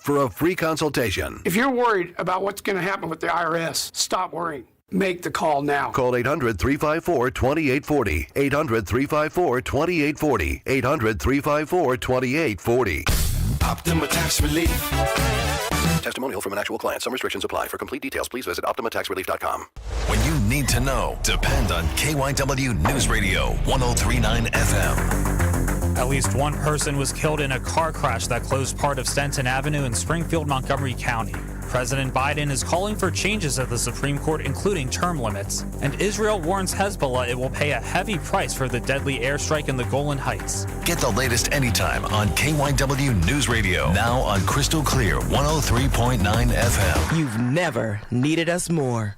for a free consultation. If you're worried about what's going to happen with the IRS, stop worrying. Make the call now. Call 800-354-2840. 800-354-2840. 800-354-2840. Optima Tax Relief. Testimonial from an actual client. Some restrictions apply. For complete details, please visit OptimaTaxRelief.com. When you need to know, depend on KYW News Radio 103.9 FM. At least one person was killed in a car crash that closed part of Stenton Avenue in Springfield, Montgomery County. President Biden is calling for changes at the Supreme Court, including term limits. And Israel warns Hezbollah it will pay a heavy price for the deadly airstrike in the Golan Heights. Get the latest anytime on KYW News Radio. Now on Crystal Clear 103.9 FM. You've never needed us more.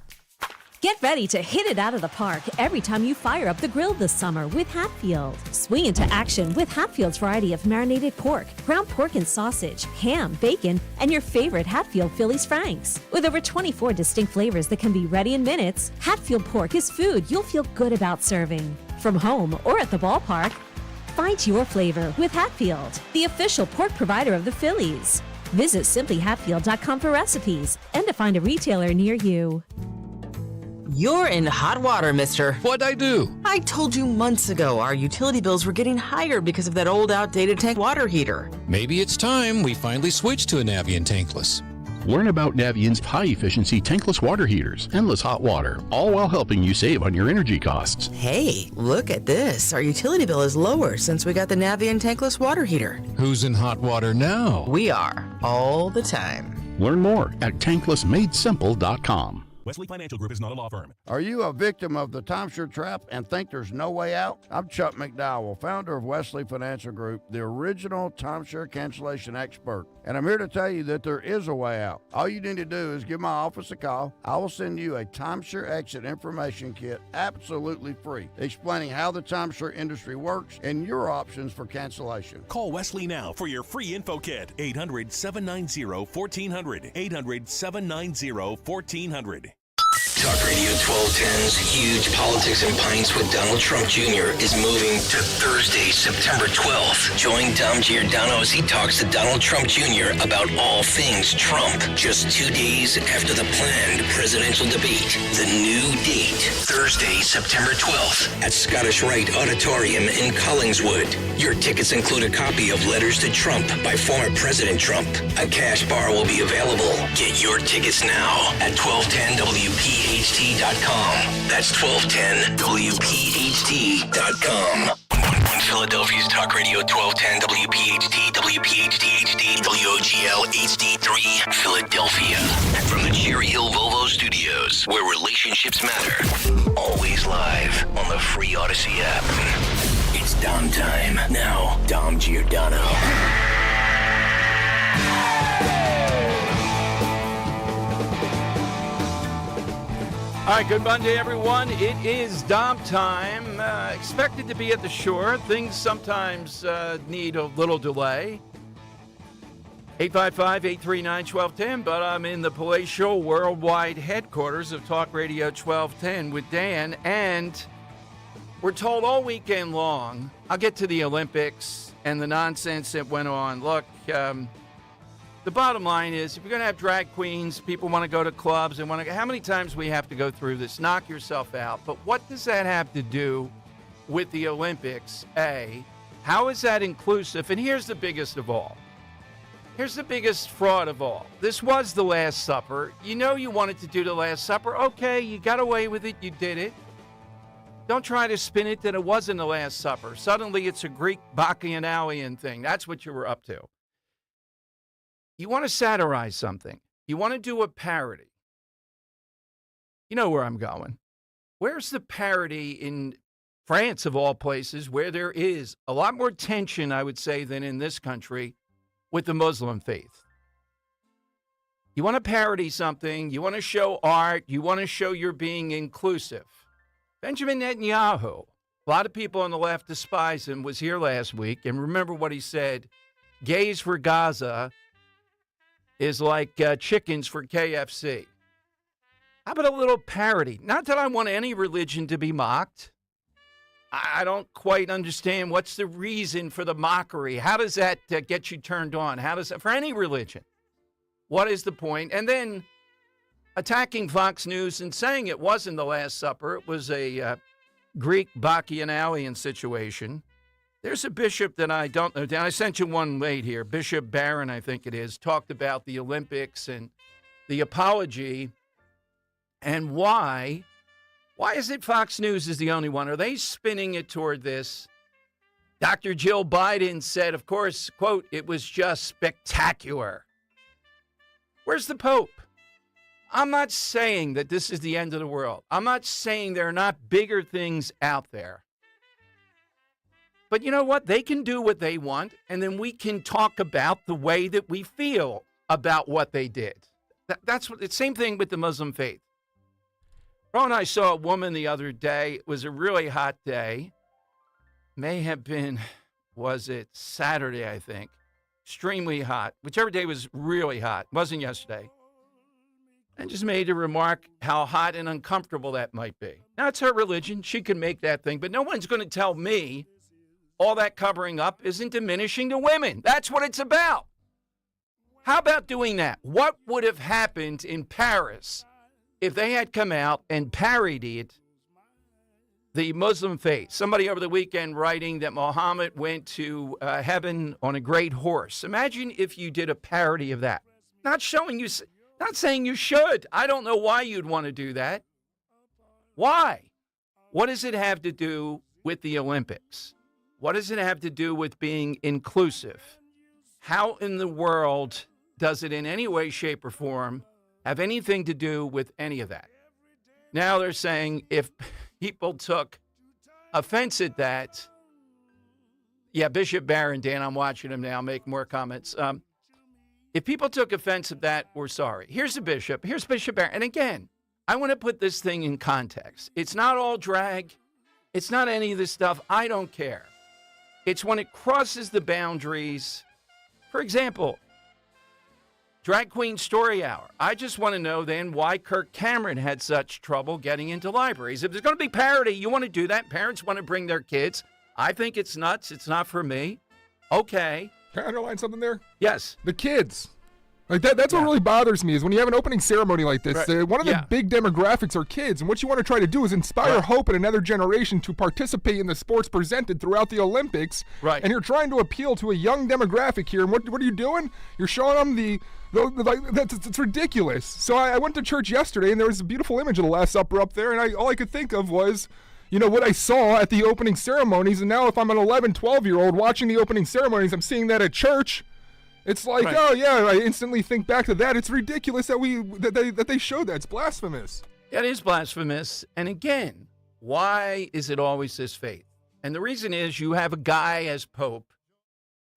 Get ready to hit it out of the park every time you fire up the grill this summer with Hatfield. Swing into action with Hatfield's variety of marinated pork, ground pork and sausage, ham, bacon, and your favorite Hatfield Phillies Franks. With over 24 distinct flavors that can be ready in minutes, Hatfield pork is food you'll feel good about serving. From home or at the ballpark, find your flavor with Hatfield, the official pork provider of the Phillies. Visit simplyhatfield.com for recipes and to find a retailer near you. You're in hot water, mister. What'd I do? I told you months ago our utility bills were getting higher because of that old outdated tank water heater. Maybe it's time we finally switch to a Navien tankless. Learn about Navient's high-efficiency tankless water heaters, endless hot water, all while helping you save on your energy costs. Hey, look at this. Our utility bill is lower since we got the Navien tankless water heater. Who's in hot water now? We are, all the time. Learn more at tanklessmadesimple.com. Wesley Financial Group is not a law firm. Are you a victim of the timeshare trap and think there's no way out? I'm Chuck McDowell, founder of Wesley Financial Group, the original timeshare cancellation expert. And I'm here to tell you that there is a way out. All you need to do is give my office a call. I will send you a timeshare exit information kit absolutely free, explaining how the timeshare industry works and your options for cancellation. Call Wesley now for your free info kit. 800-790-1400. 800-790-1400. Talk Radio 1210's Huge Politics and Pints with Donald Trump Jr. is moving to Thursday, September 12th. Join Dom Giordano as he talks to Donald Trump Jr. about all things Trump. Just 2 days after the planned presidential debate. The new date, Thursday, September 12th at Scottish Rite Auditorium in Collingswood. Your tickets include a copy of Letters to Trump by former President Trump. A cash bar will be available. Get your tickets now at 1210WPHT.com. That's 1210WPHT.com. In Philadelphia's Talk Radio 1210 WPHT, WPHT HD, WOGL HD3, Philadelphia. From the Cherry Hill Volvo Studios, where relationships matter. Always live on the free Odyssey app. It's Dom time. Now, Dom Giordano. All right, good Monday, everyone. It is Dom time. Expected to be at the shore. Things sometimes need a little delay. 855-839-1210, but I'm in the palatial worldwide headquarters of Talk Radio 1210 with Dan, and we're told all weekend long, I'll get to the Olympics and the nonsense that went on. Look, the bottom line is, if you're going to have drag queens, people want to go to clubs, and want to. How many times we have to go through this? Knock yourself out. But what does that have to do with the Olympics? A, how is that inclusive? And here's the biggest of all. Here's the biggest fraud of all. This was the Last Supper. You know you wanted to do the Last Supper. Okay, you got away with it. You did it. Don't try to spin it that it wasn't the Last Supper. Suddenly it's a Greek bacchanalian thing. That's what you were up to. You want to satirize something. You want to do a parody. You know where I'm going. Where's the parody in France, of all places, where there is a lot more tension, I would say, than in this country with the Muslim faith? You want to parody something. You want to show art. You want to show you're being inclusive. Benjamin Netanyahu, a lot of people on the left despise him, was here last week. And remember what he said, gays for Gaza is like chickens for KFC. How about a little parody? Not that I want any religion to be mocked. I don't quite understand what's the reason for the mockery. How does that get you turned on? How does that, for any religion? What is the point? And then attacking Fox News and saying it wasn't the Last Supper. It was a Greek Bacchanalian situation. There's a bishop that I don't know. I sent you one late here. Bishop Barron, I think it is, talked about the Olympics and the apology and why. Why is it Fox News is the only one? Are they spinning it toward this? Dr. Jill Biden said, of course, quote, it was just spectacular. Where's the Pope? I'm not saying that this is the end of the world. I'm not saying there are not bigger things out there. But you know what? They can do what they want, and then we can talk about the way that we feel about what they did. That's what. It's the same thing with the Muslim faith. Ron and I saw a woman the other day. It was a really hot day. May have been, was it Saturday, I think. Extremely hot. Whichever day was really hot. It wasn't yesterday. And just made a remark how hot and uncomfortable that might be. Now, it's her religion. She can make that thing. But no one's going to tell me all that covering up isn't diminishing the women. That's what it's about. How about doing that? What would have happened in Paris if they had come out and parodied the Muslim faith? Somebody over the weekend writing that Muhammad went to heaven on a great horse. Imagine if you did a parody of that. Not saying you should. I don't know why you'd want to do that. Why? What does it have to do with the Olympics? What does it have to do with being inclusive? How in the world does it in any way, shape, or form have anything to do with any of that? Now they're saying if people took offense at that, yeah, Bishop Barron, Dan, I'm watching him now make more comments. If people took offense at that, we're sorry. Here's Bishop Barron. And again, I want to put this thing in context. It's not all drag. It's not any of this stuff. I don't care. It's when it crosses the boundaries. For example, Drag Queen Story Hour. I just want to know then why Kirk Cameron had such trouble getting into libraries. If there's going to be parody, you want to do that. Parents want to bring their kids. I think it's nuts. It's not for me. Okay. Can I underline something there? Yes. The kids. Like that's what really bothers me is when you have an opening ceremony like this, Right. One of the big demographics are kids. And what you want to try to do is inspire hope in another generation to participate in the sports presented throughout the Olympics. Right. And you're trying to appeal to a young demographic here. And what are you doing? You're showing them it's ridiculous. So I went to church yesterday, and there was a beautiful image of the Last Supper up there. And all I could think of was, what I saw at the opening ceremonies. And now if I'm an 11, 12-year-old watching the opening ceremonies, I'm seeing that at church. It's like, oh yeah, I instantly think back to that. It's ridiculous that they showed that. It's blasphemous. It is blasphemous. And again, why is it always this faith? And the reason is you have a guy as Pope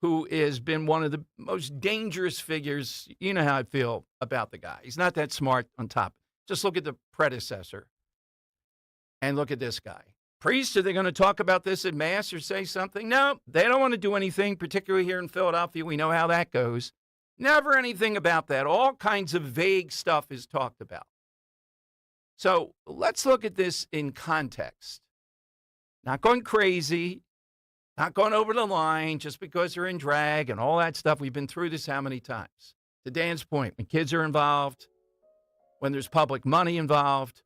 who has been one of the most dangerous figures. You know how I feel about the guy. He's not that smart on top. Just look at the predecessor and look at this guy. Priests, are they going to talk about this at Mass or say something? No, they don't want to do anything, particularly here in Philadelphia. We know how that goes. Never anything about that. All kinds of vague stuff is talked about. So let's look at this in context. Not going crazy, not going over the line just because they're in drag and all that stuff. We've been through this how many times? To Dan's point, when kids are involved, when there's public money involved,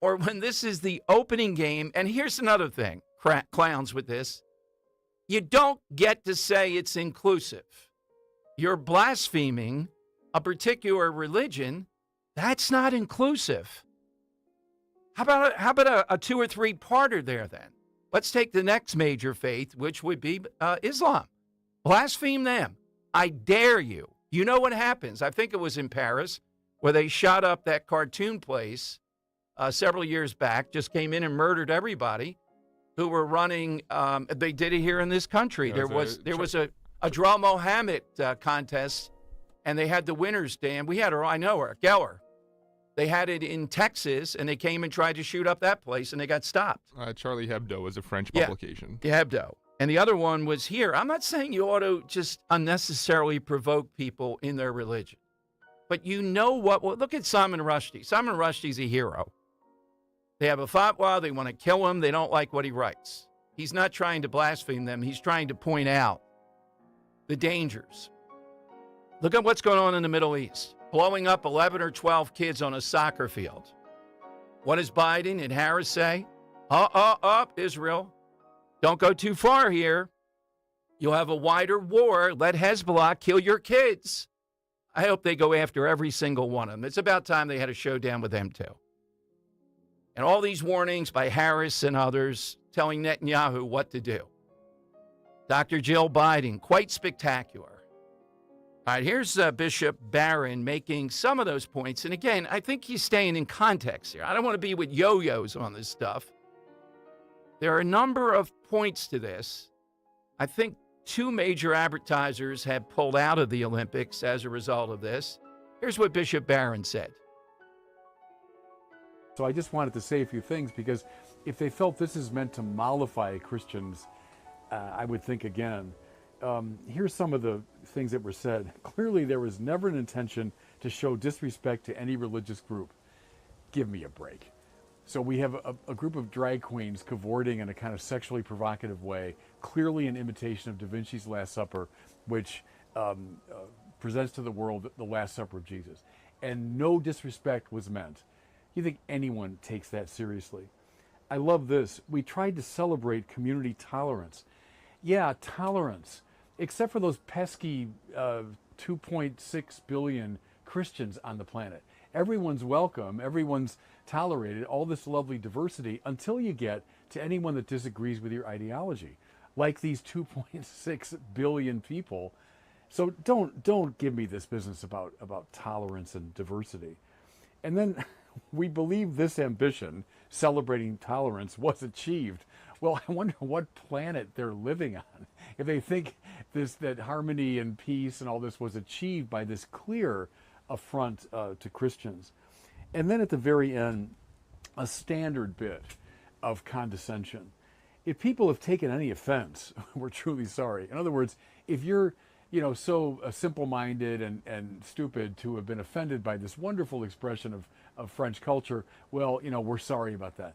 or when this is the opening game. And here's another thing, clowns with this. You don't get to say it's inclusive. You're blaspheming a particular religion. That's not inclusive. How about a 2 or 3 parter there then? Let's take the next major faith, which would be Islam. Blaspheme them. I dare you. You know what happens. I think it was in Paris where they shot up that cartoon place several years back, just came in and murdered everybody who were running. They did it here in this country. Yeah, there was a Draw Mohammed contest, and they had the winners, Dan. We had her, I know her, Geller. They had it in Texas, and they came and tried to shoot up that place, and they got stopped. Charlie Hebdo is a French publication. Yeah, Hebdo. And the other one was here. I'm not saying you ought to just unnecessarily provoke people in their religion. But you know what? Well, look at Salman Rushdie. Salman Rushdie's a hero. They have a fatwa. They want to kill him. They don't like what he writes. He's not trying to blaspheme them. He's trying to point out the dangers. Look at what's going on in the Middle East. blowing up 11 or 12 kids on a soccer field. What does Biden and Harris say? Israel. Don't go too far here. You'll have a wider war. Let Hezbollah kill your kids. I hope they go after every single one of them. It's about time they had a showdown with them, too. And all these warnings by Harris and others telling Netanyahu what to do. Dr. Jill Biden, quite spectacular. All right, here's Bishop Barron making some of those points. And again, I think he's staying in context here. I don't want to be with yo-yos on this stuff. There are a number of points to this. I think 2 major advertisers have pulled out of the Olympics as a result of this. Here's what Bishop Barron said. So I just wanted to say a few things, because if they felt this is meant to mollify Christians, I would think again. Here's some of the things that were said. Clearly, there was never an intention to show disrespect to any religious group. Give me a break. So we have a group of drag queens cavorting in a kind of sexually provocative way, clearly an imitation of Da Vinci's Last Supper, which presents to the world the Last Supper of Jesus. And no disrespect was meant. You think anyone takes that seriously? I love this. We tried to celebrate community tolerance. Yeah, tolerance. Except for those pesky 2.6 billion Christians on the planet. Everyone's welcome, everyone's tolerated, all this lovely diversity, until you get to anyone that disagrees with your ideology, like these 2.6 billion people. So don't give me this business about tolerance and diversity. And then we believe this ambition, celebrating tolerance, was achieved. Well, I wonder what planet they're living on. If they think that harmony and peace and all this was achieved by this clear affront to Christians. And then at the very end, a standard bit of condescension. If people have taken any offense, we're truly sorry. In other words, if you're so simple-minded and stupid to have been offended by this wonderful expression of French culture, well, we're sorry about that.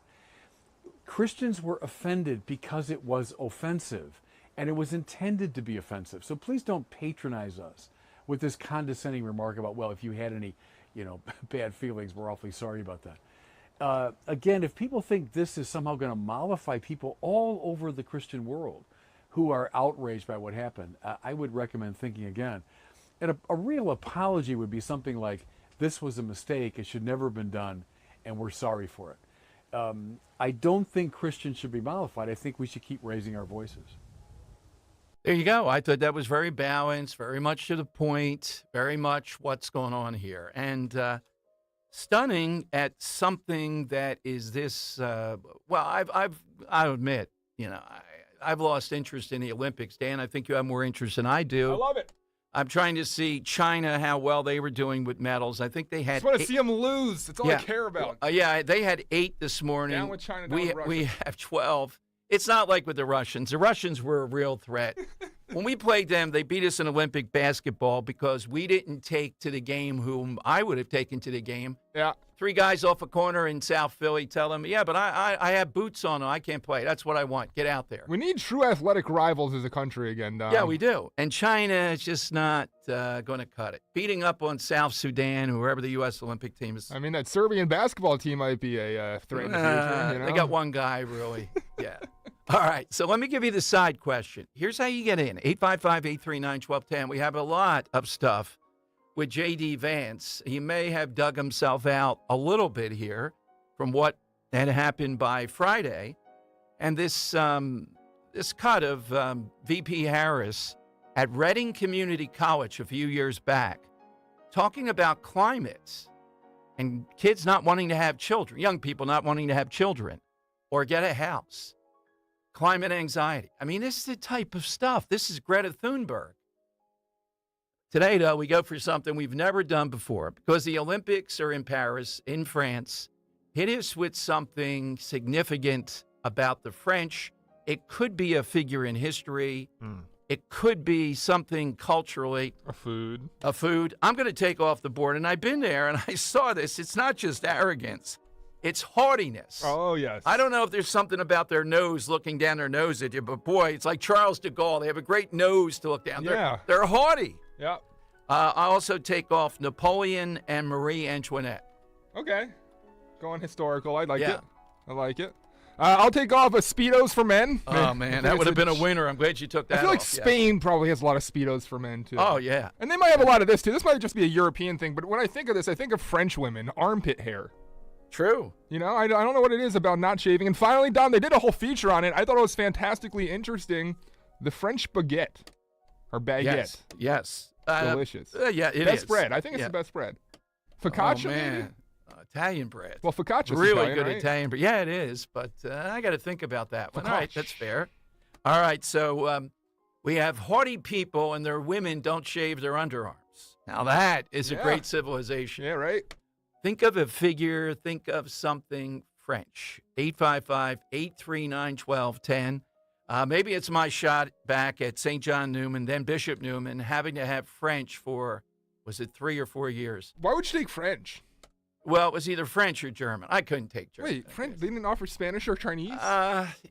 Christians were offended because it was offensive, and it was intended to be offensive. So please don't patronize us with this condescending remark about, well, if you had any, bad feelings, we're awfully sorry about that. Again, if people think this is somehow going to mollify people all over the Christian world who are outraged by what happened, I would recommend thinking again. And a real apology would be something like, this was a mistake, it should never have been done, and we're sorry for it. I don't think Christians should be mollified. I think we should keep raising our voices. There you go. I thought that was very balanced, very much to the point, very much what's going on here. And stunning at something that is this, I admit, I've lost interest in the Olympics. Dan, I think you have more interest than I do. I love it. I'm trying to see China, how well they were doing with medals. I think they had. I just want to see them lose. That's all I care about. They had 8 this morning. Down with China, down with Russia. We have 12. It's not like with the Russians. The Russians were a real threat. When we played them, they beat us in Olympic basketball because we didn't take to the game whom I would have taken to the game. Yeah. 3 guys off a corner in South Philly tell them, but I have boots on. I can't play. That's what I want. Get out there. We need true athletic rivals as a country again, Dom. Yeah, we do. And China is just not going to cut it. Beating up on South Sudan, whoever the U.S. Olympic team is. I mean, that Serbian basketball team might be a threat in the future. They got one guy, really. Yeah. All right, so let me give you the side question. Here's how you get in. 855-839-1210. We have a lot of stuff with J.D. Vance. He may have dug himself out a little bit here from what had happened by Friday. And this cut of VP Harris at Reading Community College a few years back, talking about climate and kids not wanting to have children, young people not wanting to have children or get a house. Climate anxiety. I mean, this is the type of stuff. This is Greta Thunberg. Today, though, we go for something we've never done before because the Olympics are in Paris, in France. Hit us with something significant about the French. It could be a figure in history. It could be something culturally. A food. I'm going to take off the board, and I've been there, and I saw this. It's not just arrogance. It's haughtiness. Oh, yes. I don't know if there's something about their nose, looking down their nose at you, but boy, it's like Charles de Gaulle. They have a great nose to look down. Yeah. They're haughty. Yeah. I also take off Napoleon and Marie Antoinette. Okay. Going historical. I like Yeah. it. I like it. I'll take off a Speedos for men. Oh, man, that would have been a winner. I'm glad you took that I feel like off. Spain probably has a lot of Speedos for men, too. Oh, yeah. And they might have a lot of this, too. This might just be a European thing, but when I think of this, I think of French women, armpit hair. True. You know, I don't know what it is about not shaving. And finally, Dom, they did a whole feature on it. I thought it was fantastically interesting. The French baguette. Or baguette. Yes. Delicious. Yeah, it is. Best bread. I think it's the best bread. Focaccia, oh, man. maybe? Italian bread. Well, focaccia's really Italian, good right? Italian bread. Yeah, it is, but I got to think about that one. All right, Focaccia. that's fair. All right, so we have haughty people and their women don't shave their underarms. Now that is a great civilization. Yeah, right. Think of a figure. Think of something French. 855-839-1210. Maybe it's my shot back at St. John Newman, then Bishop Newman, having to have French for, was it 3 or 4 years? Why would you take French? Well, it was either French or German. I couldn't take German. Wait, French? They didn't offer Spanish or Chinese?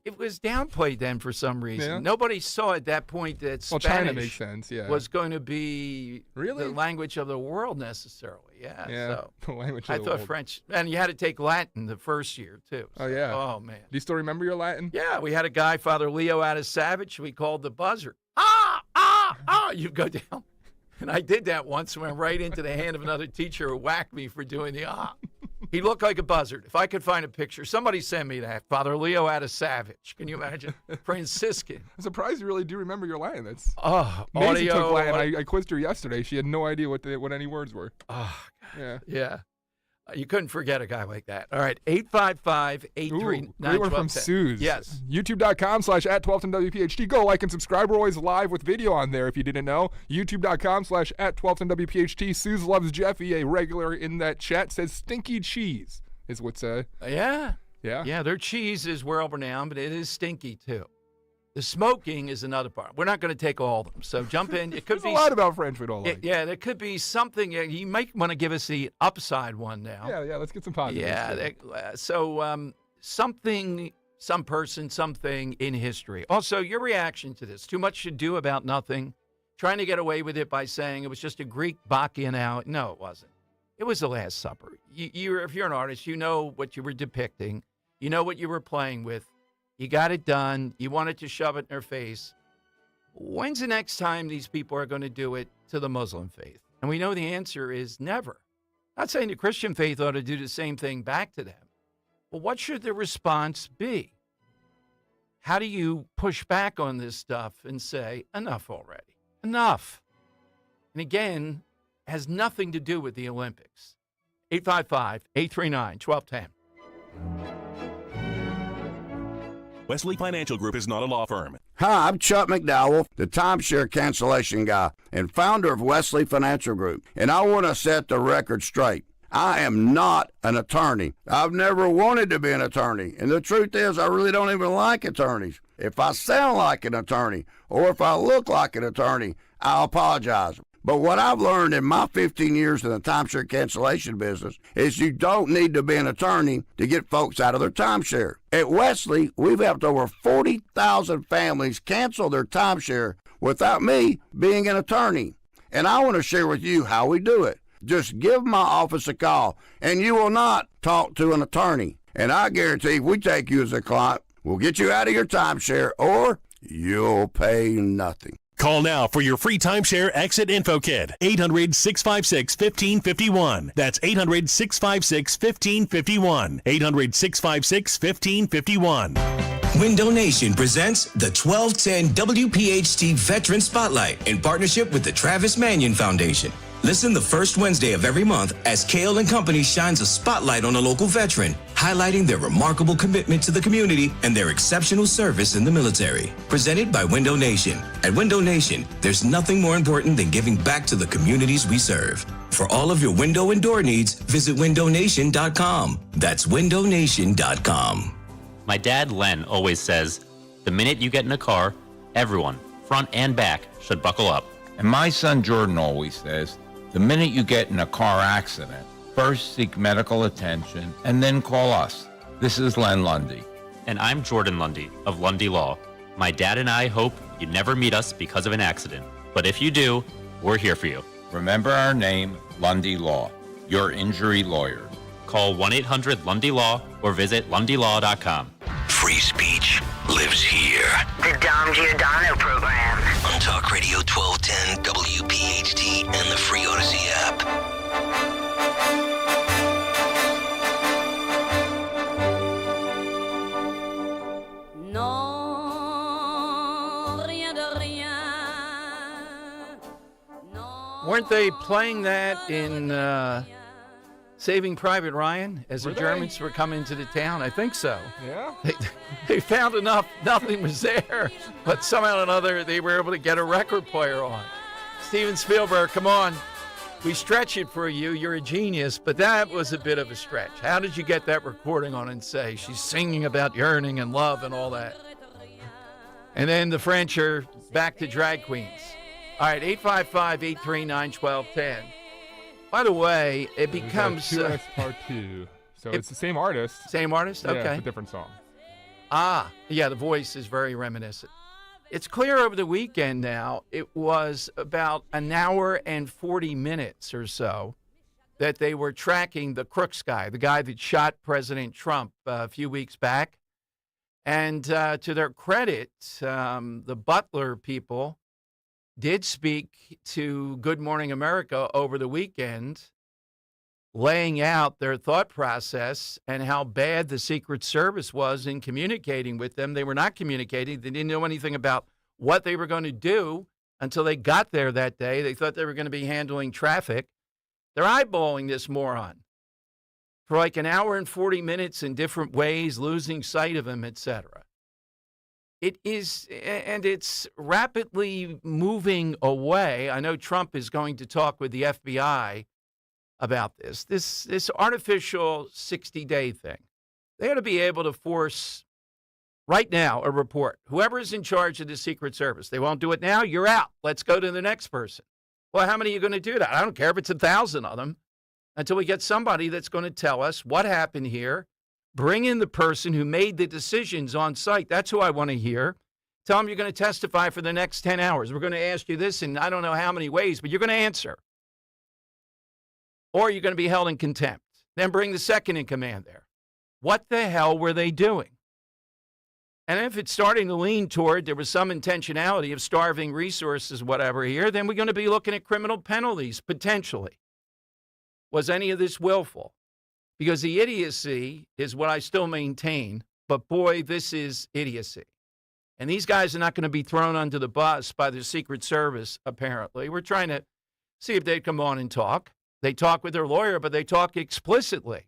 It was downplayed then for some reason. Yeah. Nobody saw at that point that Spanish China makes sense, yeah. was going to be Really? the language of the world necessarily. Yeah. So the language I of the thought world. French, and you had to take Latin the first year too. Oh, yeah. Oh, man. Do you still remember your Latin? Yeah, we had a guy, Father Leo out of Savage, we called the buzzer. You go down. And I did that once, went right into the hand of another teacher who whacked me for doing the He looked like a buzzard. If I could find a picture, somebody send me that. Father Leo out of Savage. Can you imagine? Franciscan. I'm surprised you really do remember your Latin. That's audio. Maisie took Latin. I quizzed her yesterday. She had no idea what any words were. Oh, yeah. Yeah. You couldn't forget a guy like that. All right, 855-839-1210. Great one from Suze. Yes. YouTube.com/@1210WPHT. Go like and subscribe. We're always live with video on there if you didn't know. YouTube.com/@1210WPHT. Suze loves Jeffy, a regular in that chat, says stinky cheese is what's Yeah. Yeah. Yeah, their cheese is world renowned, but it is stinky too. The smoking is another part. We're not going to take all of them, so jump in. It could There's be a lot about French we don't like. Yeah, there could be something. You might want to give us the upside one now. Yeah, let's get some positives. Yeah, something, some person, something in history. Also, your reaction to this. Too much to do about nothing. Trying to get away with it by saying it was just a Greek bacchanal. No, it wasn't. It was the Last Supper. If you're an artist, you know what you were depicting. You know what you were playing with. You got it done. You wanted to shove it in their face. When's the next time these people are going to do it to the Muslim faith? And we know the answer is never. Not saying the Christian faith ought to do the same thing back to them. But what should the response be? How do you push back on this stuff and say, enough already? Enough. And again, has nothing to do with the Olympics. 855-839-1210. Wesley Financial Group is not a law firm. Hi, I'm Chuck McDowell, the timeshare cancellation guy and founder of Wesley Financial Group, and I want to set the record straight. I am not an attorney. I've never wanted to be an attorney, and the truth is I really don't even like attorneys. If I sound like an attorney or if I look like an attorney, I'll apologize. But what I've learned in my 15 years in the timeshare cancellation business is you don't need to be an attorney to get folks out of their timeshare. At Wesley, we've helped over 40,000 families cancel their timeshare without me being an attorney. And I want to share with you how we do it. Just give my office a call, and you will not talk to an attorney. And I guarantee if we take you as a client, we'll get you out of your timeshare, or you'll pay nothing. Call now for your free timeshare exit info kit. 800-656-1551. That's 800-656-1551. 800-656-1551. Window Nation presents the 1210 WPHT Veteran Spotlight in partnership with the Travis Manion Foundation. Listen the first Wednesday of every month as Kale & Company shines a spotlight on a local veteran, highlighting their remarkable commitment to the community and their exceptional service in the military. Presented by Window Nation. At Window Nation, there's nothing more important than giving back to the communities we serve. For all of your window and door needs, visit windownation.com. That's windownation.com. My dad, Len, always says, the minute you get in a car, everyone, front and back, should buckle up. And my son Jordan always says, the minute you get in a car accident, first seek medical attention and then call us. This is Len Lundy. And I'm Jordan Lundy of Lundy Law. My dad and I hope you never meet us because of an accident. But if you do, we're here for you. Remember our name, Lundy Law, your injury lawyer. Call 1-800-LUNDY-LAW or visit lundylaw.com. Free speech lives here. The Dom Giordano program. On Talk Radio 1210, WPHT, and the free Odyssey app. Weren't they playing that in Saving Private Ryan as the Germans were coming to the town? I think so. Yeah? They found enough, nothing was there, but somehow or another they were able to get a record player on. Steven Spielberg, come on. We stretch it for you. You're a genius, but that was a bit of a stretch. How did you get that recording on and say she's singing about yearning and love and all that? And then the French are back to drag queens. All right, 855-839-1210. By the way, it becomes... Part 2. So it's the same artist. Same artist? Yeah, Okay. it's a different song. Ah, yeah, the voice is very reminiscent. It's clear over the weekend now, it was about an hour and 40 minutes or so that they were tracking the Crooks guy, the guy that shot President Trump a few weeks back. And to their credit, the Butler people did speak to Good Morning America over the weekend, laying out their thought process and how bad the Secret Service was in communicating with them. They were not communicating. They didn't know anything about what they were going to do until they got there that day. They thought they were going to be handling traffic. They're eyeballing this moron for like an hour and 40 minutes in different ways, losing sight of him, etc. It is, and it's rapidly moving away. I know Trump is going to talk with the FBI about this artificial 60-day thing. They ought to be able to force, right now, a report. Whoever is in charge of the Secret Service, they won't do it now, you're out. Let's go to the next person. Well, how many are you going to do that? I don't care if it's 1,000 of them, until we get somebody that's going to tell us what happened here. Bring in the person who made the decisions on site. That's who I want to hear. Tell them you're going to testify for the next 10 hours. We're going to ask you this in I don't know how many ways, but you're going to answer. Or you're going to be held in contempt. Then bring the second in command there. What the hell were they doing? And if it's starting to lean toward there was some intentionality of starving resources, whatever here, then we're going to be looking at criminal penalties, potentially. Was any of this willful? Because the idiocy is what I still maintain, but boy, this is idiocy. And these guys are not going to be thrown under the bus by the Secret Service, apparently. We're trying to see if they'd come on and talk. They talk with their lawyer, but they talk explicitly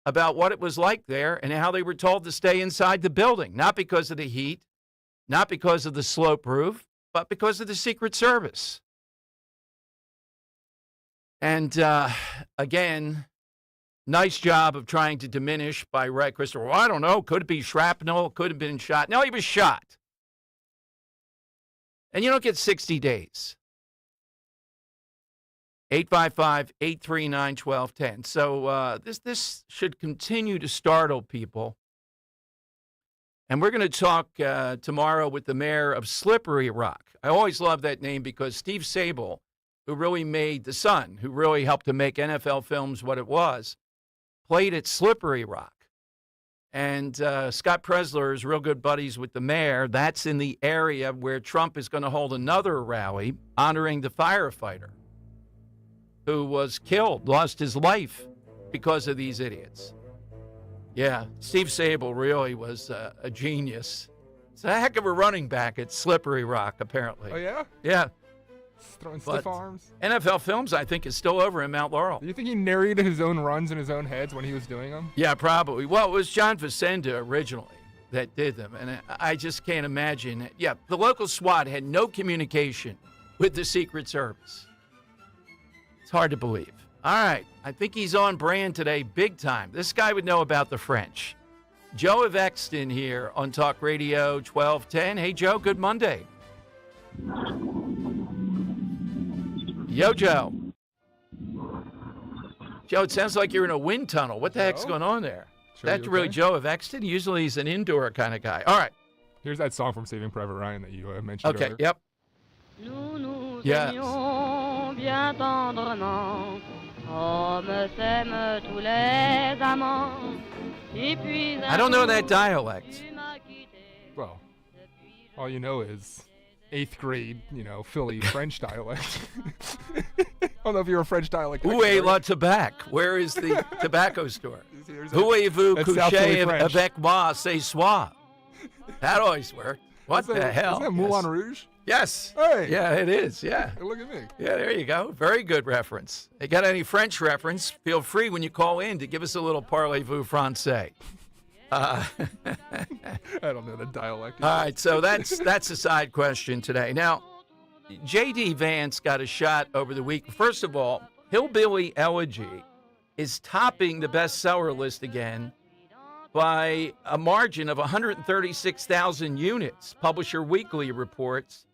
about what it was like there and how they were told to stay inside the building, not because of the heat, not because of the slope roof, but because of the Secret Service. And again, nice job of trying to diminish by Ray Christopher. Well, I don't know. Could it be shrapnel? Could have been shot. No, he was shot. And you don't get 60 days. 855-839-1210. So this should continue to startle people. And we're going to talk tomorrow with the mayor of Slippery Rock. I always love that name because Steve Sable, who really made The Sun, who really helped to make NFL Films what it was, played at Slippery Rock. And Scott Presler is real good buddies with the mayor. That's in the area where Trump is going to hold another rally honoring the firefighter who was killed, lost his life because of these idiots. Yeah, Steve Sable really was a genius. It's a heck of a running back at Slippery Rock, apparently. Oh, yeah? Yeah. Throwing stiff arms. NFL Films, I think, is still over in Mount Laurel. Do you think he narrated his own runs in his own heads when he was doing them? Yeah, probably. Well, it was John Facenda originally that did them, and I just can't imagine. Yeah, the local SWAT had no communication with the Secret Service. It's hard to believe. All right, I think he's on brand today, big time. This guy would know about the French. Joe of Exton here on Talk Radio 1210. Hey, Joe, good Monday. Yo, Joe. Joe, it sounds like you're in a wind tunnel. What the heck's going on there? Sure, That's really Joe of Exton? Usually he's an indoor kind of guy. All right. Here's that song from Saving Private Ryan that you mentioned earlier. Yep. Yeah. bien tendrement, comme s'aiment tous les amants. Et puis I don't know that dialect. Well, all you know is 8th grade, Philly French dialect. I don't know if you're a French dialect. Où est la tabac? Where is the tobacco store? Où avez-vous That's South Philly couché French. avec moi ce soir? That always worked. What the hell? Isn't that Moulin Rouge? Yes. Hey. Yeah, it is. Yeah. Hey, look at me. Yeah, there you go. Very good reference. Hey, got any French reference? Feel free when you call in to give us a little parlez-vous français. I don't know the dialect. All right, so that's a side question today. Now, J.D. Vance got a shot over the week. First of all, Hillbilly Elegy is topping the bestseller list again by a margin of 136,000 units. Publisher Weekly reports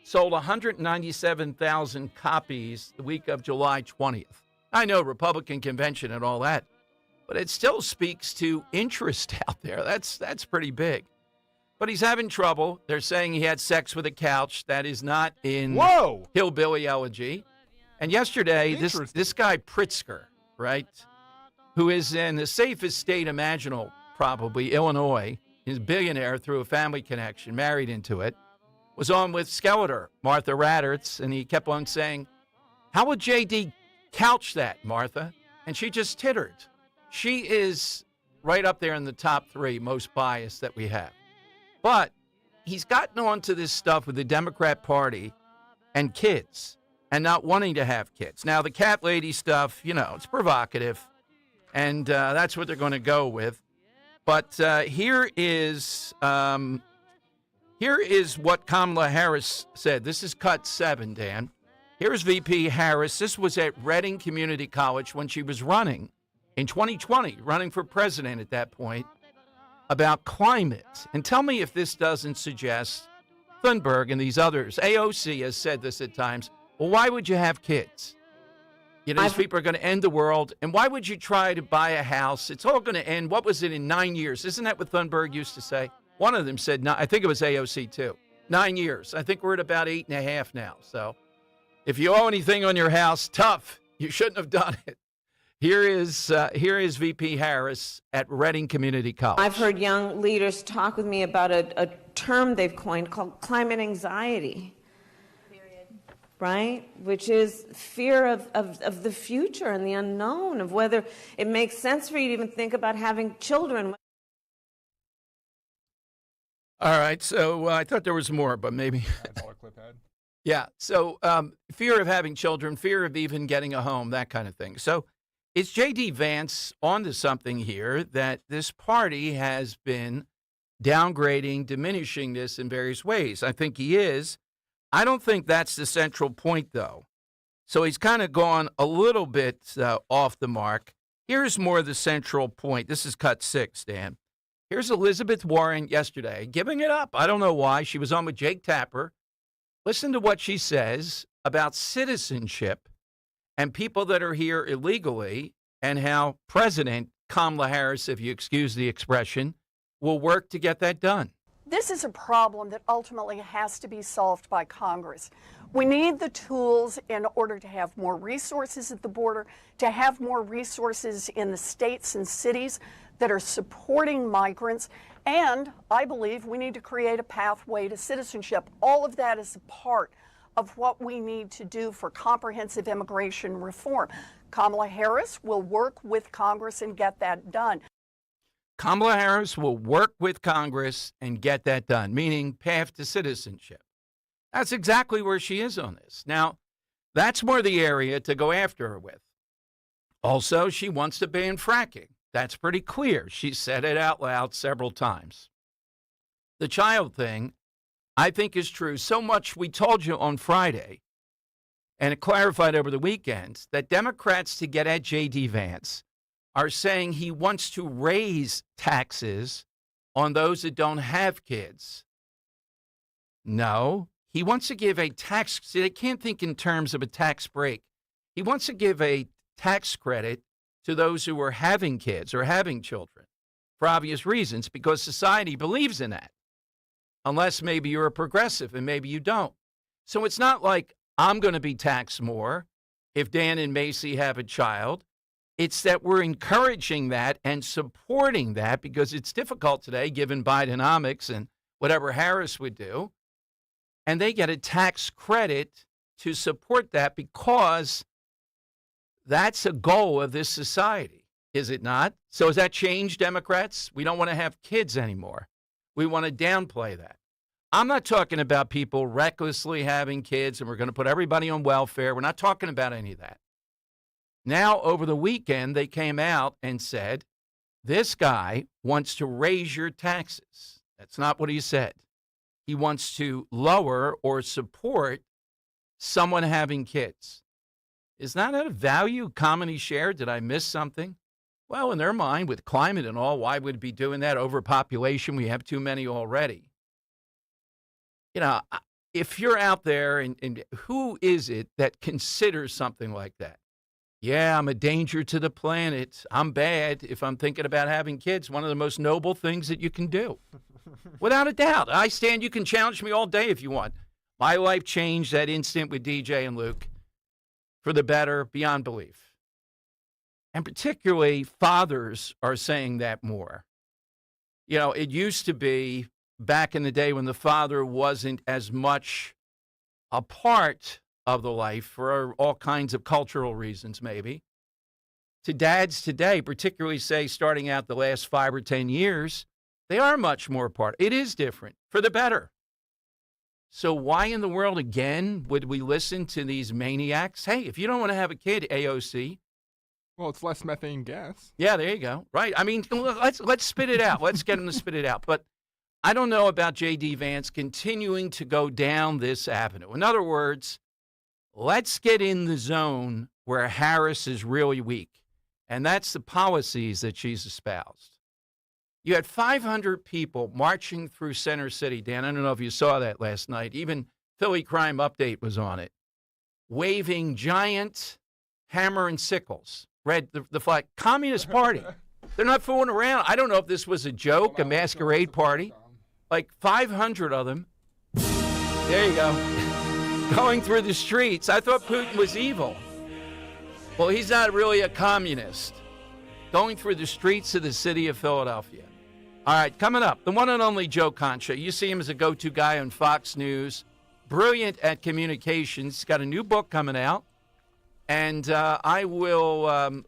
sold 197,000 copies the week of July 20th. I know, Republican convention and all that, but it still speaks to interest out there. That's pretty big. But he's having trouble. They're saying he had sex with a couch. That is not in Hillbilly Elegy. And yesterday, this guy Pritzker, right, who is in the safest state imaginable, probably, Illinois, he's a billionaire through a family connection, married into it, was on with Skeletor, Martha Radertz, and he kept on saying, how would J.D. couch that, Martha? And she just tittered. She is right up there in the top 3 most biased that we have. But he's gotten onto this stuff with the Democrat Party and kids and not wanting to have kids. Now, the cat lady stuff, it's provocative, and that's what they're going to go with. But here is what Kamala Harris said. This is cut 7, Dan. Here's VP Harris. This was at Reading Community College when she was running in 2020, running for president at that point, about climate. And tell me if this doesn't suggest Thunberg and these others. AOC has said this at times. Well, why would you have kids? These people are going to end the world. And why would you try to buy a house? It's all going to end, what was it, in 9 years? Isn't that what Thunberg used to say? One of them said, I think it was AOC too, 9 years. I think we're at about 8.5 now. So if you owe anything on your house, tough. You shouldn't have done it. Here is VP Harris at Reading Community College. I've heard young leaders talk with me about a term they've coined called climate anxiety. Right? Which is fear of the future and the unknown, of whether it makes sense for you to even think about having children. All right, so I thought there was more, but maybe. That's all our clip had. Yeah, so fear of having children, fear of even getting a home, that kind of thing. So is J.D. Vance onto something here that this party has been downgrading, diminishing this in various ways? I think he is. I don't think that's the central point, though. So he's kind of gone a little bit off the mark. Here's more the central point. This is cut 6, Dan. Here's Elizabeth Warren yesterday giving it up. I don't know why. She was on with Jake Tapper. Listen to what she says about citizenship and people that are here illegally and how President Kamala Harris, if you excuse the expression, will work to get that done. This is a problem that ultimately has to be solved by Congress. We need the tools in order to have more resources at the border, to have more resources in the states and cities that are supporting migrants, and I believe we need to create a pathway to citizenship. All of that is a part of what we need to do for comprehensive immigration reform. Kamala Harris will work with Congress and get that done. Kamala Harris will work with Congress and get that done, meaning path to citizenship. That's exactly where she is on this. Now, that's more the area to go after her with. Also, she wants to ban fracking. That's pretty clear. She said it out loud several times. The child thing, I think, is true. So much we told you on Friday, and it clarified over the weekend, that Democrats, to get at J.D. Vance, are saying he wants to raise taxes on those that don't have kids. No, he wants to give a tax. See, they can't think in terms of a tax break. He wants to give a tax credit to those who are having kids or having children for obvious reasons, because society believes in that, unless maybe you're a progressive and maybe you don't. So it's not like I'm going to be taxed more. if Dan and Macy have a child. It's that we're encouraging that and supporting that because it's difficult today given Bidenomics and whatever Harris would do. And they get a tax credit to support that because that's a goal of this society, is it not? So has that changed, Democrats? We don't want to have kids anymore. We want to downplay that. I'm not talking about people recklessly having kids and we're going to put everybody on welfare. We're not talking about any of that. Now, over the weekend, they came out and said, this guy wants to raise your taxes. That's not what he said. He wants to lower or support someone having kids. Is that a value commonly shared? Did I miss something? Well, in their mind, with climate and all, why would it be doing that? Overpopulation, we have too many already. You know, if you're out there, and who is it that considers something like that? Yeah, I'm a danger to the planet. I'm bad if I'm thinking about having kids. One of the most noble things that you can do. Without a doubt. You can challenge me all day if you want. My life changed that instant with DJ and Luke for the better, beyond belief. And particularly fathers are saying that more. You know, it used to be back in the day when the father wasn't as much a part of the life for all kinds of cultural reasons, maybe. To dads today, particularly, say, starting out the last 5 or 10 years, they are much more a part. It is different, for the better. So why in the world, again, would we listen to these maniacs? Hey, if you don't want to have a kid, AOC. Well, it's less methane gas. Yeah, there you go. Right. I mean, let's spit it out. Let's get them to spit it out. But I don't know about J.D. Vance continuing to go down this avenue. In other words, let's get in the zone where Harris is really weak. And that's the policies that she's espoused. You had 500 people marching through Center City. Dan, I don't know if you saw that last night. Even Philly Crime Update was on it. Waving giant hammer and sickles. Read the flag. Communist Party. They're not fooling around. I don't know if this was a joke, a masquerade party. Like 500 of them. There you go. Going through the streets. I thought Putin was evil. Well, he's not really a communist. Going through the streets of the city of Philadelphia. All right, coming up, the one and only Joe Concha. You see him as a go-to guy on Fox News. Brilliant at communications. He's got a new book coming out. And I will,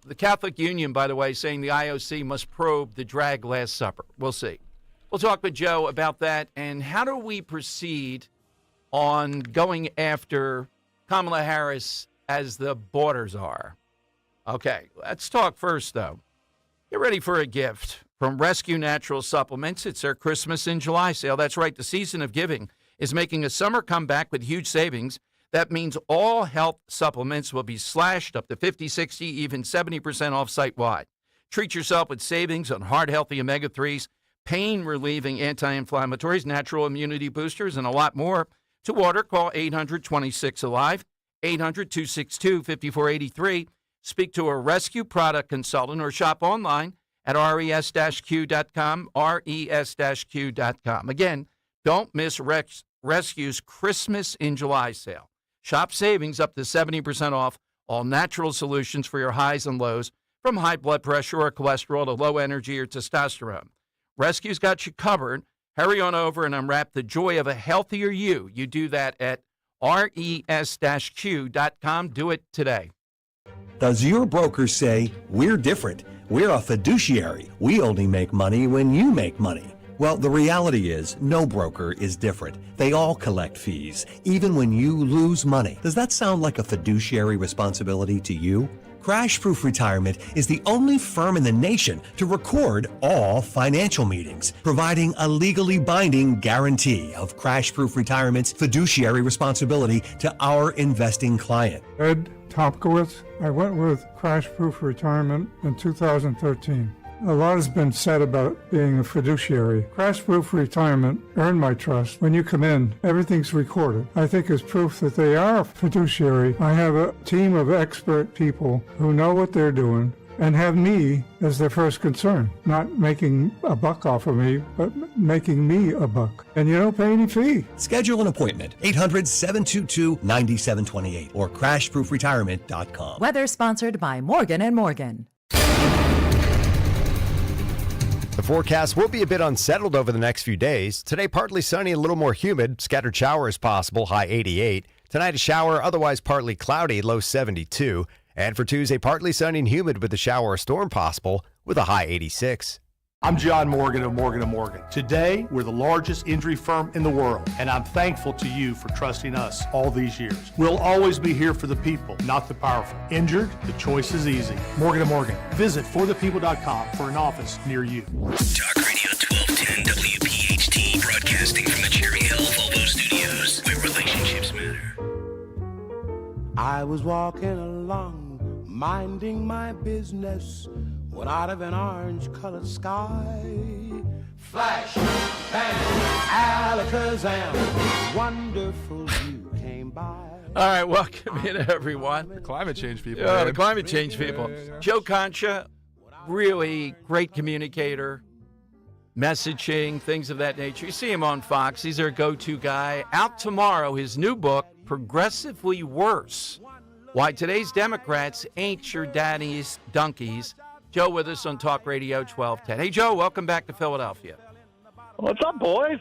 the Catholic Union, by the way, saying the IOC must probe the drag Last Supper. We'll see. We'll talk with Joe about that and how do we proceed on going after Kamala Harris as the borders are. Okay, let's talk first, though. Get ready for a gift from Rescue Natural Supplements. It's their Christmas in July sale. That's right, the season of giving is making a summer comeback with huge savings. That means all health supplements will be slashed up to 50, 60, even 70% off site-wide. Treat yourself with savings on heart-healthy omega-3s, pain-relieving anti-inflammatories, natural immunity boosters, and a lot more. To order, call 800-26-ALIVE, 800-262-5483. Speak to a rescue product consultant or shop online at res-q.com, res-q.com. Again, don't miss Rescue's Christmas in July sale. Shop savings up to 70% off all natural solutions for your highs and lows, from high blood pressure or cholesterol to low energy or testosterone. Rescue's got you covered. Hurry on over and unwrap the joy of a healthier you. You do that at res-q.com. Do it today. Does your broker say, we're different, we're a fiduciary, we only make money when you make money? Well, the reality is, no broker is different. They all collect fees, even when you lose money. Does that sound like a fiduciary responsibility to you? Crash Proof Retirement is the only firm in the nation to record all financial meetings, providing a legally binding guarantee of Crash Proof Retirement's fiduciary responsibility to our investing client. Ed Topkowitz. I went with Crash Proof Retirement in 2013. A lot has been said about being a fiduciary. Crash Proof Retirement earned my trust. When you come in, everything's recorded. I think as proof that they are a fiduciary, I have a team of expert people who know what they're doing, and have me as their first concern, not making a buck off of me, but making me a buck. And you don't pay any fee. Schedule an appointment, 800-722-9728 or crashproofretirement.com. Weather sponsored by Morgan & Morgan. The forecast will be a bit unsettled over the next few days. Today, partly sunny, a little more humid. Scattered showers possible, high 88. Tonight, a shower, otherwise partly cloudy, low 72. And for Tuesday, partly sunny and humid with a shower or storm possible with a high 86. I'm John Morgan of Morgan & Morgan. Today, we're the largest injury firm in the world, and I'm thankful to you for trusting us all these years. We'll always be here for the people, not the powerful. Injured? The choice is easy. Morgan & Morgan. Visit forthepeople.com for an office near you. Talk Radio 1210 WPHT, broadcasting from the Cherry Hill Volvo Studios, where relationships matter. I was walking along, minding my business, when out of an orange-colored sky, flash, bang, alakazam, wonderful you came by. All right, welcome in, everyone. The climate change people. Yeah, man. the climate change people. Yeah. Joe Concha, really great communicator, messaging, things of that nature. You see him on Fox. He's our go-to guy. Out tomorrow, his new book, Progressively Worse, Why Today's Democrats Ain't Your Daddy's Donkeys. Joe with us on Talk Radio 1210. Hey, Joe, welcome back to Philadelphia. What's up, boys?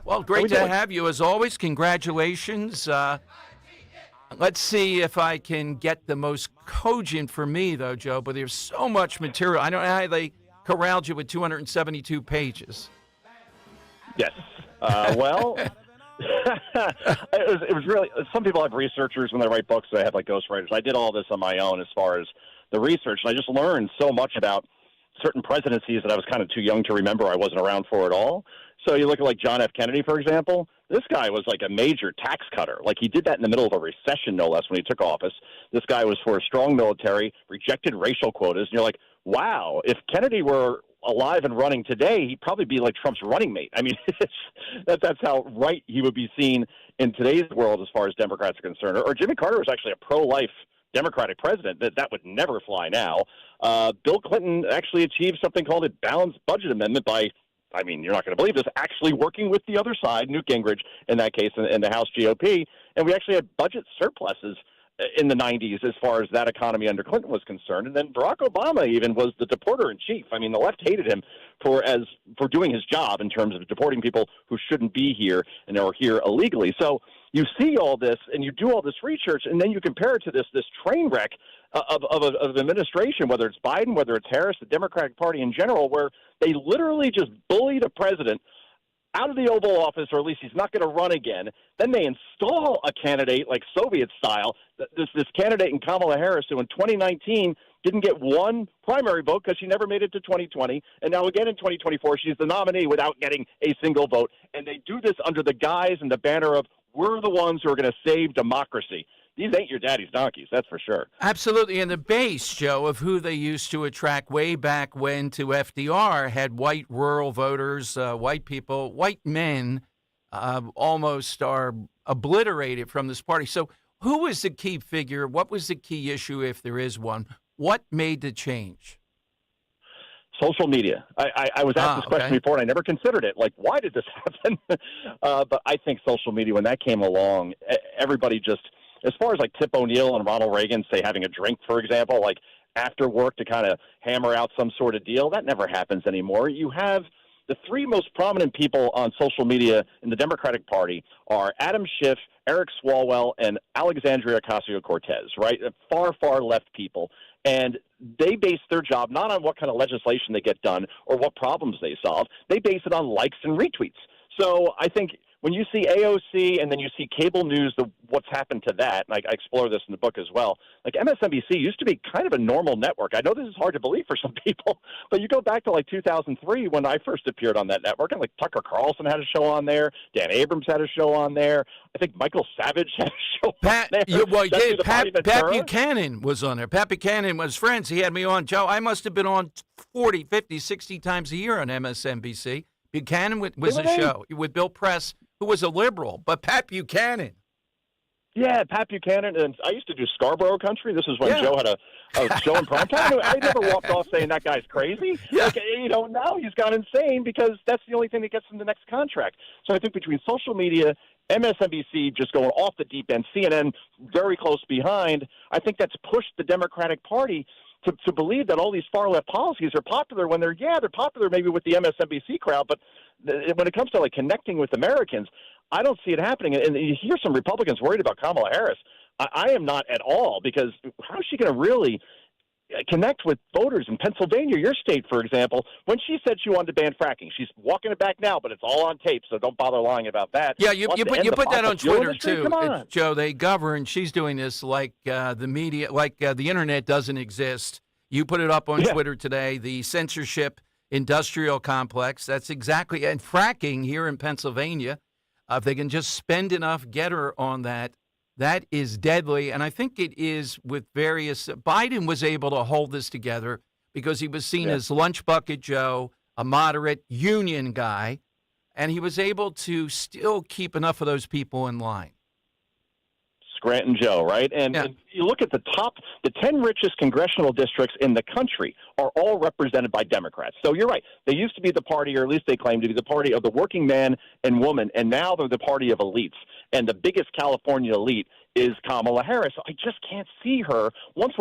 Well, great to have you as always. Congratulations. Let's see if I can get the most cogent for me, though, Joe, but there's so much material. I don't know how they corralled you with 272 pages. Yes. Well, it was really, some people have researchers when they write books, they have like ghostwriters. I did all this on my own as far as the research, and I just learned so much about certain presidencies that I was kind of too young to remember. I wasn't around for it all. So you look at like John F. Kennedy, for example. This guy was like a major tax cutter. Like he did that in the middle of a recession, no less, when he took office. This guy was for a strong military, rejected racial quotas, and you're like, wow, if Kennedy were alive and running today, he'd probably be like Trump's running mate. I mean, that's how right he would be seen in today's world as far as Democrats are concerned. Or Jimmy Carter was actually a pro-life Democratic president. That would never fly now. Bill Clinton actually achieved something called a balanced budget amendment by, I mean, you're not going to believe this, actually working with the other side, Newt Gingrich in that case, in the House GOP. And we actually had budget surpluses in the 90s as far as that economy under Clinton was concerned. And then Barack Obama even was the deporter-in-chief. I mean, the left hated him for doing his job in terms of deporting people who shouldn't be here and are here illegally. So you see all this and you do all this research, and then you compare it to this train wreck of administration, whether it's Biden, whether it's Harris, the Democratic Party in general, where they literally just bully the president out of the Oval Office, or at least he's not going to run again. Then they install a candidate like Soviet style, this candidate in Kamala Harris, who in 2019 didn't get one primary vote because she never made it to 2020. And now again in 2024, she's the nominee without getting a single vote. And they do this under the guise and the banner of, we're the ones who are going to save democracy. These ain't your daddy's donkeys, that's for sure. Absolutely. And the base, Joe, of who they used to attract way back when to FDR had white rural voters, white people, white men almost are obliterated from this party. So who was the key figure? What was the key issue, if there is one? What made the change? Social media. I was asked this question before, and I never considered it. Like, why did this happen? But I think social media, when that came along, everybody just, as far as like Tip O'Neill and Ronald Reagan, say, having a drink, for example, like after work to kind of hammer out some sort of deal, that never happens anymore. You have the three most prominent people on social media in the Democratic Party are Adam Schiff, Eric Swalwell, and Alexandria Ocasio-Cortez, right? Far, far left people. And they base their job not on what kind of legislation they get done or what problems they solve. They base it on likes and retweets. So I think when you see AOC and then you see cable news, what's happened to that, and I explore this in the book as well, like MSNBC used to be kind of a normal network. I know this is hard to believe for some people, but you go back to like 2003 when I first appeared on that network, and like Tucker Carlson had a show on there, Dan Abrams had a show on there, I think Michael Savage had a show on there. Pat Buchanan was on there. Pat Buchanan was friends. He had me on. Joe, I must have been on 40, 50, 60 times a year on MSNBC. Buchanan was a show with Bill Press, who was a liberal, but Pat Buchanan. Yeah, Pat Buchanan. And I used to do Scarborough Country. This is when Joe had a show in primetime. I never walked off saying that guy's crazy. Yeah. Like, now he's gone insane because that's the only thing that gets him the next contract. So I think between social media, MSNBC just going off the deep end, CNN very close behind, I think that's pushed the Democratic Party to believe that all these far-left policies are popular when they're popular maybe with the MSNBC crowd, but when it comes to, like, connecting with Americans, I don't see it happening. And you hear some Republicans worried about Kamala Harris. I am not at all, because how is she going to really connect with voters in Pennsylvania, your state, for example, when she said she wanted to ban fracking? She's walking it back now, but it's all on tape, so don't bother lying about that. Yeah, you put that on Twitter, too. Come on. Joe, they govern. She's doing this like the media, like the Internet doesn't exist. You put it up on Twitter today, the censorship industrial complex. That's exactly, and fracking here in Pennsylvania, if they can just spend enough, get her on that, that is deadly. And I think it is with various, Biden was able to hold this together because he was seen as Lunch Bucket Joe, a moderate union guy, and he was able to still keep enough of those people in line. Scranton Joe, right? And you look at the 10 richest congressional districts in the country are all represented by Democrats. So you're right. They used to be the party, or at least they claim to be the party of the working man and woman, and now they're the party of elites. And the biggest California elite is Kamala Harris. I just can't see her once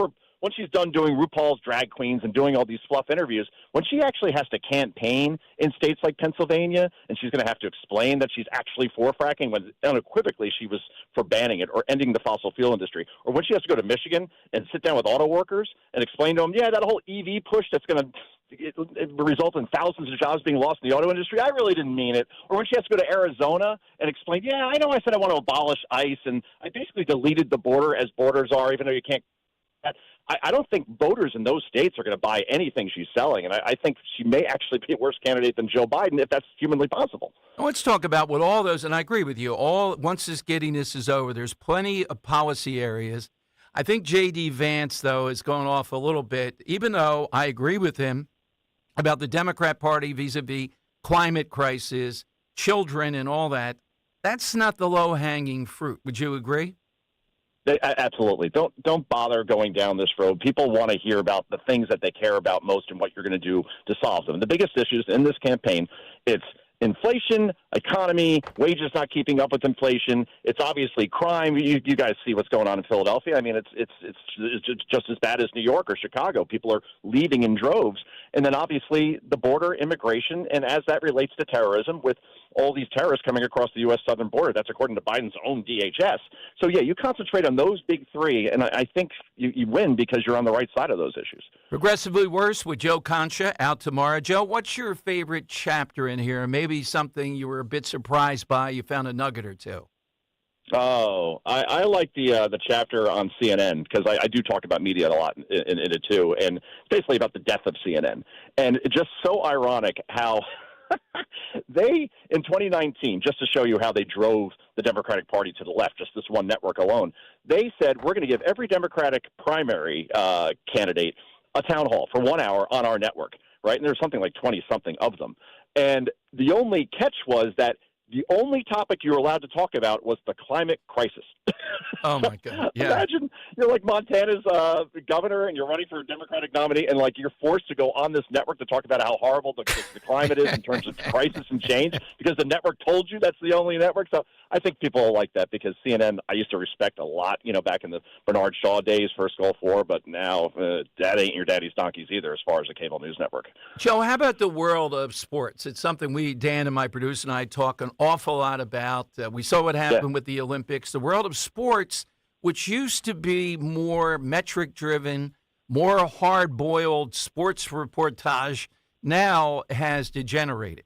she's done doing RuPaul's Drag Queens and doing all these fluff interviews, when she actually has to campaign in states like Pennsylvania, and she's going to have to explain that she's actually for fracking when unequivocally she was for banning it or ending the fossil fuel industry, or when she has to go to Michigan and sit down with auto workers and explain to them, that whole EV push that's going to result in thousands of jobs being lost in the auto industry, I really didn't mean it. Or when she has to go to Arizona and explain, I know I said I want to abolish ICE, and I basically deleted the border as borders are, even though you can't. I don't think voters in those states are going to buy anything she's selling, and I think she may actually be a worse candidate than Joe Biden if that's humanly possible. Let's talk about what all those, and I agree with you, once this giddiness is over, there's plenty of policy areas. I think J.D. Vance, though, is going off a little bit, even though I agree with him about the Democrat Party vis-a-vis climate crisis, children, and all that. That's not the low-hanging fruit. Would you agree? Absolutely. Don't bother going down this road. People want to hear about the things that they care about most and what you're going to do to solve them. The biggest issues in this campaign, it's inflation, economy, wages not keeping up with inflation. It's obviously crime. You guys see what's going on in Philadelphia. I mean, it's just as bad as New York or Chicago. People are leaving in droves. And then obviously the border, immigration, and as that relates to terrorism, with all these terrorists coming across the U.S. southern border. That's according to Biden's own DHS. So, you concentrate on those big three, and I think you win because you're on the right side of those issues. Progressively Worse with Joe Concha out tomorrow. Joe, what's your favorite chapter in here? Maybe something you were a bit surprised by. You found a nugget or two. Oh, I like the chapter on CNN because I do talk about media a lot in it too, and basically about the death of CNN. And it's just so ironic how they, in 2019, just to show you how they drove the Democratic Party to the left, just this one network alone, they said, we're going to give every Democratic primary candidate a town hall for 1 hour on our network, right? And there's something like 20-something of them. And the only catch was that the only topic you were allowed to talk about was the climate crisis. Oh, my God. Yeah. Imagine you're like Montana's governor and you're running for a Democratic nominee, and like you're forced to go on this network to talk about how horrible the climate is in terms of crisis and change because the network told you that's the only network. So I think people will like that because CNN I used to respect a lot, back in the Bernard Shaw days, First Gulf War, but now that ain't your daddy's donkeys either as far as a cable news network. Joe, how about the world of sports? It's something Dan and my producer and I talk an awful lot about. We saw what happened with the Olympics. The world of sports, which used to be more metric-driven, more hard-boiled sports reportage, now has degenerated.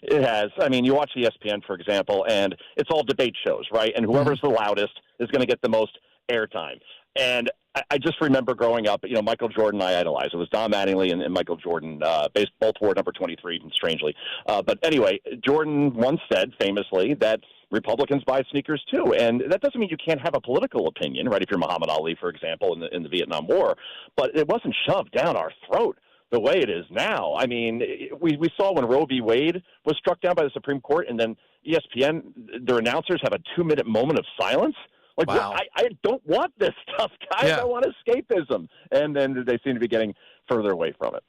It has. I mean, you watch ESPN, for example, and it's all debate shows, right? And whoever's the loudest is going to get the most airtime. And I just remember growing up, Michael Jordan I idolized. It was Don Mattingly and Michael Jordan, both wore number 23, strangely. But anyway, Jordan once said famously that Republicans buy sneakers too. And that doesn't mean you can't have a political opinion, right? If you're Muhammad Ali, for example, in the Vietnam War. But it wasn't shoved down our throat the way it is now. I mean, we saw when Roe v. Wade was struck down by the Supreme Court, and then ESPN, their announcers have a 2-minute moment of silence. Like, wow. I don't want this stuff, guys. Yeah. I want escapism. And then they seem to be getting further away from it.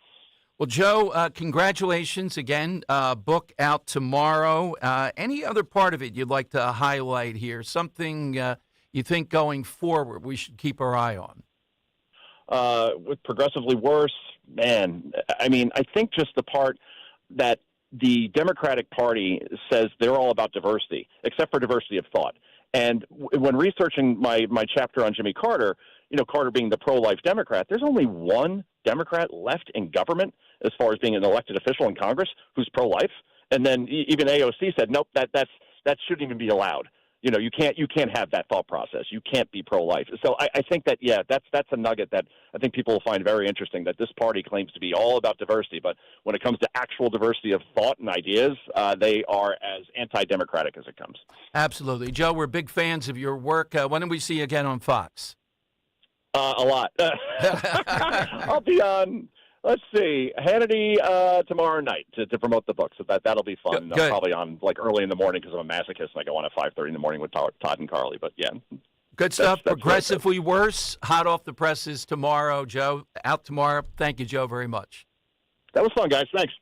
Well, Joe, congratulations again. Book out tomorrow. Any other part of it you'd like to highlight here? Something you think going forward we should keep our eye on? With progressively worse, man, I mean, I think just the part that the Democratic Party says they're all about diversity, except for diversity of thought. And when researching my chapter on Jimmy Carter, Carter being the pro-life Democrat, there's only one Democrat left in government as far as being an elected official in Congress who's pro-life. And then even AOC said, nope, that shouldn't even be allowed. You can't have that thought process. You can't be pro-life. So I think that, that's a nugget that I think people will find very interesting, that this party claims to be all about diversity, but when it comes to actual diversity of thought and ideas, they are as anti-democratic as it comes. Absolutely. Joe, we're big fans of your work. When do we see you again on Fox? A lot. I'll be on, let's see, Hannity tomorrow night to promote the book. So that'll be fun. Good. Probably on early in the morning because I'm a masochist and I go on at 5:30 in the morning with Todd and Carly. But yeah. Good stuff. Progressively worse. Hot off the presses tomorrow, Joe. Out tomorrow. Thank you, Joe, very much. That was fun, guys. Thanks.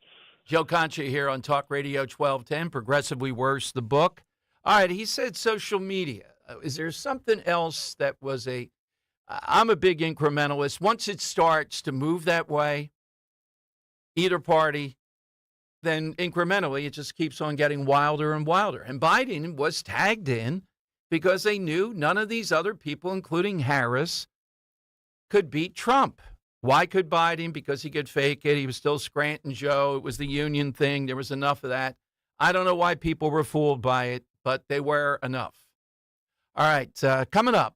Joe Concha here on Talk Radio 1210. Progressively worse, the book. All right. He said social media. Is there something else that was I'm a big incrementalist. Once it starts to move that way, either party, then incrementally it just keeps on getting wilder and wilder. And Biden was tagged in because they knew none of these other people, including Harris, could beat Trump. Why could Biden? Because he could fake it. He was still Scranton Joe. It was the union thing. There was enough of that. I don't know why people were fooled by it, but they were enough. All right, coming up.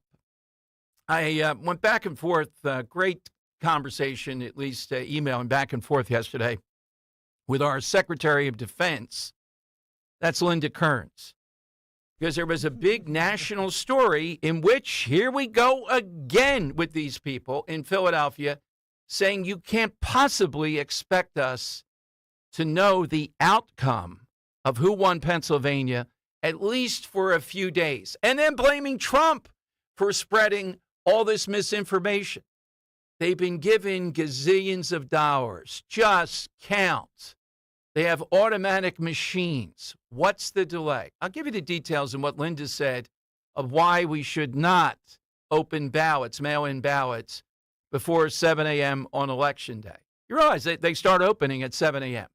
I went back and forth, great conversation, at least emailing back and forth yesterday, with our Secretary of Defense. That's Linda Kearns. Because there was a big national story in which, here we go again with these people in Philadelphia, saying you can't possibly expect us to know the outcome of who won Pennsylvania, at least for a few days, and then blaming Trump for spreading all this misinformation. They've been given gazillions of dollars. Just count. They have automatic machines. What's the delay? I'll give you the details and what Linda said of why we should not open ballots, mail-in ballots, before 7 a.m. on Election Day. You realize they start opening at 7 a.m.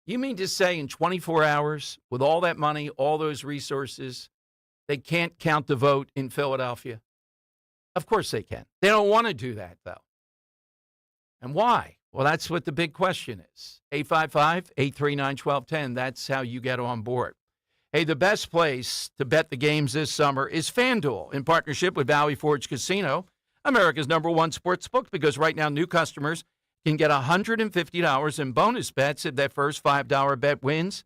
You mean to say in 24 hours, with all that money, all those resources, they can't count the vote in Philadelphia? Of course they can. They don't want to do that, though. And why? Well, that's what the big question is. 855-839-1210. That's how you get on board. Hey, the best place to bet the games this summer is FanDuel, in partnership with Valley Forge Casino, America's #1 sports book, because right now new customers can get $150 in bonus bets if their first $5 bet wins.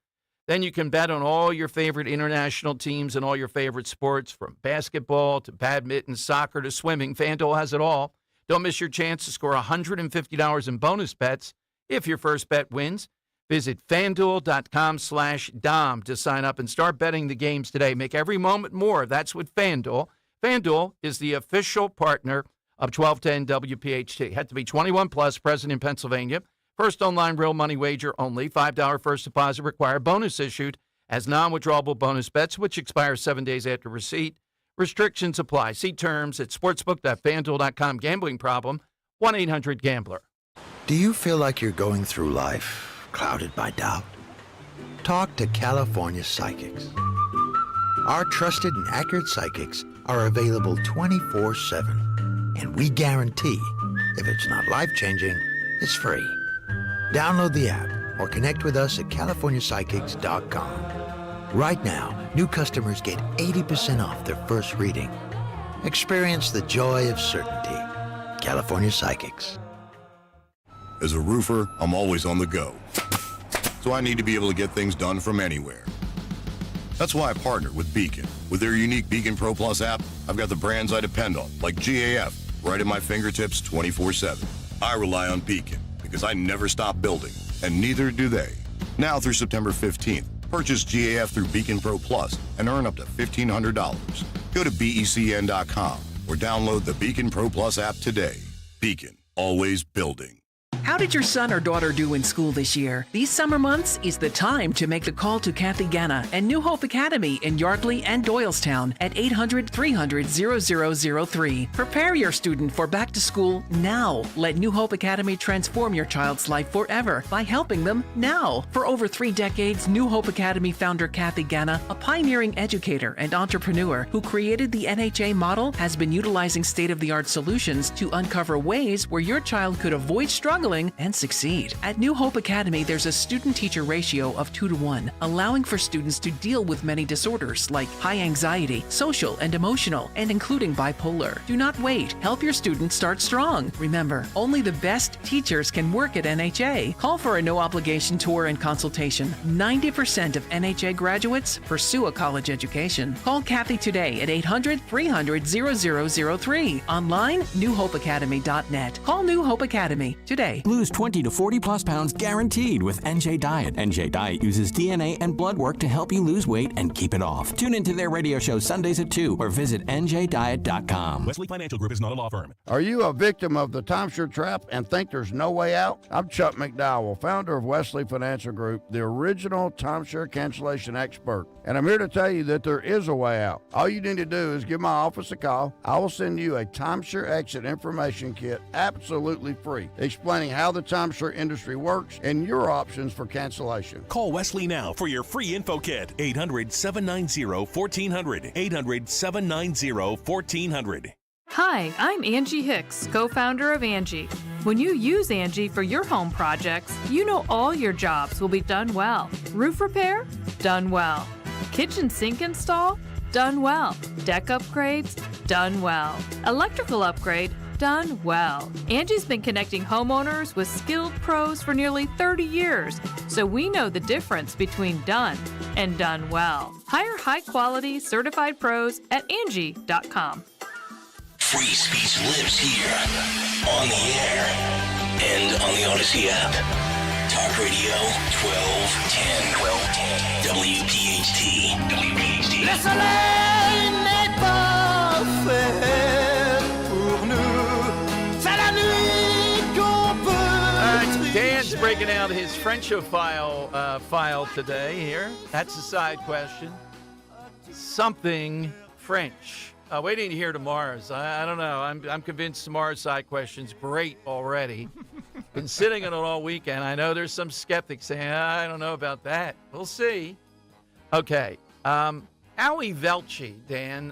Then you can bet on all your favorite international teams and all your favorite sports, from basketball to badminton, soccer to swimming. FanDuel has it all. Don't miss your chance to score $150 in bonus bets if your first bet wins. Visit FanDuel.com/Dom to sign up and start betting the games today. Make every moment more. That's with FanDuel. FanDuel is the official partner of 1210 WPHT. Had to be 21 plus, present in Pennsylvania. First online real money wager only. $5 first deposit required. Bonus issued as non-withdrawable bonus bets, which expire 7 days after receipt. Restrictions apply. See terms at sportsbook.fanduel.com. Gambling problem? 1-800-GAMBLER. Do you feel like you're going through life clouded by doubt? Talk to California Psychics. Our trusted and accurate psychics are available 24/7. And we guarantee, if it's not life-changing, it's free. Download the app or connect with us at CaliforniaPsychics.com. Right now, new customers get 80% off their first reading. Experience the joy of certainty. California Psychics. As a roofer, I'm always on the go. So I need to be able to get things done from anywhere. That's why I partnered with Beacon. With their unique Beacon Pro Plus app, I've got the brands I depend on, like GAF, right at my fingertips 24/7. I rely on Beacon, because because I never stop building, and neither do they. Now through September 15th, purchase GAF through Beacon Pro Plus and earn up to $1,500. Go to BECN.com or download the Beacon Pro Plus app today. Beacon, always building. How did your son or daughter do in school this year? These summer months is the time to make the call to Kathy Ganna and New Hope Academy in Yardley and Doylestown at 800-300-0003. Prepare your student for back to school now. Let New Hope Academy transform your child's life forever by helping them now. For over 3 decades, New Hope Academy founder Kathy Ganna, a pioneering educator and entrepreneur who created the NHA model, has been utilizing state-of-the-art solutions to uncover ways where your child could avoid struggling and succeed. At New Hope Academy, there's a student-teacher ratio of 2-to-1, allowing for students to deal with many disorders like high anxiety, social and emotional, and including bipolar. Do not wait. Help your students start strong. Remember, only the best teachers can work at NHA. Call for a no-obligation tour and consultation. 90% of NHA graduates pursue a college education. Call Kathy today at 800-300-0003. Online, newhopeacademy.net. Call New Hope Academy today. Lose 20 to 40 plus pounds guaranteed with NJ Diet. NJ Diet uses DNA and blood work to help you lose weight and keep it off. Tune into their radio show Sundays at 2 or visit njdiet.com. Wesley Financial Group is not a law firm. Are you a victim of the timeshare trap and think there's no way out? I'm Chuck McDowell, founder of Wesley Financial Group, the original timeshare cancellation expert. And I'm here to tell you that there is a way out. All you need to do is give my office a call. I will send you a timeshare exit information kit absolutely free, explaining how the timeshare industry works and your options for cancellation. Call Wesley now for your free info kit. 800-790-1400. 800-790-1400. Hi, I'm Angie Hicks, co-founder of Angie. When you use Angie for your home projects, you know all your jobs will be done well. Roof repair? Done well. Kitchen sink install? Done well. Deck upgrades? Done well. Electrical upgrade? Done well. Angie's been connecting homeowners with skilled pros for nearly 30 years, so we know the difference between done and done well. Hire high-quality, certified pros at Angie.com. Free speech lives here, on the air, and on the Odyssey app. Talk Radio 1210. WPHT. WPHT. Le soleil n'est pas fait pour nous. C'est la nuit qu'on peut. Dan's breaking out his Frenchophile file today here. That's a side question. Something French. Waiting to hear tomorrow's. I don't know. I'm convinced tomorrow's side question's great already. Been sitting on it all weekend. I know there's some skeptics saying, I don't know about that. We'll see. Okay. Howie Velci, Dan,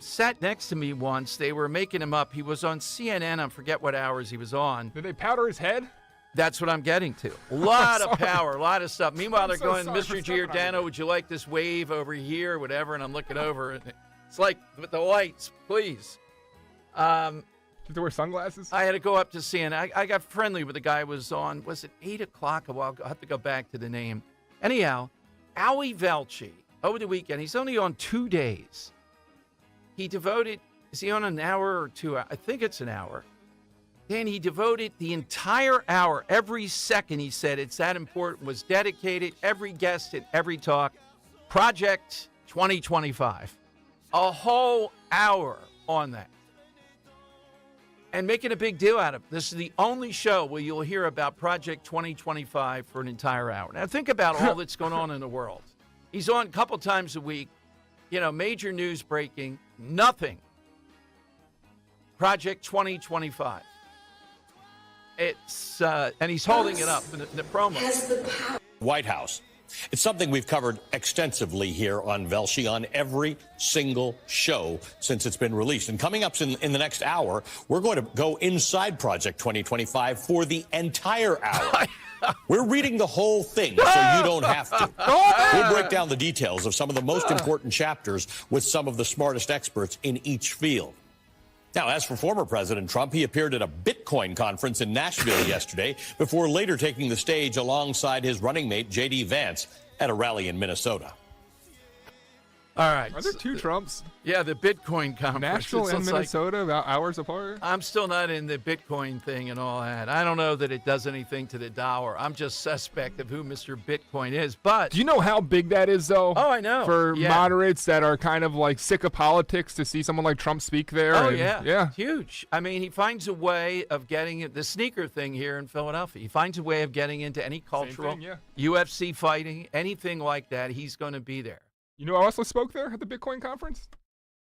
sat next to me once. They were making him up. He was on CNN. I forget what hours he was on. Did they powder his head? That's what I'm getting to. A lot of power, a lot of stuff. Meanwhile, they're going, Mr. Giordano, would you like this wave over here, whatever? And I'm looking over. And it's like with the lights, please. Did you have to wear sunglasses? I had to go up to CNN. I got friendly with the guy who was on, was it 8 o'clock? Well, I'll have to go back to the name. Anyhow, Howie Velci, over the weekend, he's only on 2 days. He devoted, is he on an hour or 2 hours? I think it's an hour. Then he devoted the entire hour, every second he said it's that important, was dedicated, every guest and every talk, Project 2025. A whole hour on that. And making a big deal out of it. This is the only show where you'll hear about Project 2025 for an entire hour. Now think about all that's going on in the world. He's on a couple times a week. You know, major news breaking. Nothing. Project 2025. It's and he's holding it up in the promo. White House. It's something we've covered extensively here on Velci on every single show since it's been released. And coming up in the next hour, we're going to go inside Project 2025 for the entire hour. We're reading the whole thing, so you don't have to. We'll break down the details of some of the most important chapters with some of the smartest experts in each field. Now, as for former President Trump, he appeared at a Bitcoin conference in Nashville yesterday before later taking the stage alongside his running mate, J.D. Vance, at a rally in Minnesota. All right. Are there two Trumps? Yeah, the Bitcoin conference. Nashville and Minnesota, about hours apart? I'm still not in the Bitcoin thing and all that. I don't know that it does anything to the dollar. I'm just suspect of who Mr. Bitcoin is. But do you know how big that is, though? Oh, I know. For moderates that are kind of like sick of politics to see someone like Trump speak there. Oh, and, yeah. It's huge. I mean, he finds a way of getting the sneaker thing here in Philadelphia. He finds a way of getting into any cultural, UFC fighting, anything like that. He's going to be there. You know who also spoke there at the Bitcoin conference?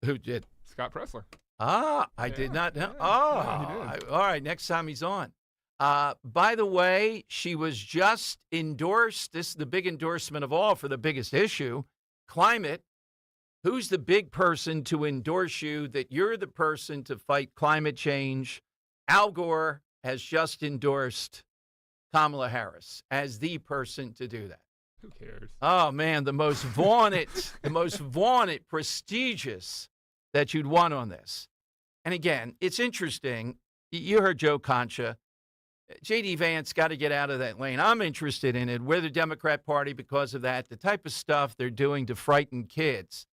Who did? Scott Pressler. I did not know. All right, next time he's on. By the way, she was just endorsed. This is the big endorsement of all for the biggest issue, climate. Who's the big person to endorse you that you're the person to fight climate change? Al Gore has just endorsed Kamala Harris as the person to do that. Who cares? Oh, man, the most vaunted, prestigious that you'd want on this. And again, it's interesting. You heard Joe Concha. J.D. Vance got to get out of that lane. I'm interested in it. We're the Democrat Party because of that. The type of stuff they're doing to frighten kids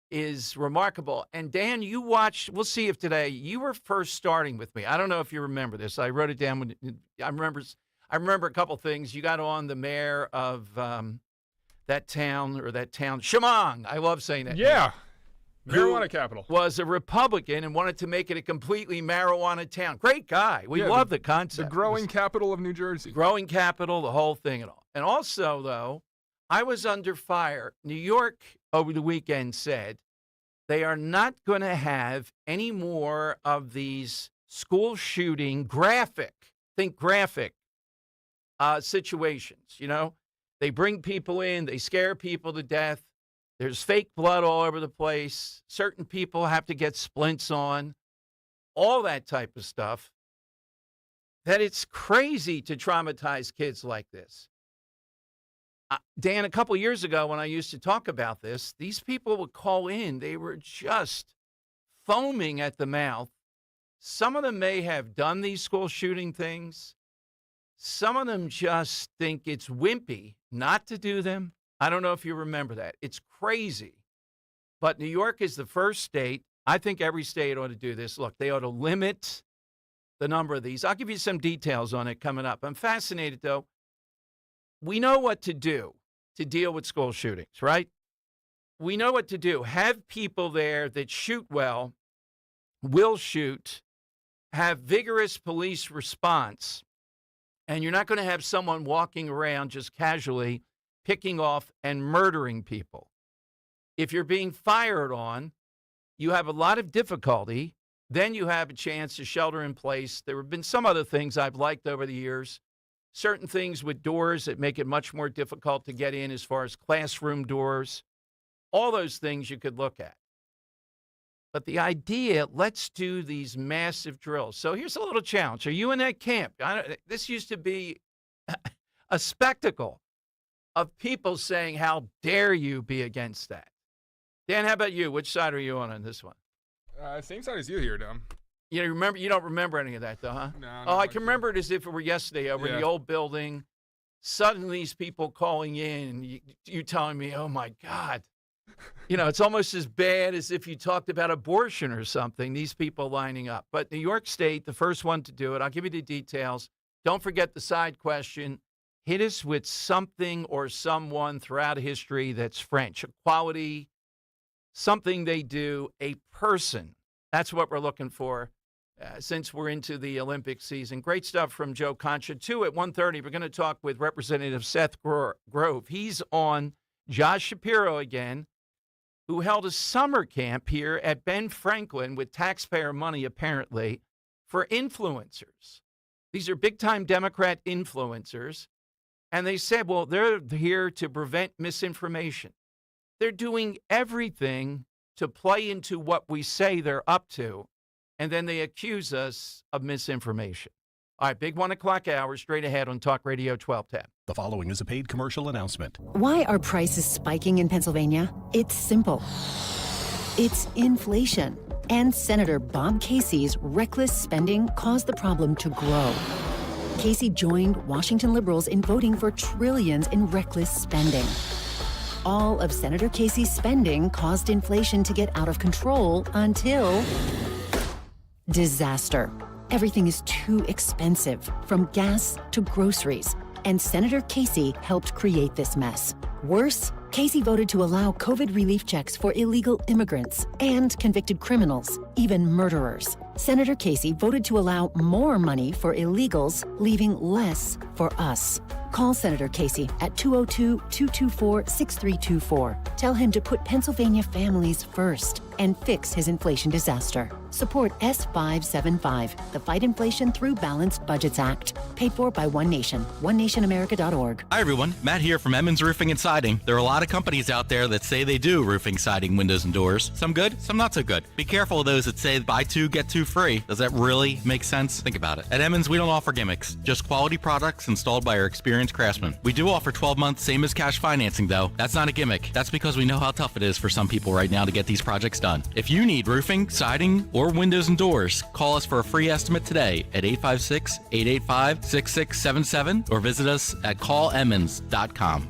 is remarkable. And Dan, you watched, we'll see if today, you were first starting with me. I don't know if you remember this. I wrote it down. I remember a couple things. You got on the mayor of that town, Chemung. I love saying that. Yeah. Marijuana capital. Was a Republican and wanted to make it a completely marijuana town. Great guy. We love the concept. The growing capital of New Jersey. Growing capital, the whole thing and all. And also, though, I was under fire. New York over the weekend said they are not going to have any more of these school shooting graphic situations. You know, they bring people in, they scare people to death. There's fake blood all over the place. Certain people have to get splints on, all that type of stuff. That it's crazy to traumatize kids like this. Dan, a couple years ago when I used to talk about this, these people would call in. They were just foaming at the mouth. Some of them may have done these school shooting things. Some of them just think it's wimpy not to do them. I don't know if you remember that. It's crazy. But New York is the first state. I think every state ought to do this. Look, they ought to limit the number of these. I'll give you some details on it coming up. I'm fascinated, though. We know what to do to deal with school shootings, right? We know what to do. Have people there that shoot well, will shoot, have vigorous police response, and you're not going to have someone walking around just casually picking off and murdering people. If you're being fired on, you have a lot of difficulty. Then you have a chance to shelter in place. There have been some other things I've liked over the years. Certain things with doors that make it much more difficult to get in as far as classroom doors. All those things you could look at. But the idea, let's do these massive drills. So here's a little challenge. Are you in that camp? This used to be a spectacle of people saying, how dare you be against that? Dan, how about you? Which side are you on this one? Same side as you here, Dom. You don't remember any of that, though, huh? No. Oh, I can remember it as if it were yesterday over in the old building. Suddenly, these people calling in, and you telling me, oh, my God. You know, it's almost as bad as if you talked about abortion or something, these people lining up. But New York State, the first one to do it. I'll give you the details. Don't forget the side question. Hit us with something or someone throughout history that's French. A quality, something they do, a person. That's what we're looking for since we're into the Olympic season. Great stuff from Joe Concha. 2 at 1:30, we're going to talk with Representative Seth Grove. He's on Josh Shapiro again, who held a summer camp here at Ben Franklin with taxpayer money, apparently, for influencers. These are big-time Democrat influencers. And they said, well, they're here to prevent misinformation. They're doing everything to play into what we say they're up to, and then they accuse us of misinformation. All right, big 1 o'clock hour, straight ahead on Talk Radio 1210. The following is a paid commercial announcement. Why are prices spiking in Pennsylvania? It's simple. It's inflation. And Senator Bob Casey's reckless spending caused the problem to grow. Casey joined Washington liberals in voting for trillions in reckless spending. All of Senator Casey's spending caused inflation to get out of control until disaster. Everything is too expensive, from gas to groceries. And Senator Casey helped create this mess. Worse, Casey voted to allow COVID relief checks for illegal immigrants and convicted criminals, even murderers. Senator Casey voted to allow more money for illegals, leaving less for us. Call Senator Casey at 202-224-6324. Tell him to put Pennsylvania families first and fix his inflation disaster. Support S575, the Fight Inflation Through Balanced Budgets Act, paid for by One Nation, onenationamerica.org. Hi everyone, Matt here from Emmons Roofing and Siding. There are a lot of companies out there that say they do roofing, siding, windows, and doors. Some good, some not so good. Be careful of those that say buy two, get two free. Does that really make sense? Think about it. At Emmons, we don't offer gimmicks, just quality products installed by our experienced craftsmen. We do offer 12 months, same as cash financing though. That's not a gimmick. That's because we know how tough it is for some people right now to get these projects done. If you need roofing, siding, or windows and doors, call us for a free estimate today at 856-885-6677 or visit us at callemmons.com.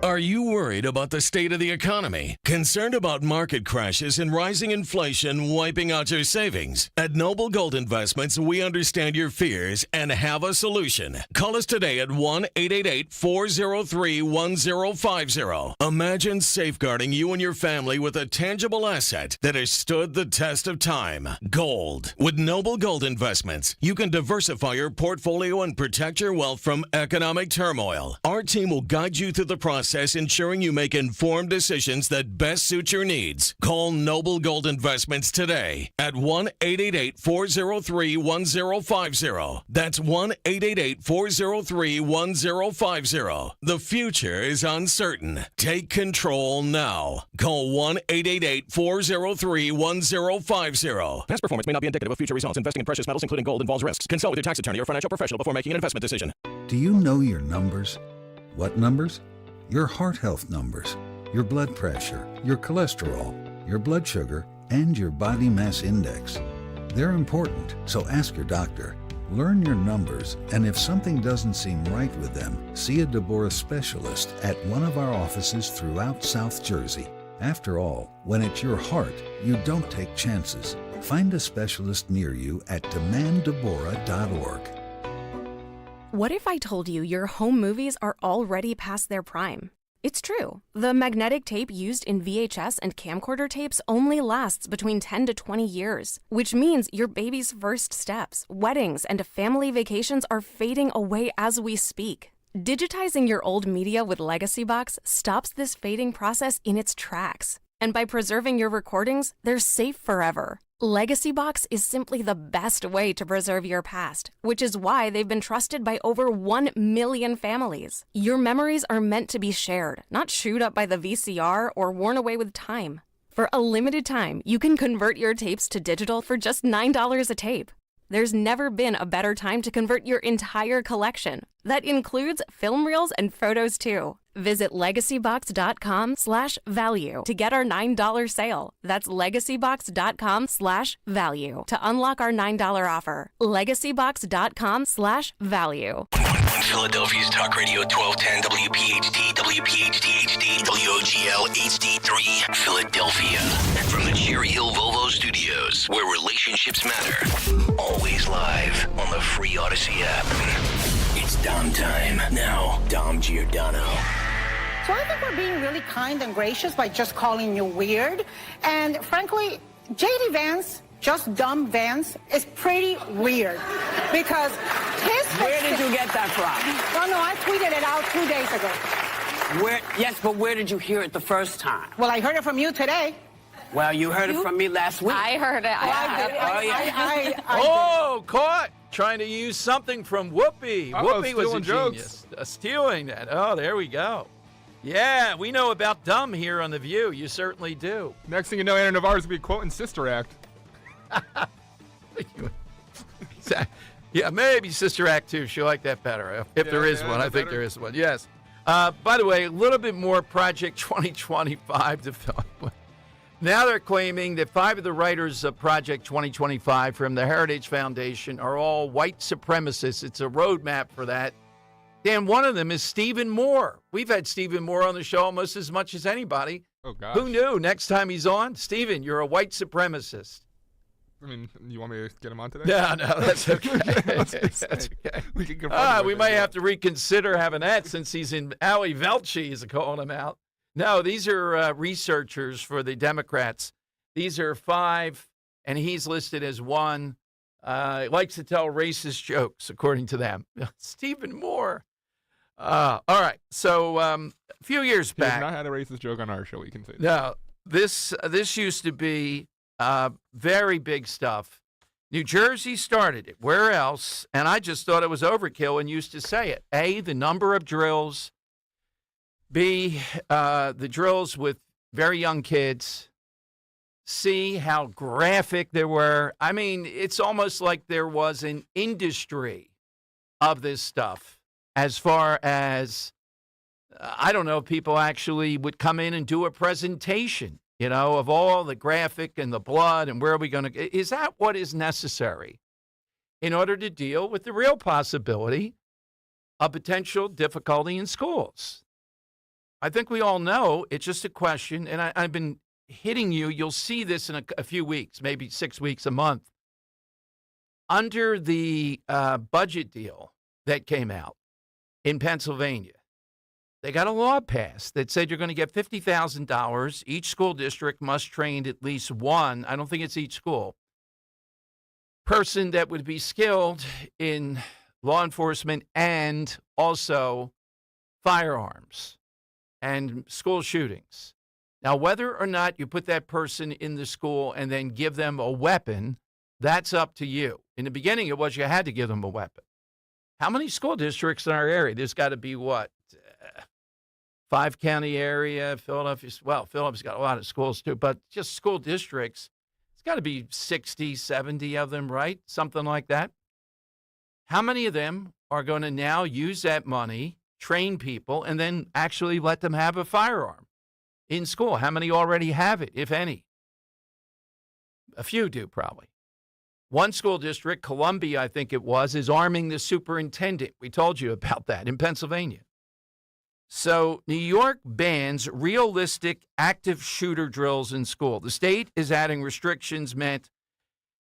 Are you worried about the state of the economy? Concerned about market crashes and rising inflation wiping out your savings? At Noble Gold Investments, we understand your fears and have a solution. Call us today at 1-888-403-1050. Imagine safeguarding you and your family with a tangible asset that has stood the test of time. Gold. With Noble Gold Investments, you can diversify your portfolio and protect your wealth from economic turmoil. Our team will guide you through the process, ensuring you make informed decisions that best suit your needs. Call Noble Gold Investments today at 1-888-403-1050. That's 1-888-403-1050. The future is uncertain. Take control now. Call 1-888-403-1050. Past performance may not be indicative of future results. Investing in precious metals, including gold, involves risks. Consult with your tax attorney or financial professional before making an investment decision. Do you know your numbers? What numbers? Your heart health numbers, your blood pressure, your cholesterol, your blood sugar, and your body mass index. They're important, so ask your doctor. Learn your numbers, and if something doesn't seem right with them, see a Deborah specialist at one of our offices throughout South Jersey. After all, when it's your heart, you don't take chances. Find a specialist near you at demanddeborah.org. What if I told you your home movies are already past their prime? It's true. The magnetic tape used in VHS and camcorder tapes only lasts between 10 to 20 years, which means your baby's first steps, weddings, and family vacations are fading away as we speak. Digitizing your old media with Legacy Box stops this fading process in its tracks. And by preserving your recordings, they're safe forever. Legacy Box is simply the best way to preserve your past, which is why they've been trusted by over 1 million families. Your memories are meant to be shared, not chewed up by the VCR or worn away with time. For a limited time, you can convert your tapes to digital for just $9 a tape. There's never been a better time to convert your entire collection. That includes film reels and photos too. Visit legacybox.com/value to get our $9 sale. That's legacybox.com/value to unlock our $9 offer. legacybox.com/value. Philadelphia's Talk Radio 1210 WPHT, WPHT HD, WOGL HD3, Philadelphia. From the Cherry Hill Volvo Studios, where relationships matter. Always live on the free Odyssey app. It's Dom time. Now, Dom Giordano. So I think we're being really kind and gracious by just calling you weird. And frankly, J.D. Vance, just dumb Vance, is pretty weird. Because his... Where did you get that from? No, I tweeted it out 2 days ago. Yes, but where did you hear it the first time? Well, I heard it from you today. Well, you heard it from me last week. I heard it. Caught trying to use something from Whoopi. Whoopi was a genius. Stealing that. Oh, there we go. Yeah, we know about dumb here on The View. You certainly do. Next thing you know, Anna Navarro's going to be quoting Sister Act. Yeah, maybe Sister Act 2. She'll like that better. If there is one. I think there is one. Yes. By the way, a little bit more Project 2025 to fill up. Now they're claiming that 5 of the writers of Project 2025 from the Heritage Foundation are all white supremacists. It's a roadmap for that. Dan, one of them is Stephen Moore. We've had Stephen Moore on the show almost as much as anybody. Oh, gosh. Who knew? Next time he's on, Stephen, you're a white supremacist. I mean, you want me to get him on today? No, that's okay. That's okay. We can confront We him may with have to reconsider having that since he's in Ali Velci is calling him out. No, these are researchers for the Democrats. These are 5, and he's listed as 1. Likes to tell racist jokes, according to them. Stephen Moore. All right. So a few years He has back. not had a racist joke on our show, we can say that. No, this used to be very big stuff. New Jersey started it. Where else? And I just thought it was overkill and used to say it. A, the number of drills. B, the drills with very young kids. C, how graphic they were. I mean, it's almost like there was an industry of this stuff as far as, I don't know, people actually would come in and do a presentation, of all the graphic and the blood and where are we going to, is that what is necessary in order to deal with the real possibility of potential difficulty in schools? I think we all know it's just a question, and I've been hitting you. You'll see this in a few weeks, maybe 6 weeks, a month. Under the budget deal that came out in Pennsylvania, they got a law passed that said you're going to get $50,000. Each school district must train at least one, I don't think it's each school, person that would be skilled in law enforcement and also firearms and school shootings. Now, whether or not you put that person in the school and then give them a weapon, that's up to you. In the beginning, it was you had to give them a weapon. How many school districts in our area? There's got to be, 5-county area, Philadelphia. Well, Philadelphia's got a lot of schools too, but just school districts, it's got to be 60, 70 of them, right? Something like that. How many of them are going to now use that money, train people, and then actually let them have a firearm in school? How many already have it, if any? A few do, probably. One school district, Columbia, I think it was, is arming the superintendent. We told you about that in Pennsylvania. So New York bans realistic active shooter drills in school. The state is adding restrictions meant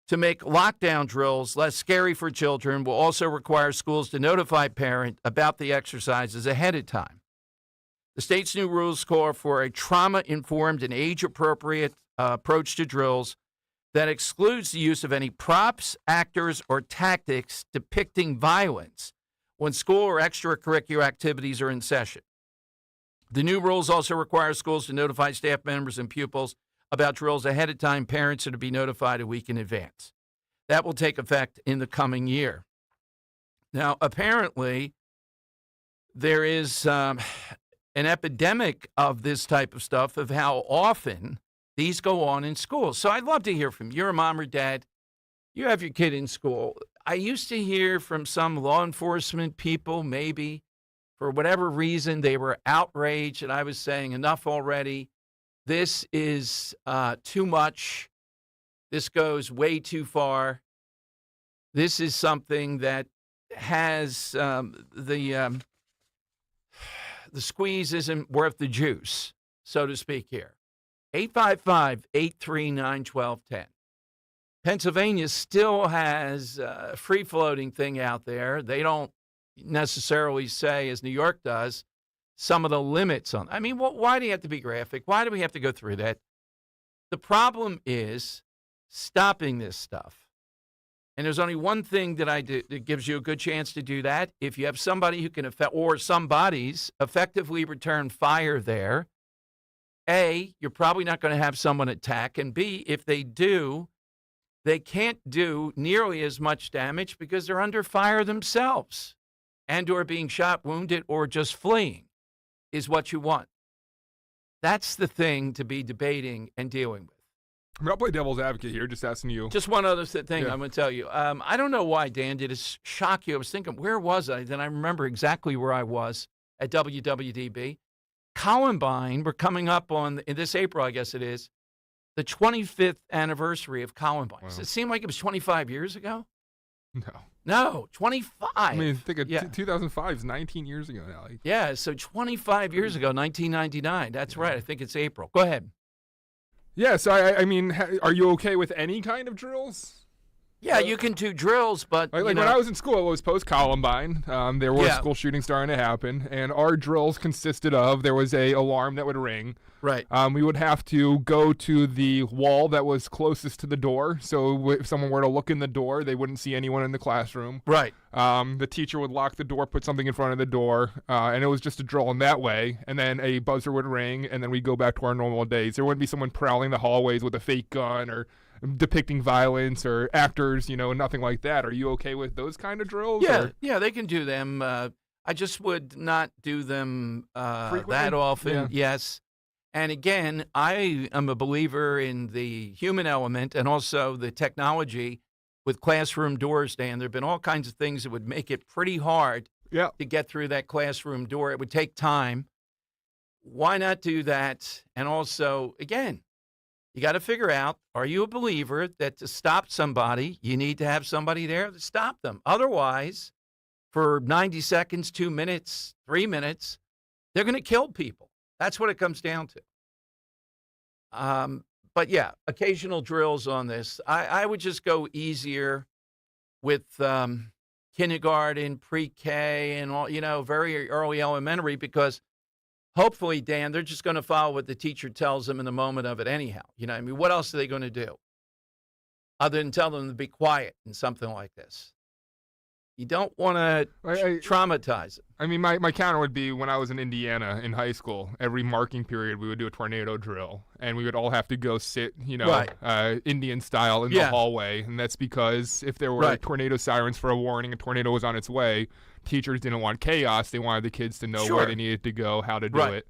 to make lockdown drills less scary for children. Will also require schools to notify parents about the exercises ahead of time. The state's new rules call for a trauma-informed and age-appropriate approach to drills that excludes the use of any props, actors, or tactics depicting violence when school or extracurricular activities are in session. The new rules also require schools to notify staff members and pupils about drills ahead of time. Parents are to be notified a week in advance. That will take effect in the coming year. Now, apparently, there is an epidemic of this type of stuff, of how often these go on in schools. So I'd love to hear from you. You're a mom or dad. You have your kid in school. I used to hear from some law enforcement people, maybe, for whatever reason, they were outraged, and I was saying, enough already. This is too much. This goes way too far. This is something that has the squeeze isn't worth the juice, so to speak here. 855-839-1210. Pennsylvania still has a free-floating thing out there. They don't necessarily say, as New York does, some of the limits on. I mean, why do you have to be graphic? Why do we have to go through that? The problem is stopping this stuff. And there's only one thing that I do that gives you a good chance to do that. If you have somebody who can somebody's effectively return fire there, A, you're probably not going to have someone attack. And B, if they do, they can't do nearly as much damage because they're under fire themselves and or being shot, wounded, or just fleeing is what you want. That's the thing to be debating and dealing with. I mean, I'll play devil's advocate here, just asking you. Just one other thing I'm going to tell you. I don't know why, Dan, did it shock you? I was thinking, where was I? Then I remember exactly where I was at WWDB. Columbine, we're coming up on, in this April, I guess it is, the 25th anniversary of Columbine. Wow. Does it seem like it was 25 years ago? No. No, 25. I mean, think of 2005 is 19 years ago now. Yeah, so 25 years ago, 1999. That's right. I think it's April. Go ahead. Yeah, so I mean, are you okay with any kind of drills? Yeah, you can do drills, but like when I was in school, it was post-Columbine. There were school shootings starting to happen, and our drills consisted of there was a alarm that would ring. Right. We would have to go to the wall that was closest to the door, so if someone were to look in the door, they wouldn't see anyone in the classroom. Right. The teacher would lock the door, put something in front of the door, and it was just a drill in that way. And then a buzzer would ring, and then we'd go back to our normal days. There wouldn't be someone prowling the hallways with a fake gun or depicting violence or actors, nothing like that. Are you okay with those kind of drills? Yeah, they can do them. I just would not do them that often. Yeah. Yes. And again, I am a believer in the human element and also the technology with classroom doors, Dan. There have been all kinds of things that would make it pretty hard to get through that classroom door. It would take time. Why not do that? And also, again, you got to figure out, are you a believer that to stop somebody, you need to have somebody there to stop them? Otherwise, for 90 seconds, 2 minutes, 3 minutes, they're going to kill people. That's what it comes down to. But yeah, occasional drills on this. I would just go easier with kindergarten, pre-K, and all, very early elementary, because hopefully, Dan, they're just going to follow what the teacher tells them in the moment of it anyhow. I mean, what else are they going to do other than tell them to be quiet in something like this? You don't want to traumatize them. I mean, my counter would be when I was in Indiana in high school, every marking period we would do a tornado drill, and we would all have to go sit, Indian style in the hallway. And that's because if there were tornado sirens for a warning, a tornado was on its way, teachers didn't want chaos. They wanted the kids to know where they needed to go, how to do it.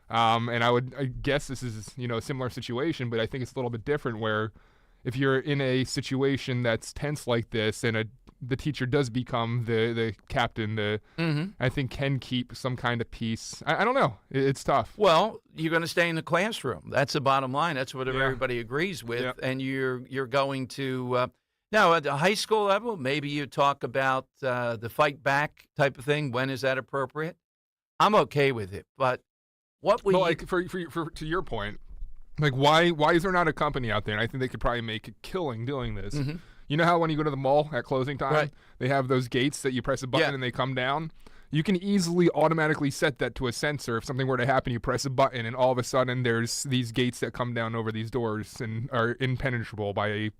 And I guess this is, a similar situation, but I think it's a little bit different where if you're in a situation that's tense like this and the teacher does become the captain, I think can keep some kind of peace. I don't know. It's tough. Well, you're going to stay in the classroom. That's the bottom line. That's what everybody agrees with. And you're going to now at the high school level, maybe you talk about the fight back type of thing. When is that appropriate? I'm okay with it. But what we for to your point, like why is there not a company out there? And I think they could probably make a killing doing this. Mm-hmm. You know how when you go to the mall at closing time, they have those gates that you press a button and they come down? You can easily automatically set that to a sensor. If something were to happen, you press a button, and all of a sudden there's these gates that come down over these doors and are impenetrable by a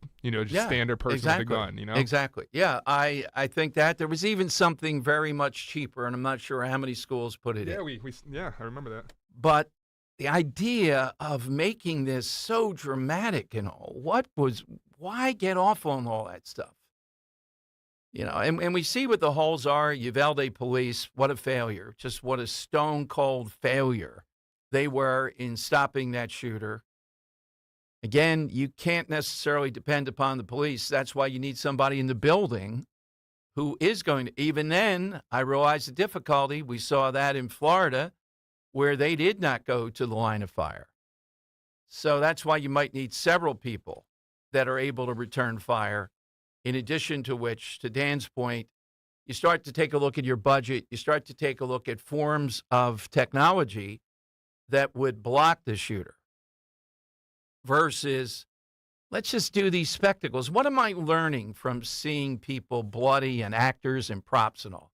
standard person with a gun. Exactly. Yeah, I think that there was even something very much cheaper, and I'm not sure how many schools put it in. Yeah, I remember that. But the idea of making this so dramatic and all, why get off on all that stuff? And we see what the holes are. Uvalde police, what a failure. Just what a stone cold failure they were in stopping that shooter. Again, you can't necessarily depend upon the police. That's why you need somebody in the building who is going to, even then, I realize the difficulty. We saw that in Florida where they did not go to the line of fire. So that's why you might need several people that are able to return fire. In addition to which, to Dan's point, you start to take a look at your budget. You start to take a look at forms of technology that would block the shooter versus let's just do these spectacles. What am I learning from seeing people bloody and actors and props and all?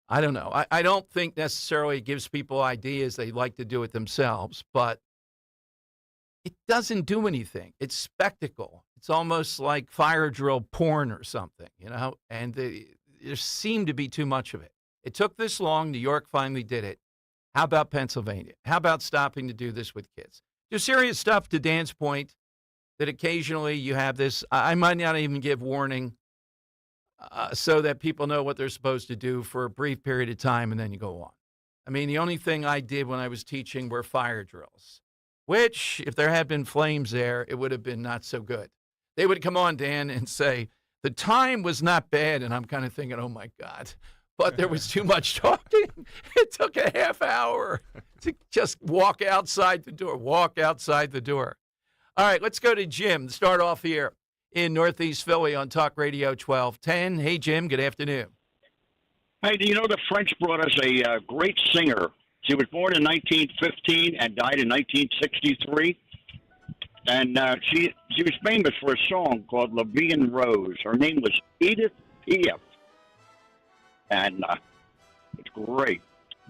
I don't know. I don't think necessarily it gives people ideas. They like to do it themselves, but it doesn't do anything. It's spectacle. It's almost like fire drill porn or something, and there seemed to be too much of it. It took this long. New York finally did it. How about Pennsylvania? How about stopping to do this with kids? There's serious stuff, to Dan's point, that occasionally you have this. I might not even give warning so that people know what they're supposed to do for a brief period of time, and then you go on. I mean, the only thing I did when I was teaching were fire drills, which, if there had been flames there, it would have been not so good. They would come on, Dan, and say, the time was not bad, and I'm kind of thinking, oh, my God. But there was too much talking. It took a half hour to just walk outside the door. All right, let's go to Jim. Start off here in Northeast Philly on Talk Radio 1210. Hey, Jim, good afternoon. Hey, do you know the French brought us a great singer? She was born in 1915 and died in 1963. And she was famous for a song called La Vie en Rose. Her name was Edith Piaf. And it's great.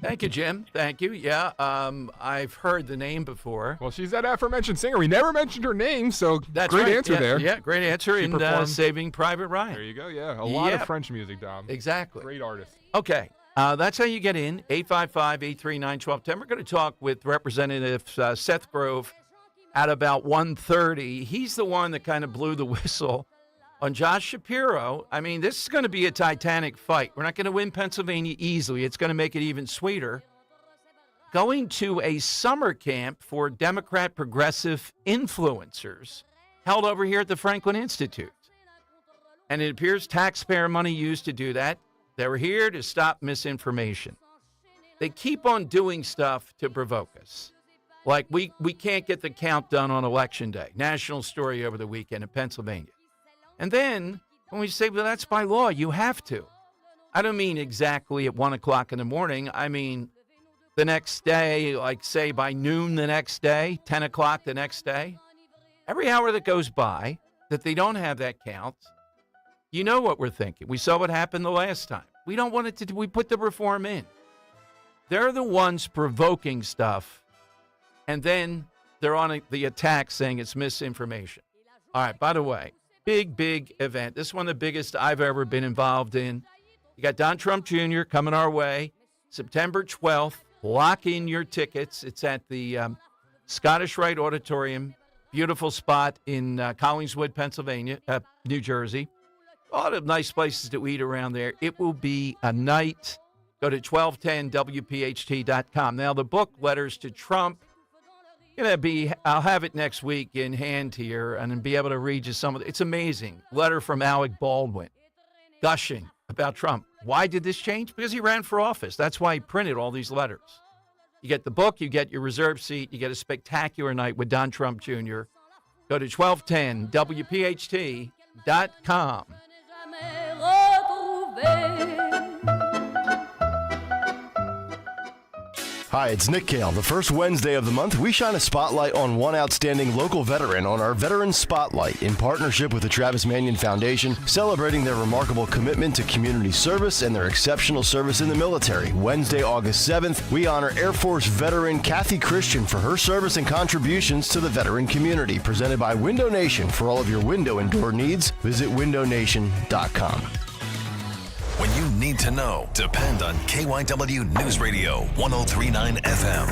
Thank you, Jim. Thank you. Yeah, I've heard the name before. Well, she's that aforementioned singer. We never mentioned her name, so That's great right. answer Yeah, there. Yeah, great answer She in performed- Saving Private Ryan. There you go, yeah. A lot of French music, Dom. Exactly. Great artist. Okay, that's how you get in, 855-839-1210. We're going to talk with Representative Seth Grove at about 1:30. He's the one that kind of blew the whistle on Josh Shapiro. I mean, this is going to be a titanic fight. We're not going to win Pennsylvania easily. It's going to make it even sweeter. Going to a summer camp for Democrat progressive influencers held over here at the Franklin Institute. And it appears taxpayer money used to do that. They were here to stop misinformation. They keep on doing stuff to provoke us. Like we can't get the count done on Election Day. National story over the weekend in Pennsylvania. And then when we say, well, that's by law, you have to. I don't mean exactly at 1 o'clock in the morning. I mean the next day, like say by noon the next day, 10 o'clock the next day. Every hour that goes by that they don't have that count, you know what we're thinking. We saw what happened the last time. We don't want it to, we put the reform in. They're the ones provoking stuff, and then they're on the attack saying it's misinformation. All right, by the way, big event. This is one of the biggest I've ever been involved in. You got Don Trump Jr. coming our way, September 12th. Lock in your tickets. It's at the Scottish Rite Auditorium. Beautiful spot in Collingswood, Pennsylvania, New Jersey. A lot of nice places to eat around there. It will be a night. Go to 1210WPHT.com. Now, the book, Letters to Trump, I'll have it next week in hand here and be able to read you some of it. It's amazing. Letter from Alec Baldwin, gushing about Trump. Why did this change? Because he ran for office. That's why he printed all these letters. You get the book, you get your reserved seat, you get a spectacular night with Don Trump Jr. Go to 1210WPHT.com. Hi, it's Nick Kale. The first Wednesday of the month, we shine a spotlight on one outstanding local veteran on our Veteran Spotlight in partnership with the Travis Manion Foundation, celebrating their remarkable commitment to community service and their exceptional service in the military. Wednesday, August 7th, we honor Air Force veteran Kathy Christian for her service and contributions to the veteran community. Presented by Window Nation. For all of your window and door needs, visit windownation.com. When you need to know, depend on KYW News Radio 103.9 FM.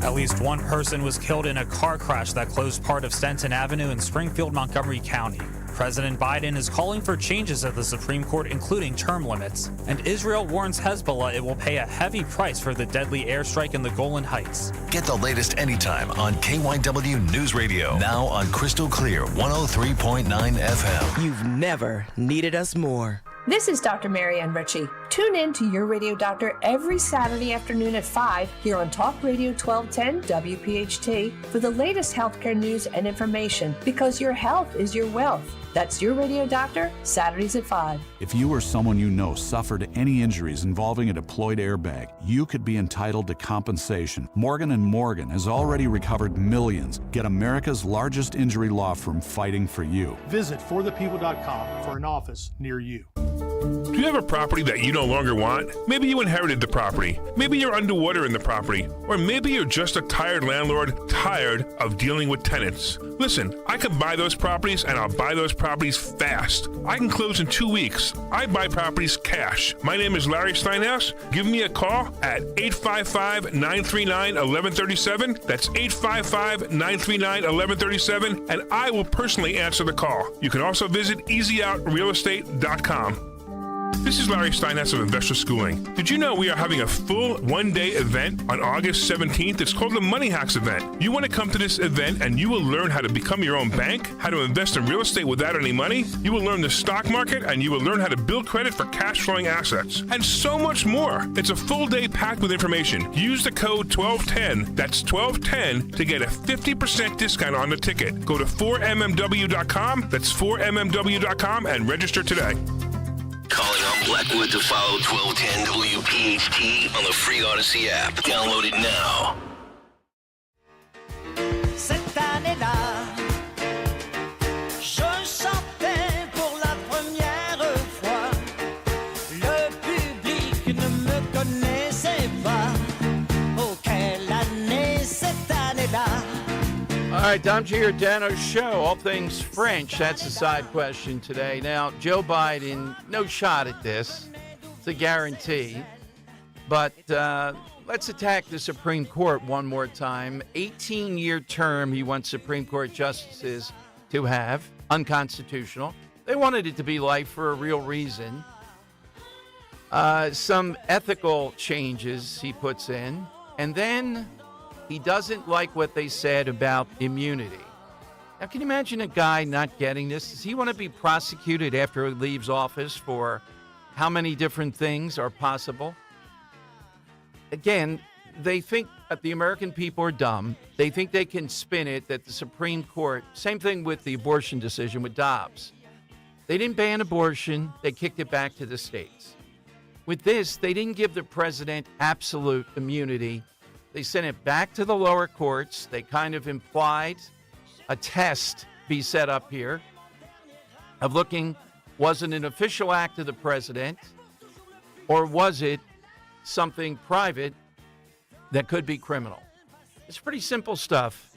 At least one person was killed in a car crash that closed part of Stenton Avenue in Springfield, Montgomery County. President Biden is calling for changes at the Supreme Court, including term limits. And Israel warns Hezbollah it will pay a heavy price for the deadly airstrike in the Golan Heights. Get the latest anytime on KYW News Radio. Now on Crystal Clear 103.9 FM. You've never needed us more. This is Dr. Marianne Ritchie. Tune in to Your Radio Doctor every Saturday afternoon at 5 here on Talk Radio 1210 WPHT for the latest healthcare news and information, because your health is your wealth. That's Your Radio Doctor, Saturdays at 5. If you or someone you know suffered any injuries involving a deployed airbag, you could be entitled to compensation. Morgan & Morgan has already recovered millions. Get America's largest injury law firm fighting for you. Visit forthepeople.com for an office near you. Do you have a property that you no longer want? Maybe you inherited the property. Maybe you're underwater in the property. Or maybe you're just a tired landlord, tired of dealing with tenants. Listen, I can buy those properties, and I'll buy those properties fast. I can close in 2 weeks. I buy properties cash. My name is Larry Steinhaus. Give me a call at 855-939-1137. That's 855-939-1137, and I will personally answer the call. You can also visit easyOutRealestate.com. This is Larry Steinhaus of Investor Schooling. Did you know we are having a full one-day event on August 17th? It's called the Money Hacks event. You want to come to this event and you will learn how to become your own bank, how to invest in real estate without any money. You will learn the stock market and you will learn how to build credit for cash flowing assets and so much more. It's a full day packed with information. Use the code 1210, that's 1210, to get a 50% discount on the ticket. Go to 4mmw.com, that's 4mmw.com, and register today. Calling on Blackwood to follow 1210 WPHT on the free Odyssey app. Download it now. Cette année-là, je chantais pour la première fois. Le public ne me connaissait pas. Oh, quelle année cette année-là. All right, Dom Giordano's show, all things French. That's the side question today. Now, Joe Biden, no shot at this. It's a guarantee. But let's attack the Supreme Court one more time. 18-year term he wants Supreme Court justices to have. Unconstitutional. They wanted it to be life for a real reason. Some ethical changes he puts in. And then he doesn't like what they said about immunity. Now, can you imagine a guy not getting this? Does he want to be prosecuted after he leaves office for how many different things are possible? Again, they think that the American people are dumb. They think they can spin it that the Supreme Court, same thing with the abortion decision with Dobbs. They didn't ban abortion. They kicked it back to the states. With this, they didn't give the president absolute immunity. They sent it back to the lower courts. They kind of implied a test be set up here of looking, was it an official act of the president or was it something private that could be criminal? It's pretty simple stuff.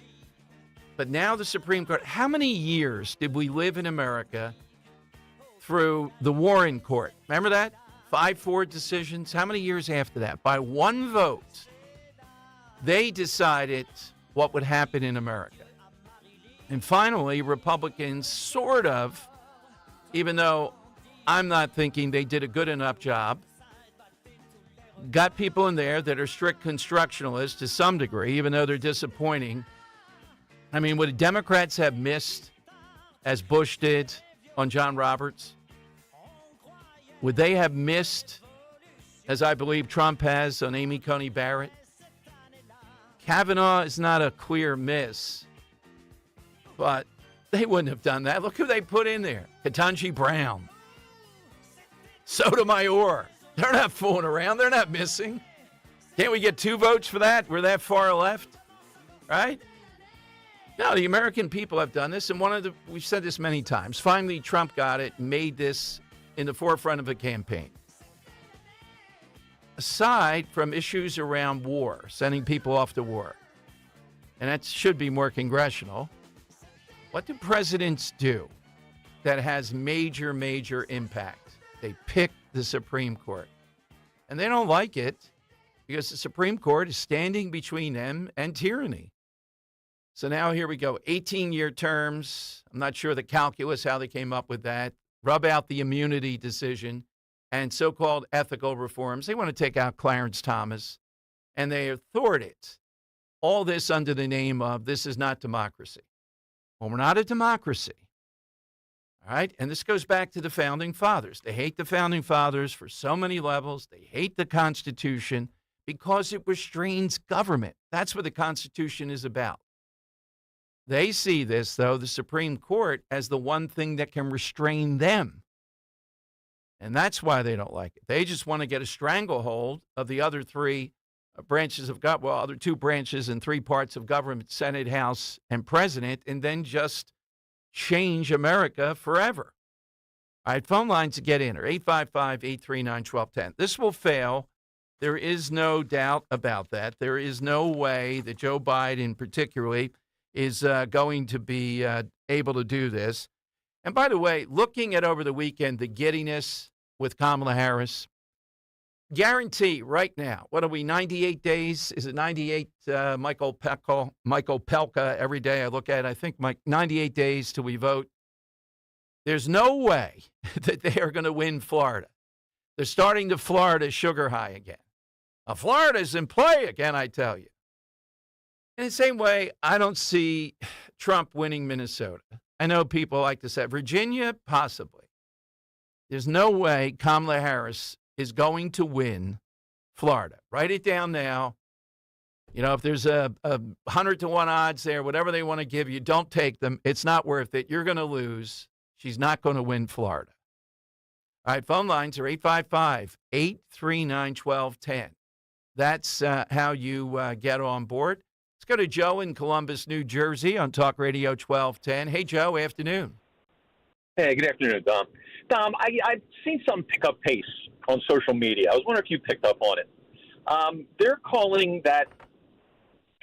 But now the Supreme Court, how many years did we live in America through the Warren Court? Remember that? 5-4 decisions. How many years after that? By one vote, they decided what would happen in America. And finally, Republicans sort of, even though I'm not thinking they did a good enough job, got people in there that are strict constructionalists to some degree, even though they're disappointing. I mean, would Democrats have missed, as Bush did on John Roberts? Would they have missed, as I believe Trump has on Amy Coney Barrett? Kavanaugh is not a clear miss, but they wouldn't have done that. Look who they put in there. Ketanji Brown. Sotomayor. They're not fooling around. They're not missing. Can't we get 2 votes for that? We're that far left, right? No, the American people have done this, and we've said this many times. Finally, Trump got it, made this in the forefront of a campaign. Aside from issues around war, sending people off to war, and that should be more congressional, what do presidents do that has major, major impact? They pick the Supreme Court. And they don't like it because the Supreme Court is standing between them and tyranny. So now here we go, 18-year terms. I'm not sure the calculus, how they came up with that. Rub out the immunity decision and so-called ethical reforms. They want to take out Clarence Thomas, and they thwart it. All this under the name of this is not democracy. Well, we're not a democracy. All right? And this goes back to the Founding Fathers. They hate the Founding Fathers for so many levels. They hate the Constitution because it restrains government. That's what the Constitution is about. They see this, though, the Supreme Court, as the one thing that can restrain them. And that's why they don't like it. They just want to get a stranglehold of the other 3 branches of government, well, other 2 branches and 3 parts of government, Senate, House, and President, and then just change America forever. All right, phone lines to get in are 855-839-1210. This will fail. There is no doubt about that. There is no way that Joe Biden particularly is going to be able to do this. And by the way, looking at over the weekend, the giddiness with Kamala Harris, guarantee right now, what are we, 98 days? Is it 98, Michael Pelka, every day I look at it, I think 98 days till we vote. There's no way that they are going to win Florida. They're starting the Florida sugar high again. Florida's in play again, I tell you. In the same way, I don't see Trump winning Minnesota. I know people like to say Virginia, possibly. There's no way Kamala Harris is going to win Florida. Write it down now. You know, if there's a 100-to-1 odds there, whatever they want to give you, don't take them. It's not worth it. You're going to lose. She's not going to win Florida. All right, phone lines are 855-839-1210. That's how you get on board. Let's go to Joe in Columbus, New Jersey on Talk Radio 1210. Hey, Joe, afternoon. Hey, good afternoon, Dom. Dom, I've seen some pick up pace on social media. I was wondering if you picked up on it. They're calling that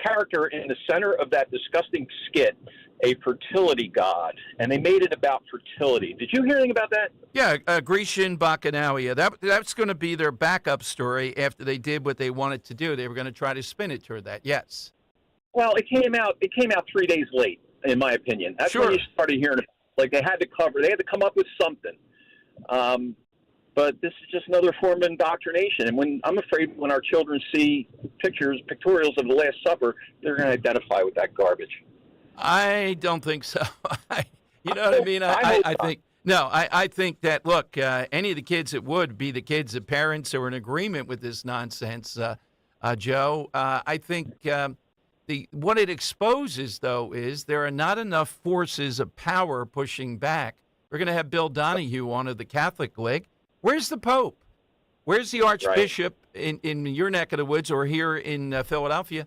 character in the center of that disgusting skit a fertility god, and they made it about fertility. Did you hear anything about that? Yeah, Grecian Bacchanauia. That's going to be their backup story after they did what they wanted to do. They were going to try to spin it toward that. Yes. Well, it came out 3 days late, in my opinion. That's when you started hearing it. Like they had to come up with something. But this is just another form of indoctrination. And I'm afraid when our children see pictorials of the Last Supper, they're going to identify with that garbage. I don't think so. You know what I mean? I think that, look, any of the kids that would be the kids of parents who are in agreement with this nonsense, Joe. I think what it exposes, though, is there are not enough forces of power pushing back. We're going to have Bill Donahue on of the Catholic League. Where's the Pope? Where's the Archbishop in your neck of the woods or here in Philadelphia?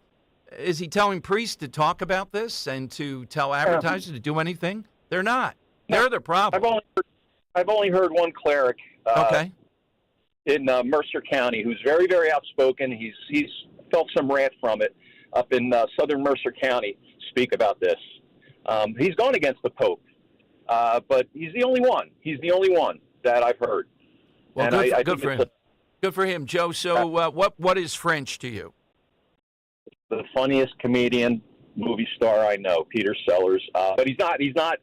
Is he telling priests to talk about this and to tell advertisers to do anything? They're not. They're the problem. I've only heard one cleric in Mercer County who's very, very outspoken. He's felt some wrath from it up in southern Mercer County speak about this. He's gone against the Pope, but he's the only one. He's the only one that I've heard. Well, and good for him. Good for him, Joe. So what is French to you? The funniest comedian, movie star I know, Peter Sellers. But he's not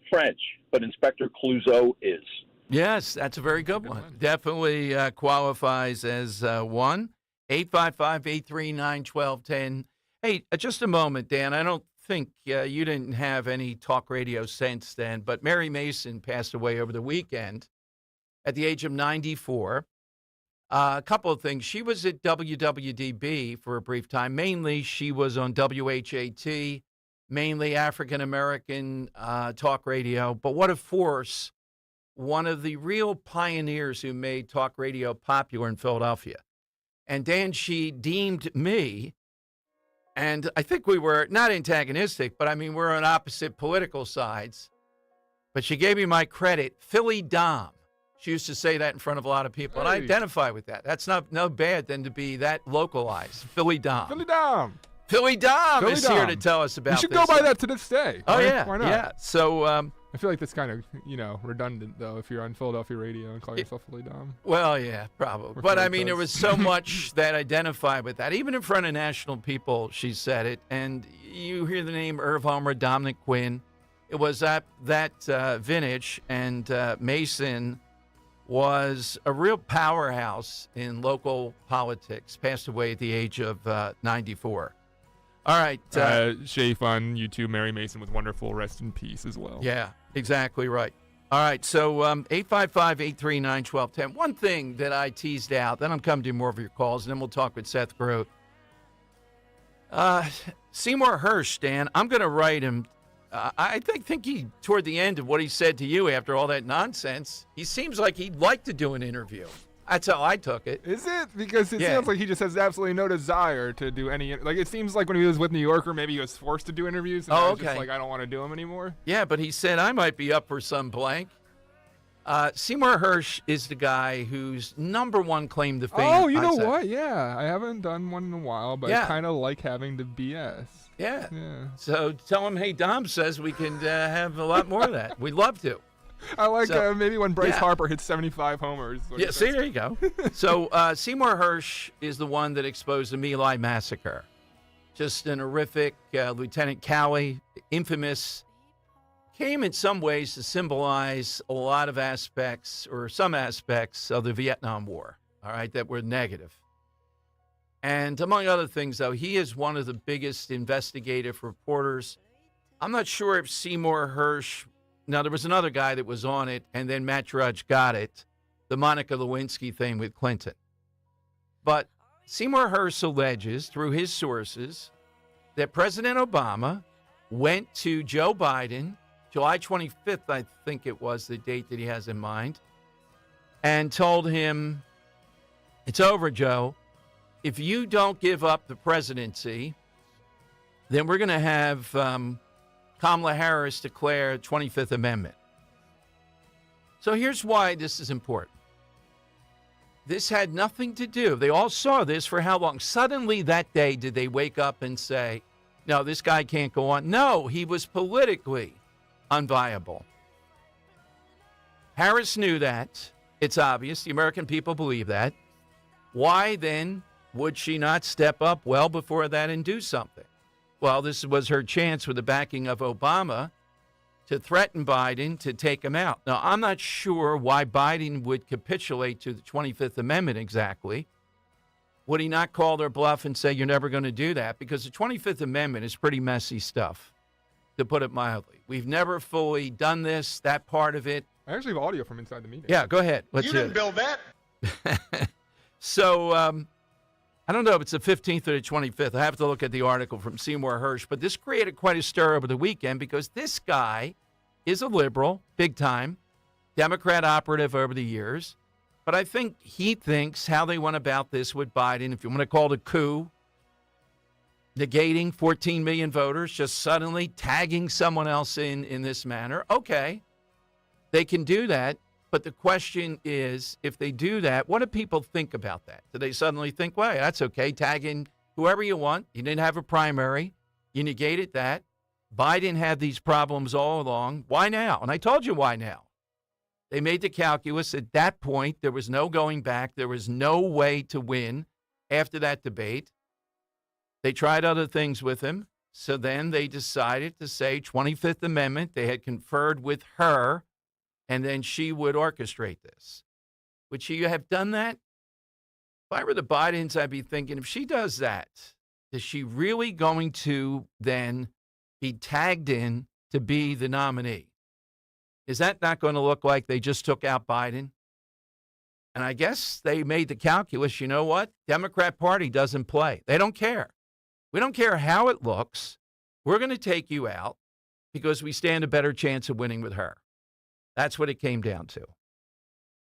French, but Inspector Clouseau is. Yes, that's a very good one. Definitely qualifies as one. 855-839-1210. Hey, just a moment, Dan. I don't think you didn't have any talk radio since then, but Mary Mason passed away over the weekend at the age of 94. A couple of things. She was at WWDB for a brief time. Mainly, she was on WPHT, mainly African-American talk radio. But what a force. One of the real pioneers who made talk radio popular in Philadelphia. And Dan, she deemed me, and I think we were not antagonistic, but I mean, we're on opposite political sides. But she gave me my credit, Philly Dom. She used to say that in front of a lot of people, and I identify with that. That's not no bad than to be that localized. Philly Dom. Philly Dom. Philly Dom is here to tell us about this. You should go by that to this day. Oh, right? yeah. Why not? Yeah. So I feel like that's kind of, redundant, though, if you're on Philadelphia radio and call yourself Philly Dom. Well, yeah, probably. But, I mean, there was so much that identified with that. Even in front of national people, she said it. And you hear the name Irv Homer, Dominic Quinn. It was that vintage, and Mason was a real powerhouse in local politics, passed away at the age of 94. All right. Shafe on YouTube, Mary Mason with wonderful rest in peace as well. Yeah, exactly right. All right, so 855-839-1210. One thing that I teased out, then I'm coming to more of your calls, and then we'll talk with Seth Grote. Seymour Hersh, Dan, I'm going to write him. I think he, toward the end of what he said to you after all that nonsense, he seems like he'd like to do an interview. That's how I took it. Is it? Because it sounds like he just has absolutely no desire to do any. Like, it seems like when he was with New Yorker, maybe he was forced to do interviews. And I was just like, I don't want to do them anymore. Yeah, but he said, I might be up for some blank. Seymour Hersh is the guy whose number one claim to fame. Oh, you know what? Yeah, I haven't done one in a while, but I kind of like having to BS. Yeah. So tell him, hey, Dom says we can have a lot more of that. We'd love to. I like maybe when Bryce Harper hits 75 homers. Yeah, see, there you go. So Seymour Hersh is the one that exposed the My Lai massacre. Just an horrific Lieutenant Cowley, infamous, came in some ways to symbolize a lot of aspects or some aspects of the Vietnam War. all right, that were negative. And among other things, though, he is one of the biggest investigative reporters. I'm not sure if Seymour Hersh, now there was another guy that was on it, and then Matt Drudge got it, the Monica Lewinsky thing with Clinton. But Seymour Hersh alleges through his sources that President Obama went to Joe Biden, July 25th, I think it was the date that he has in mind, and told him, it's over, Joe. If you don't give up the presidency, then we're going to have Kamala Harris declare 25th Amendment. So here's why this is important. This had nothing to do. They all saw this for how long? Suddenly that day did they wake up and say, no, this guy can't go on. No, he was politically unviable. Harris knew that. It's obvious. The American people believe that. Why then would she not step up well before that and do something? Well, this was her chance with the backing of Obama to threaten Biden to take him out. Now, I'm not sure why Biden would capitulate to the 25th Amendment exactly. Would he not call their bluff and say, you're never going to do that? Because the 25th Amendment is pretty messy stuff, to put it mildly. We've never fully done this, that part of it. I actually have audio from inside the meeting. Yeah, go ahead. Let's hear it. build that. So, I don't know if it's the 15th or the 25th. I have to look at the article from Seymour Hersh. But this created quite a stir over the weekend because this guy is a liberal, big time, Democrat operative over the years. But I think he thinks how they went about this with Biden, if you want to call it a coup, negating 14 million voters, just suddenly tagging someone else in this manner. Okay, they can do that. But the question is, if they do that, what do people think about that? Do they suddenly think, well, that's okay, tag in whoever you want. You didn't have a primary. You negated that. Biden had these problems all along. Why now? And I told you why now. They made the calculus. At that point, there was no going back. There was no way to win after that debate. They tried other things with him. So then they decided to say 25th Amendment. They had conferred with her. And then she would orchestrate this. Would she have done that? If I were the Bidens, I'd be thinking, if she does that, is she really going to then be tagged in to be the nominee? Is that not going to look like they just took out Biden? And I guess they made the calculus, you know what? Democrat Party doesn't play. They don't care. We don't care how it looks. We're going to take you out because we stand a better chance of winning with her. That's what it came down to.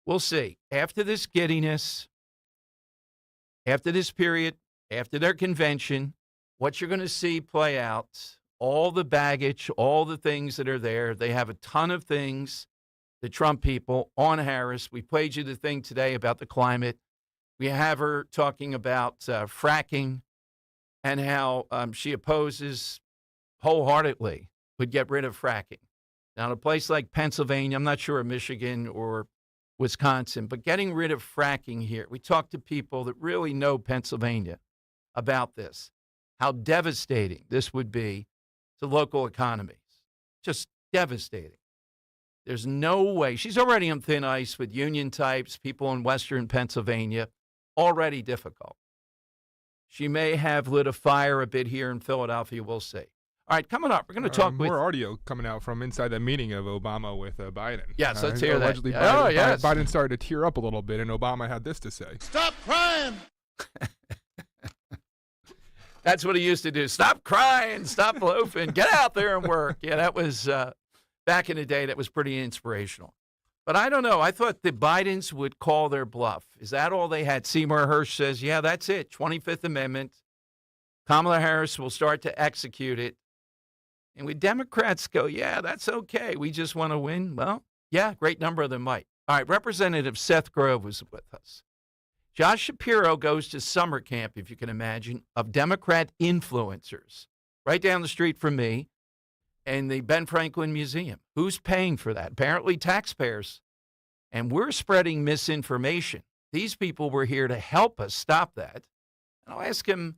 We'll see. After this giddiness, after this period, after their convention, what you're going to see play out, all the baggage, all the things that are there. They have a ton of things, the Trump people, on Harris. We played you the thing today about the climate. We have her talking about fracking and how she opposes wholeheartedly, would get rid of fracking. Now, in a place like Pennsylvania, I'm not sure Michigan or Wisconsin, but getting rid of fracking here, we talked to people that really know Pennsylvania about this, how devastating this would be to local economies. Just devastating. There's no way. She's already on thin ice with union types, people in Western Pennsylvania, already difficult. She may have lit a fire a bit here in Philadelphia. We'll see. All right, coming up, we're going to talk with... More audio coming out from inside that meeting of Obama with Biden. Yes, let's hear that. Allegedly, Biden started to tear up a little bit, and Obama had this to say. Stop crying! That's what he used to do. Stop crying, stop loafing, get out there and work. Yeah, that was, back in the day, that was pretty inspirational. But I don't know. I thought the Bidens would call their bluff. Is that all they had? Seymour Hersh says, yeah, that's it, 25th Amendment. Kamala Harris will start to execute it. And with Democrats go, yeah, that's okay. We just want to win. Well, yeah, great number of them might. All right, Representative Seth Grove was with us. Josh Shapiro goes to summer camp, if you can imagine, of Democrat influencers right down the street from me in the Ben Franklin Museum. Who's paying for that? Apparently taxpayers. And we're spreading misinformation. These people were here to help us stop that. And I'll ask him,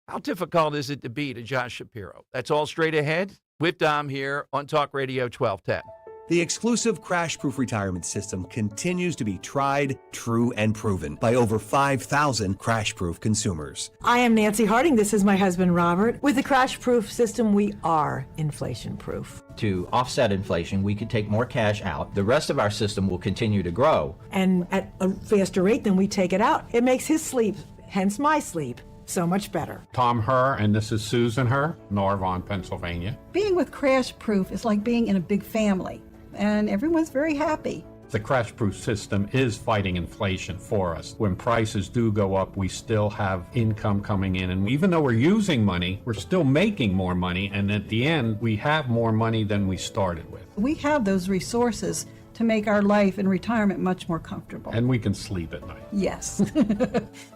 how difficult is it to beat a Josh Shapiro? That's all straight ahead with Dom here on Talk Radio 1210. The exclusive crash-proof retirement system continues to be tried, true, and proven by over 5,000 crash-proof consumers. I am Nancy Harding. This is my husband, Robert. With the crash-proof system, we are inflation-proof. To offset inflation, we could take more cash out. The rest of our system will continue to grow. And at a faster rate than we take it out. It makes his sleep, hence my sleep, so much better. Tom Herr, and this is Susan Herr, Norvon, Pennsylvania. Being with Crash Proof is like being in a big family, and everyone's very happy. The Crash Proof system is fighting inflation for us. When prices do go up, we still have income coming in, and even though we're using money, we're still making more money, and at the end, we have more money than we started with. We have those resources to make our life and retirement much more comfortable. And we can sleep at night. Yes,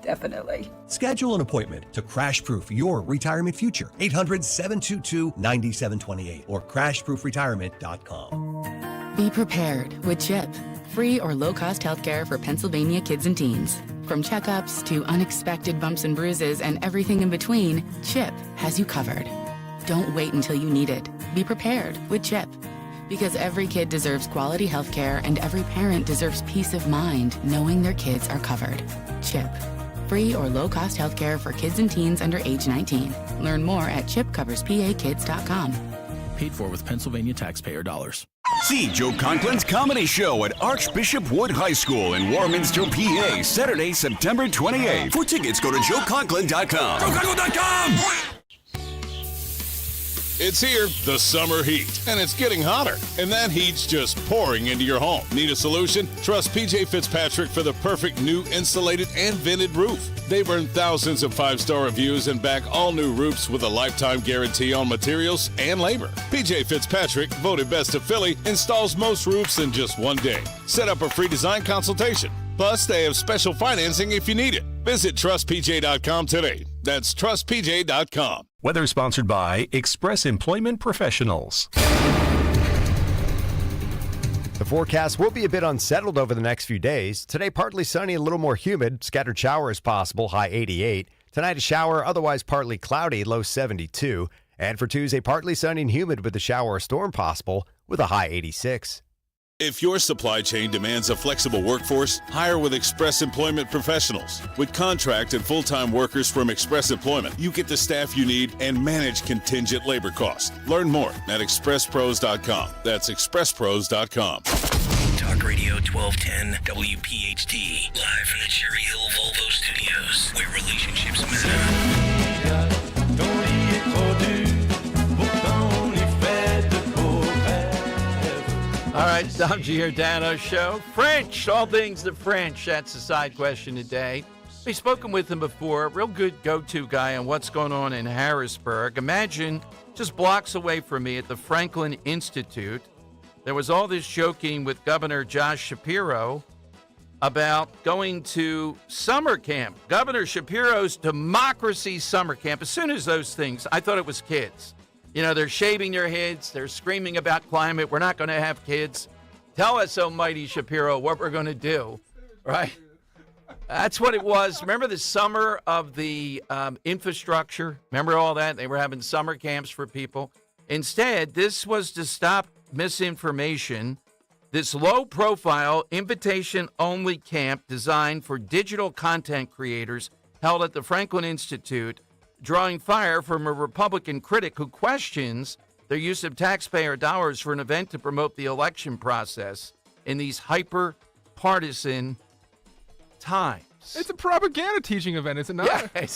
definitely. Schedule an appointment to Crash Proof your retirement future. 800-722-9728 or crashproofretirement.com. Be prepared with CHIP, free or low-cost healthcare for Pennsylvania kids and teens. From checkups to unexpected bumps and bruises and everything in between, CHIP has you covered. Don't wait until you need it. Be prepared with CHIP. Because every kid deserves quality healthcare and every parent deserves peace of mind knowing their kids are covered. CHIP. Free or low-cost healthcare for kids and teens under age 19. Learn more at chipcoverspakids.com. Paid for with Pennsylvania taxpayer dollars. See Joe Conklin's comedy show at Archbishop Wood High School in Warminster, PA, Saturday, September 28th. For tickets, go to joeconklin.com. JoeConklin.com! It's here, the summer heat, and it's getting hotter, and that heat's just pouring into your home. Need a solution? Trust PJ Fitzpatrick for the perfect new insulated and vented roof. They've earned thousands of 5-star reviews and back all new roofs with a lifetime guarantee on materials and labor. PJ Fitzpatrick, voted best of Philly, installs most roofs in just one day. Set up a free design consultation. Plus, they have special financing if you need it. Visit trustpj.com today. That's trustpj.com. Weather sponsored by Express Employment Professionals. The forecast will be a bit unsettled over the next few days. Today, partly sunny, a little more humid. Scattered showers possible, high 88. Tonight, a shower, otherwise partly cloudy, low 72. And for Tuesday, partly sunny and humid with a shower or storm possible with a high 86. If your supply chain demands a flexible workforce, hire with Express Employment Professionals. With contract and full-time workers from Express Employment, you get the staff you need and manage contingent labor costs. Learn more at expresspros.com. That's expresspros.com. Talk Radio 1210 WPHT, live from the Cherry Hill Volvo Studios, where relationships matter. All right, Dom Giordano Show. French, all things the French. That's the side question today. We've spoken with him before. Real good go-to guy on what's going on in Harrisburg. Imagine just blocks away from me at the Franklin Institute, there was all this joking with Governor Josh Shapiro about going to summer camp. Governor Shapiro's democracy summer camp. As soon as those things, I thought it was kids. You know, they're shaving their heads. They're screaming about climate. We're not going to have kids. Tell us, almighty Shapiro, what we're going to do, right? That's what it was. Remember the summer of the infrastructure? Remember all that? They were having summer camps for people. Instead, this was to stop misinformation. This low-profile, invitation-only camp designed for digital content creators held at the Franklin Institute, drawing fire from a Republican critic who questions their use of taxpayer dollars for an event to promote the election process in these hyper-partisan times. It's a propaganda teaching event, is it not? Yeah,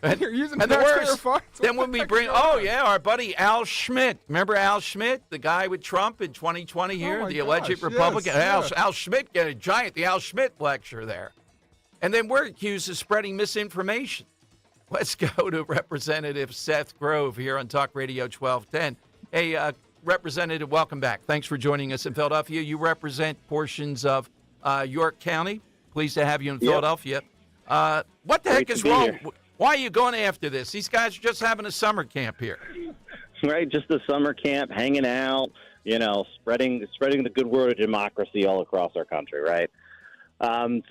and you're using and the taxpayer worst, funds. then when we bring, our buddy Al Schmidt. Remember Al Schmidt, the guy with Trump in 2020 here, the alleged Republican? Yes, Al Schmidt got the Al Schmidt lecture there. And then we're accused of spreading misinformation. Let's go to Representative Seth Grove here on Talk Radio 1210. Hey, Representative, welcome back. Thanks for joining us in Philadelphia. You represent portions of York County. Pleased to have you in Philadelphia. What the heck is wrong? Why are you going after this? These guys are just having a summer camp here. Right, just a summer camp, hanging out, spreading the good word of democracy all across our country, right?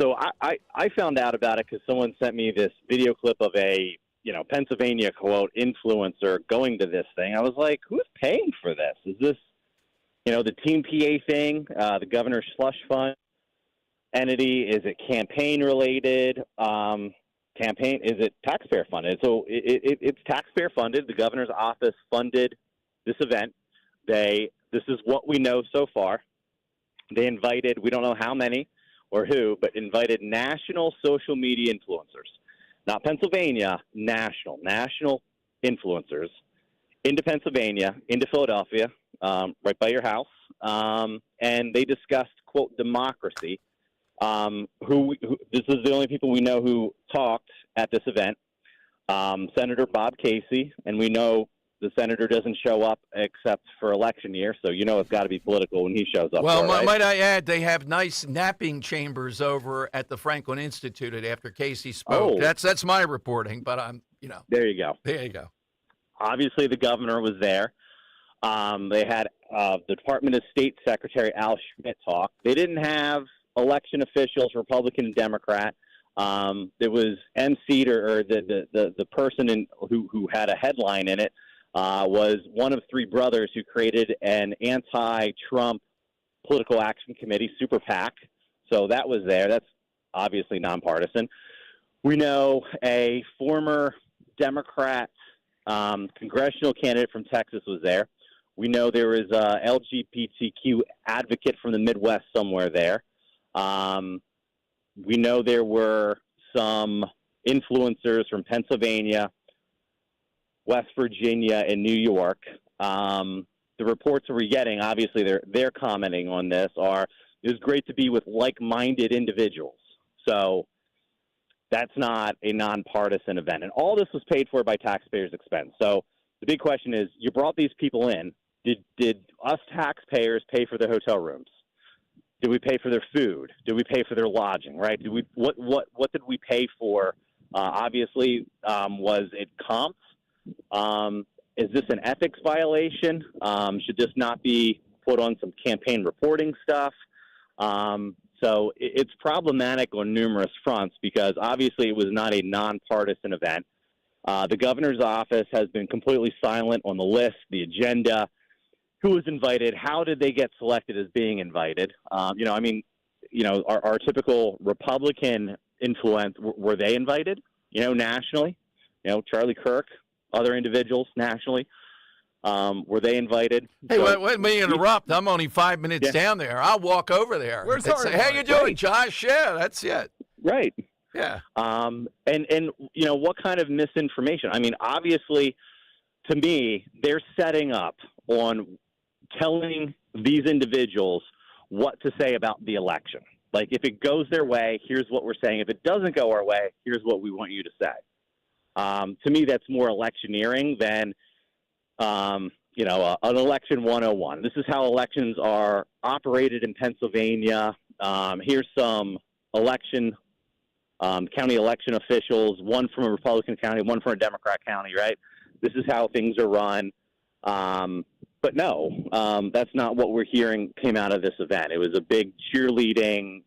So I found out about it because someone sent me this video clip of a, Pennsylvania, quote, influencer going to this thing. I was like, who's paying for this? Is The Team PA thing, the governor's slush fund entity, is it campaign related? Is it taxpayer funded? So it's taxpayer funded. The governor's office funded this event. This is what we know so far. They invited, we don't know how many or who, but invited national social media influencers, not Pennsylvania, national influencers into Pennsylvania, into Philadelphia, right by your house. And they discussed, quote, democracy. This is the only people we know who talked at this event. Senator Bob Casey, and we know the senator doesn't show up except for election year, so it's got to be political when he shows up. Well, right? might I add, they have nice napping chambers over at the Franklin Institute after Casey spoke. Oh. That's my reporting, but There you go. There you go. Obviously, the governor was there. They had the Department of State Secretary Al Schmidt talk. They didn't have election officials, Republican and Democrat. There was emceed or the person who had a headline in it was one of three brothers who created an anti-Trump political action committee, Super PAC. So that was there. That's obviously nonpartisan. We know a former Democrat congressional candidate from Texas was there. We know there was a LGBTQ advocate from the Midwest somewhere there. We know there were some influencers from Pennsylvania, West Virginia, and New York. The reports that we're getting, obviously they're commenting on this, it was great to be with like-minded individuals. So that's not a nonpartisan event. And all this was paid for by taxpayers' expense. So the big question is, you brought these people in. Did us taxpayers pay for their hotel rooms? Did we pay for their food? Did we pay for their lodging? Right? What did we pay for? Obviously, was it comps? Is this an ethics violation? Should this not be put on some campaign reporting stuff? So it's problematic on numerous fronts because obviously it was not a nonpartisan event. The governor's office has been completely silent on the list, the agenda, who was invited, how did they get selected as being invited? Our typical Republican influence, were they invited, nationally? Charlie Kirk, other individuals nationally, were they invited? Hey, let me interrupt. I'm only 5 minutes down there. I'll walk over there. Where's and say, how you doing, right. Josh? Yeah, that's it. Right. Yeah. And what kind of misinformation? I mean, obviously, to me, they're setting up on telling these individuals what to say about the election. Like, if it goes their way, here's what we're saying. If it doesn't go our way, here's what we want you to say. To me, that's more electioneering than, an election 101. This is how elections are operated in Pennsylvania. Here's some county election officials, one from a Republican county, one from a Democrat county, right? This is how things are run. But no, that's not what we're hearing came out of this event. It was a big cheerleading.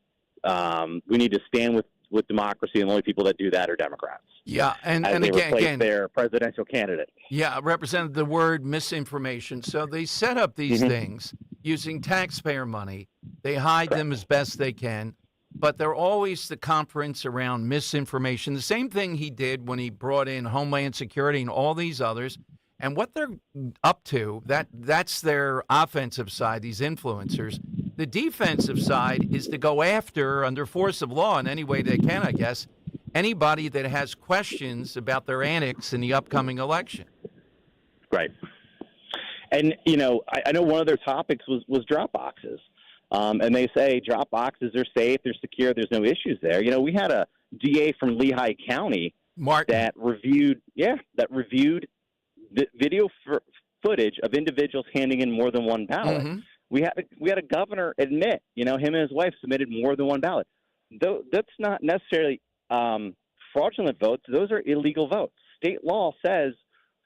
We need to stand with democracy, and the only people that do that are Democrats. Yeah, and they again, their presidential candidate. Yeah, represented the word misinformation. So they set up these things using taxpayer money. They hide them as best they can, but they're always the conference around misinformation. The same thing he did when he brought in Homeland Security and all these others. And what they're up to, that's their offensive side, these influencers. The defensive side is to go after, under force of law in any way they can, I guess, anybody that has questions about their antics in the upcoming election. Right. And, I know one of their topics was drop boxes. And they say drop boxes are safe, they're secure, there's no issues there. We had a DA from Lehigh County that reviewed the video footage of individuals handing in more than one ballot. Mm-hmm. We had a governor admit, him and his wife submitted more than one ballot. Though that's not necessarily fraudulent votes; those are illegal votes. State law says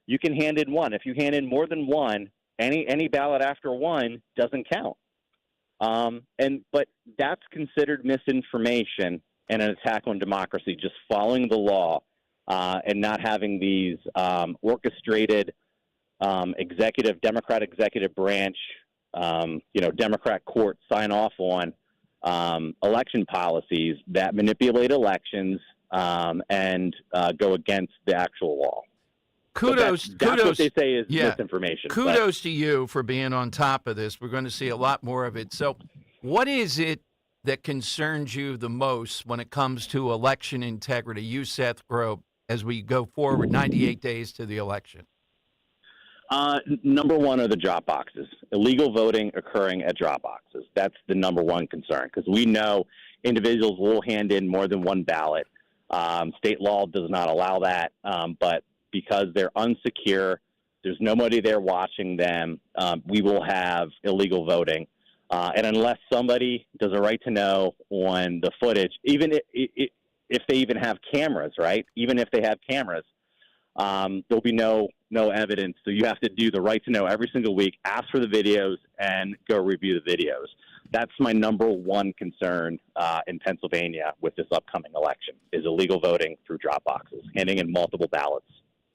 you can hand in one. If you hand in more than one, any ballot after one doesn't count. But that's considered misinformation and an attack on democracy. Just following the law. And not having these orchestrated Democratic executive branch Democrat courts sign off on election policies that manipulate elections and go against the actual law. Kudos. That's what they say is misinformation. Kudos to you for being on top of this. We're going to see a lot more of it. So what is it that concerns you the most when it comes to election integrity, you, Seth Grobe, as we go forward 98 days to the election? Number one are the drop boxes. Illegal voting occurring at drop boxes. That's the number one concern, because we know individuals will hand in more than one ballot. State law does not allow that, but because they're unsecure, there's nobody there watching them, we will have illegal voting. And unless somebody does a right to know on the footage, even if they even have cameras, right? Even if they have cameras, there'll be no evidence. So you have to do the right to know every single week, ask for the videos, and go review the videos. That's my number one concern in Pennsylvania with this upcoming election, is illegal voting through drop boxes, handing in multiple ballots.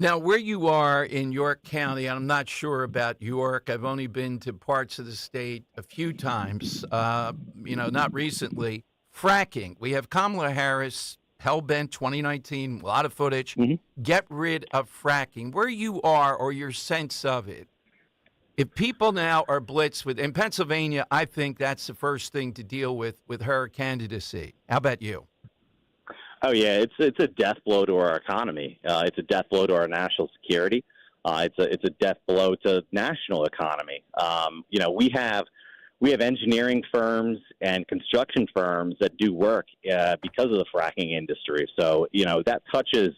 Now, where you are in York County, I'm not sure about York. I've only been to parts of the state a few times, not recently. Fracking. We have Kamala Harris, hell-bent 2019, a lot of footage. Get rid of fracking. Where you are, or your sense of it, if people now are blitzed with, in Pennsylvania, I think that's the first thing to deal with her candidacy. How about you? Oh, yeah, it's a death blow to our economy. It's a death blow to our national security. It's a death blow to national economy. We have engineering firms and construction firms that do work because of the fracking industry. So, that touches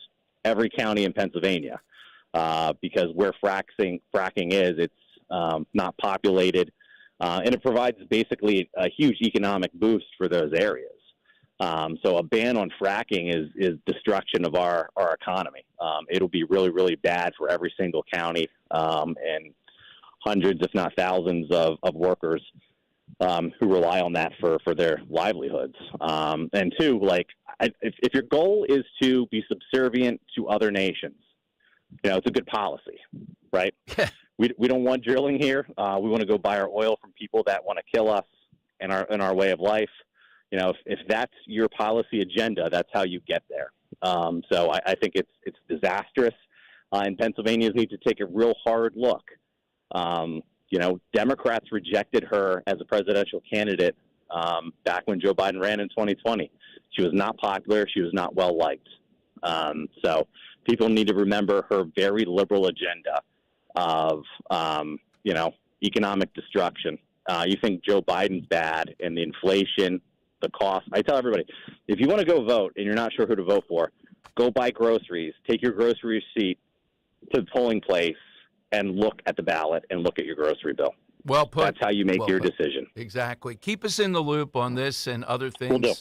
every county in Pennsylvania because where fracking is, it's not populated, and it provides basically a huge economic boost for those areas. So a ban on fracking is destruction of our economy. It'll be really, really bad for every single county and hundreds, if not thousands, of workers who rely on that for their livelihoods. And two, if your goal is to be subservient to other nations, it's a good policy, right? We don't want drilling here. We want to go buy our oil from people that want to kill us and our way of life. If that's your policy agenda, that's how you get there. So I think it's disastrous, and Pennsylvanians need to take a real hard look. Democrats rejected her as a presidential candidate back when Joe Biden ran in 2020. She was not popular. She was not well liked. So people need to remember her very liberal agenda of, economic destruction. You think Joe Biden's bad, and the inflation, the cost. I tell everybody, if you want to go vote and you're not sure who to vote for, go buy groceries, take your grocery receipt to the polling place, and look at the ballot and look at your grocery bill. Well put. That's how you make your decision. Exactly. Keep us in the loop on this and other things. Will do.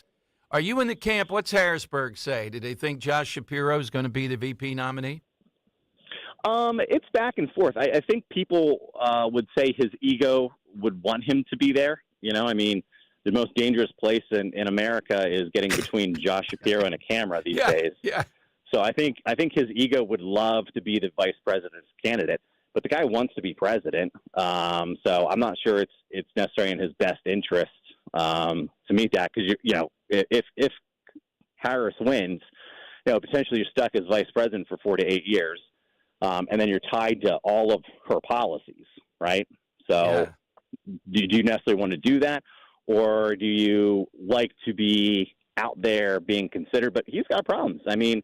Are you in the camp? What's Harrisburg say? Do they think Josh Shapiro is going to be the VP nominee? It's back and forth. I think people would say his ego would want him to be there. The most dangerous place in America is getting between Josh Shapiro and a camera these days. Yeah. So I think his ego would love to be the vice president's candidate, but the guy wants to be president. So I'm not sure it's necessarily in his best interest to meet that, because if Harris wins, potentially you're stuck as vice president for 4 to 8 years, and then you're tied to all of her policies, right? So do you necessarily want to do that? Or do you like to be out there being considered? But he's got problems. The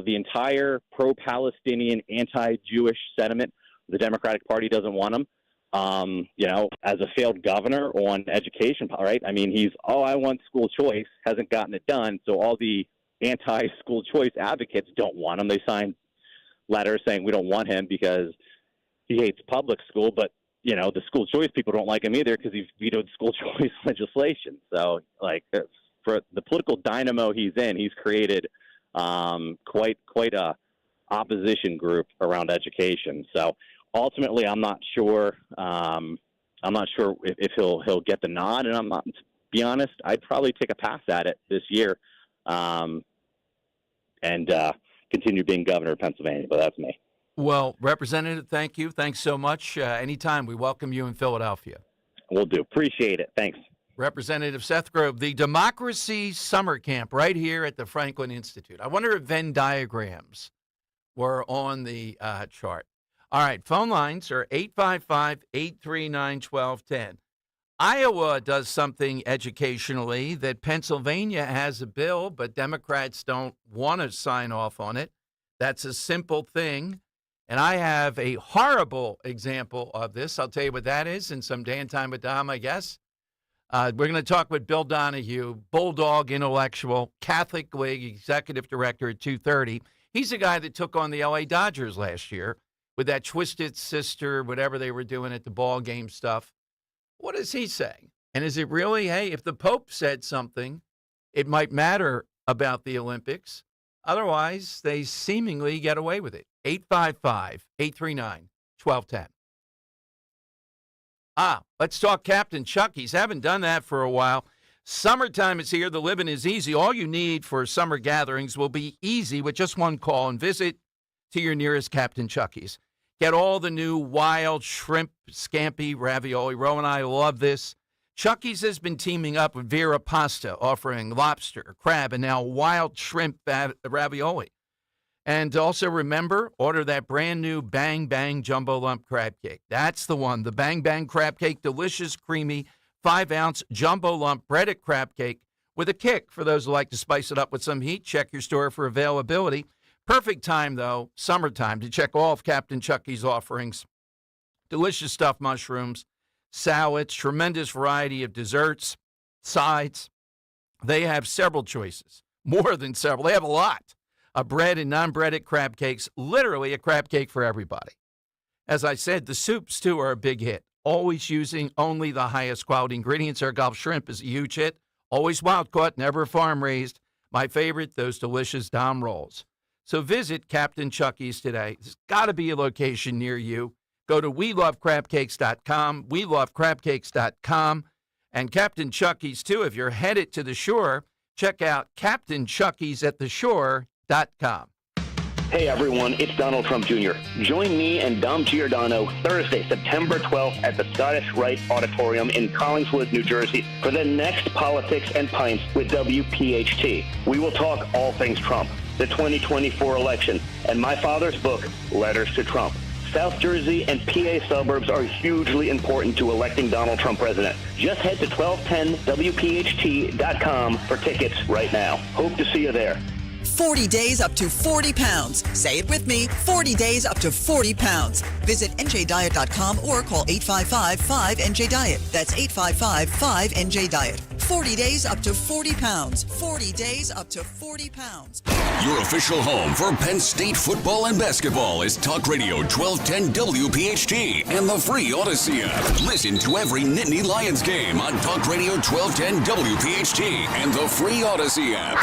entire pro-Palestinian, anti-Jewish sentiment, the Democratic Party doesn't want him. As a failed governor on education, right? I want school choice, hasn't gotten it done. So all the anti-school choice advocates don't want him. They signed letters saying we don't want him because he hates public school. But the school choice people don't like him either because he vetoed school choice legislation. So, for the political dynamo he's in, he's created quite a opposition group around education. So, ultimately, I'm not sure. I'm not sure if he'll get the nod. And to be honest, I'd probably take a pass at it this year, and continue being governor of Pennsylvania. But that's me. Well, Representative, thank you. Thanks so much. Anytime, we welcome you in Philadelphia. Will do. Appreciate it. Thanks. Representative Seth Grove, the Democracy Summer Camp right here at the Franklin Institute. I wonder if Venn diagrams were on the chart. All right, phone lines are 855-839-1210. Iowa does something educationally that Pennsylvania has a bill, but Democrats don't want to sign off on it. That's a simple thing. And I have a horrible example of this. I'll tell you what that is in some day and time with Dom, I guess. We're going to talk with Bill Donahue, Bulldog intellectual, Catholic League executive director at 2:30. He's the guy that took on the L.A. Dodgers last year with that Twisted Sister, whatever they were doing at the ball game stuff. What is he saying? And is it really, hey, if the Pope said something, it might matter about the Olympics? Otherwise, they seemingly get away with it. 855-839-1210. Let's talk Captain Chucky's. Haven't done that for a while. Summertime is here. The living is easy. All you need for summer gatherings will be easy with just one call and visit to your nearest Captain Chucky's. Get all the new wild shrimp scampi ravioli. Ro and I love this. Chucky's has been teaming up with Vera Pasta, offering lobster, crab, and now wild shrimp ravioli. And also remember, order that brand new Bang Bang Jumbo Lump Crab Cake. That's the one, the Bang Bang Crab Cake, delicious, creamy, 5-ounce Jumbo Lump breaded crab cake with a kick. For those who like to spice it up with some heat, check your store for availability. Perfect time, though, summertime, to check all of Captain Chucky's offerings. Delicious stuffed mushrooms, salads, tremendous variety of desserts, sides. They have several choices, more than several. They have a lot. Bread and non-breaded crab cakes, literally a crab cake for everybody. As I said, the soups, too, are a big hit. Always using only the highest quality ingredients. Our Gulf shrimp is a huge hit. Always wild caught, never farm raised. My favorite, those delicious Dom rolls. So visit Captain Chucky's today. There's got to be a location near you. Go to WeLoveCrabCakes.com, WeLoveCrabCakes.com, and Captain Chucky's, too. If you're headed to the shore, check out Captain Chucky's at the shore.com. Hey everyone, it's Donald Trump Jr. Join me and Dom Giordano Thursday, September 12th at the Scottish Rite Auditorium in Collingswood, New Jersey for the next Politics and Pints with WPHT. We will talk all things Trump, the 2024 election, and my father's book, Letters to Trump. South Jersey and PA suburbs are hugely important to electing Donald Trump president. Just head to 1210WPHT.com for tickets right now. Hope to see you there. 40 days up to 40 pounds. Say it with me, 40 days up to 40 pounds. Visit NJDiet.com or call 855-5NJ-DIET. That's 855-5NJ-DIET. 40 days up to 40 pounds. 40 days up to 40 pounds. Your official home for Penn State football and basketball is Talk Radio 1210 WPHT and the free Odyssey app. Listen to every Nittany Lions game on Talk Radio 1210 WPHT and the free Odyssey app.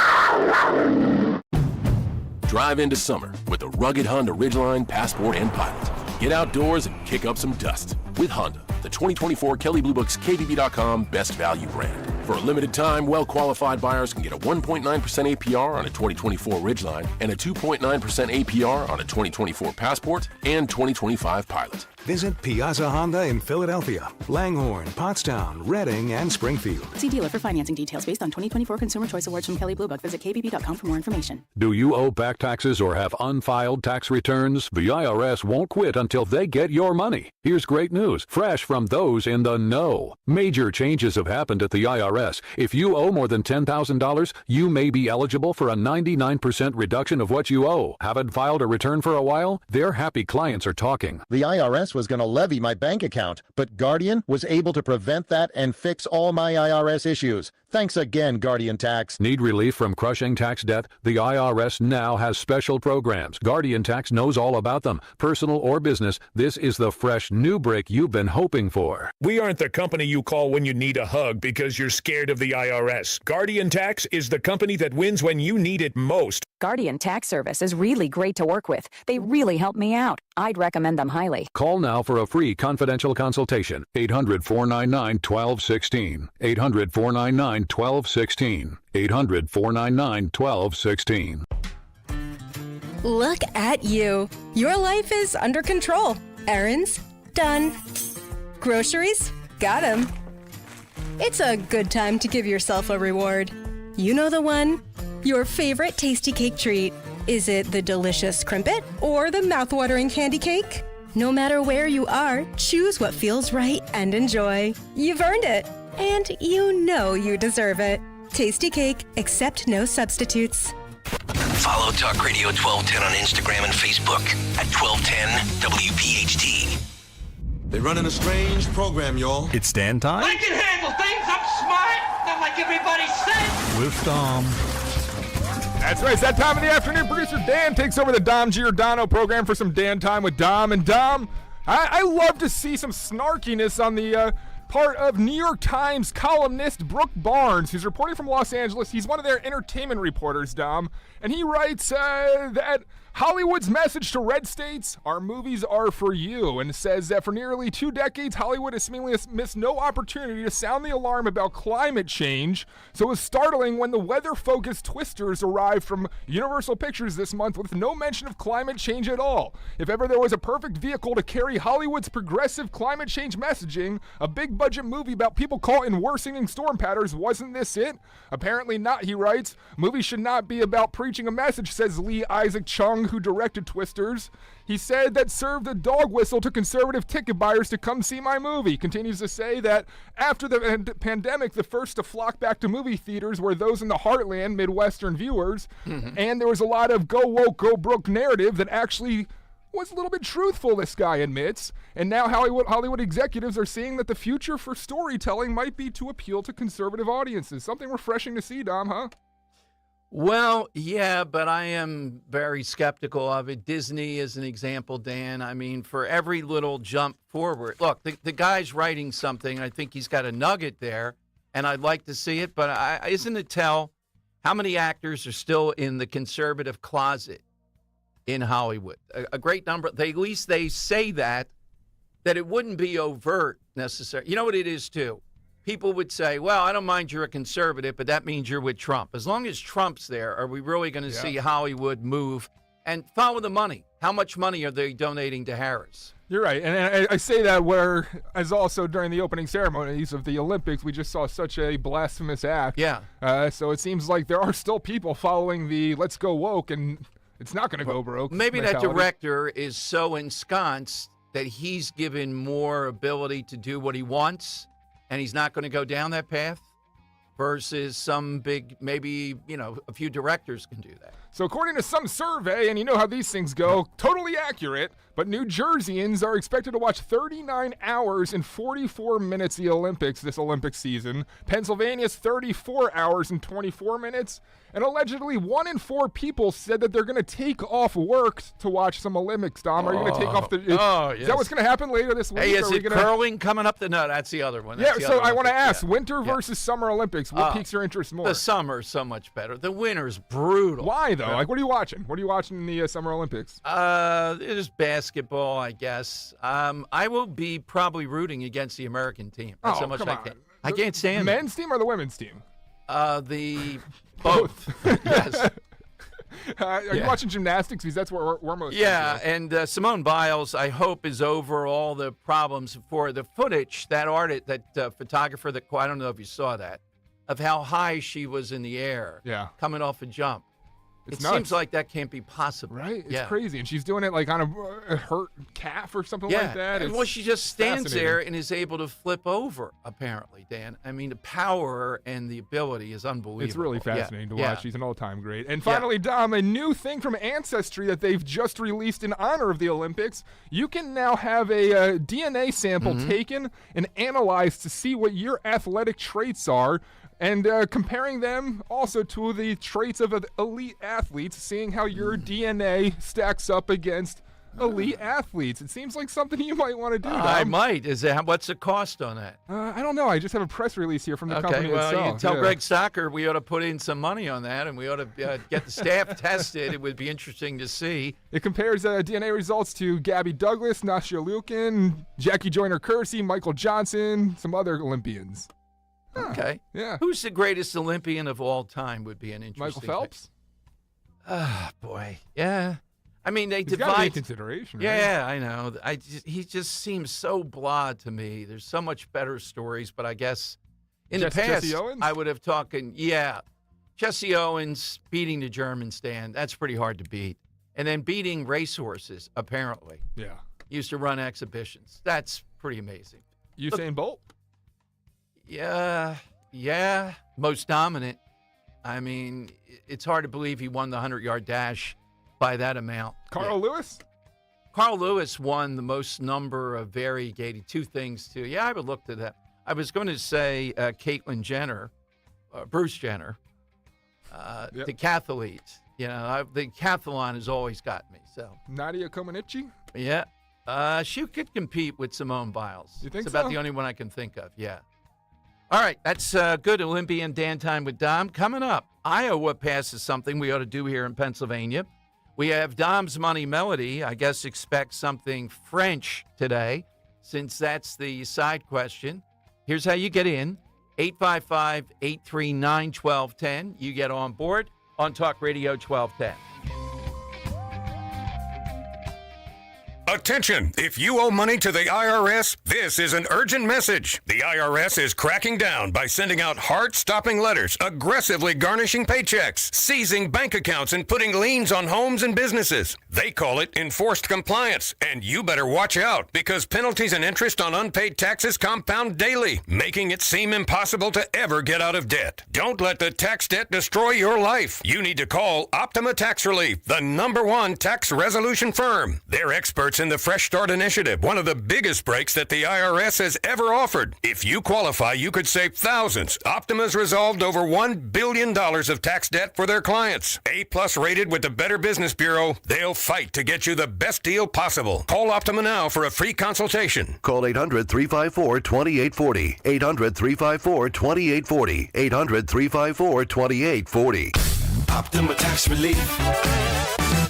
Drive into summer with the rugged Honda Ridgeline, Passport, and Pilot. Get outdoors and kick up some dust with Honda, the 2024 Kelley Blue Book's KBB.com Best Value brand. For a limited time, well-qualified buyers can get a 1.9% APR on a 2024 Ridgeline and a 2.9% APR on a 2024 Passport and 2025 Pilot. Visit Piazza Honda in Philadelphia, Langhorne, Pottstown, Reading, and Springfield. See dealer for financing details based on 2024 Consumer Choice Awards from Kelley Blue Book. Visit kbb.com for more information. Do you owe back taxes or have unfiled tax returns? The IRS won't quit until they get your money. Here's great news, fresh from those in the know. Major changes have happened at the IRS. If you owe more than $10,000, you may be eligible for a 99% reduction of what you owe. Haven't filed a return for a while? Their happy clients are talking. The IRS was going to levy my bank account, but Guardian was able to prevent that and fix all my IRS issues. Thanks again, Guardian Tax. Need relief from crushing tax debt? The IRS now has special programs. Guardian Tax knows all about them. Personal or business, this is the fresh new break you've been hoping for. We aren't the company you call when you need a hug because you're scared of the IRS. Guardian Tax is the company that wins when you need it most. Guardian Tax Service is really great to work with. They really help me out. I'd recommend them highly. Call now for a free confidential consultation. 800-499-1216. 800-499-1216. 800-499-1216. Look at you. Your life is under control. Errands? Done. Groceries? Got 'em. It's a good time to give yourself a reward. You know the one. Your favorite tasty cake treat. Is it the delicious crimpet or the mouthwatering candy cake? No matter where you are, choose what feels right and enjoy. You've earned it, and you know you deserve it. Tasty cake, accept no substitutes. Follow Talk Radio 1210 on Instagram and Facebook at 1210 WPHT. They're running a strange program, y'all. It's Dan time I can handle things. I'm smart, not like everybody says. with Dom. That's right. It's that time of the afternoon. Producer Dan takes over the Dom Giordano program for some Dan time with Dom. And Dom, I love to see some snarkiness on the part of New York Times columnist Brooke Barnes, who's reporting from Los Angeles. He's one of their entertainment reporters, Dom. And he writes that Hollywood's message to red states, our movies are for you, and says that for nearly 2 decades, Hollywood has seemingly missed no opportunity to sound the alarm about climate change. So it was startling when the weather-focused Twisters arrived from Universal Pictures this month with no mention of climate change at all. If ever there was a perfect vehicle to carry Hollywood's progressive climate change messaging, a big-budget movie about people caught in worsening storm patterns, wasn't this it? Apparently not, he writes. Movies should not be about preaching a message, says Lee Isaac Chung, who directed Twisters. He said that served a dog whistle to conservative ticket buyers to come see my movie. Continues to say that after the pandemic, the first to flock back to movie theaters were those in the heartland, Midwestern viewers. And there was a lot of go woke, go broke narrative that actually was a little bit truthful, this guy admits. And now Hollywood executives are seeing that the future for storytelling might be to appeal to conservative audiences. Something refreshing to see, Dom, huh? Well, yeah, but I am very skeptical of it. Disney is an example, Dan. I mean, for every little jump forward. Look, the guy's writing something. I think he's got a nugget there, and I'd like to see it. But isn't it tell how many actors are still in the conservative closet in Hollywood? A great number. At least they say that it wouldn't be overt necessarily. You know what it is, too? People would say, well, I don't mind you're a conservative, but that means you're with Trump. As long as Trump's there, are we really going to see Hollywood move and follow the money? How much money are they donating to Harris? You're right. And I say that as also during the opening ceremonies of the Olympics, we just saw such a blasphemous act. Yeah. So it seems like there are still people following the let's go woke, and it's not going to go broke. Maybe mentality. That director is so ensconced that he's given more ability to do what he wants, and he's not going to go down that path versus some big, maybe, a few directors can do that. So according to some survey, and you know how these things go, totally accurate, but New Jerseyans are expected to watch 39 hours and 44 minutes the Olympics this Olympic season. Pennsylvania's 34 hours and 24 minutes. And allegedly 1 in 4 people said that they're going to take off work to watch some Olympics, Dom. Are you going to take off the... yes. Is that what's going to happen later this week? Hey, is it curling coming up? No, that's the other one. Yeah, so I want to ask, winter versus summer Olympics, what piques your interest more? The summer's so much better. The winter's brutal. Why, though? Like, what are you watching? What are you watching in the Summer Olympics? It is basketball, I guess. I will be probably rooting against the American team. That's how much I can't stand the men's team or the women's team? The both. Yes. Are you watching gymnastics? Because that's where we're most. Yeah, and Simone Biles, I hope, is over all the problems for the footage. That photographer, I don't know if you saw that, of how high she was in the air. Yeah. Coming off a jump. It seems like that can't be possible. Right? It's crazy. And she's doing it like on a hurt calf or something like that. Well, she just stands there and is able to flip over, apparently, Dan. I mean, the power and the ability is unbelievable. It's really fascinating to watch. She's an all-time great. And finally, Dom, a new thing from Ancestry that they've just released in honor of the Olympics. You can now have a DNA sample taken and analyzed to see what your athletic traits are. And comparing them also to the traits of elite athletes, seeing how your DNA stacks up against elite athletes. It seems like something you might want to do, Dom. I might. What's the cost on that? I don't know. I just have a press release here from the company itself. Well, you tell Greg Stocker we ought to put in some money on that, and we ought to get the staff tested. It would be interesting to see. It compares DNA results to Gabby Douglas, Nastia Liukin, Jackie Joyner-Kersee, Michael Johnson, some other Olympians. Okay. Yeah. Who's the greatest Olympian of all time would be an interesting Michael Phelps? Boy. Yeah. I mean, they He's divide. got to take consideration, right? Yeah, I know. He just seems so blah to me. There's so much better stories, but I guess in the past Jesse Owens? I would have Jesse Owens beating the German stand. That's pretty hard to beat. And then beating racehorses, apparently. Yeah. Used to run exhibitions. That's pretty amazing. Usain Bolt? Yeah, most dominant. I mean, it's hard to believe he won the 100-yard dash by that amount. Carl Lewis? Carl Lewis won the most number of variegated, two things, too. Yeah, I would look to that. I was going to say Caitlyn Jenner, Bruce Jenner, decathletes. You know, the decathlon has always got me. So Nadia Comaneci? Yeah. She could compete with Simone Biles. You think It's about so? the only one I can think of, yeah. All right, that's good Olympian Dan Time with Dom. Coming up, Iowa passes something we ought to do here in Pennsylvania. We have Dom's Money Melody. I guess expect something French today, since that's the side question. Here's how you get in. 855-839-1210. You get on board on Talk Radio 1210. Attention! If you owe money to the IRS, this is an urgent message. The IRS is cracking down by sending out heart-stopping letters, aggressively garnishing paychecks, seizing bank accounts, and putting liens on homes and businesses. They call it enforced compliance, and you better watch out because penalties and interest on unpaid taxes compound daily, making it seem impossible to ever get out of debt. Don't let the tax debt destroy your life. You need to call Optima Tax Relief, the #1 tax resolution firm. They're experts in the Fresh Start Initiative, one of the biggest breaks that the IRS has ever offered. If you qualify, you could save thousands. Optima's resolved over $1 billion of tax debt for their clients. A+ rated with the Better Business Bureau, they'll fight to get you the best deal possible. Call Optima now for a free consultation. Call 800-354-2840. 800-354-2840. 800-354-2840. Optima Tax Relief.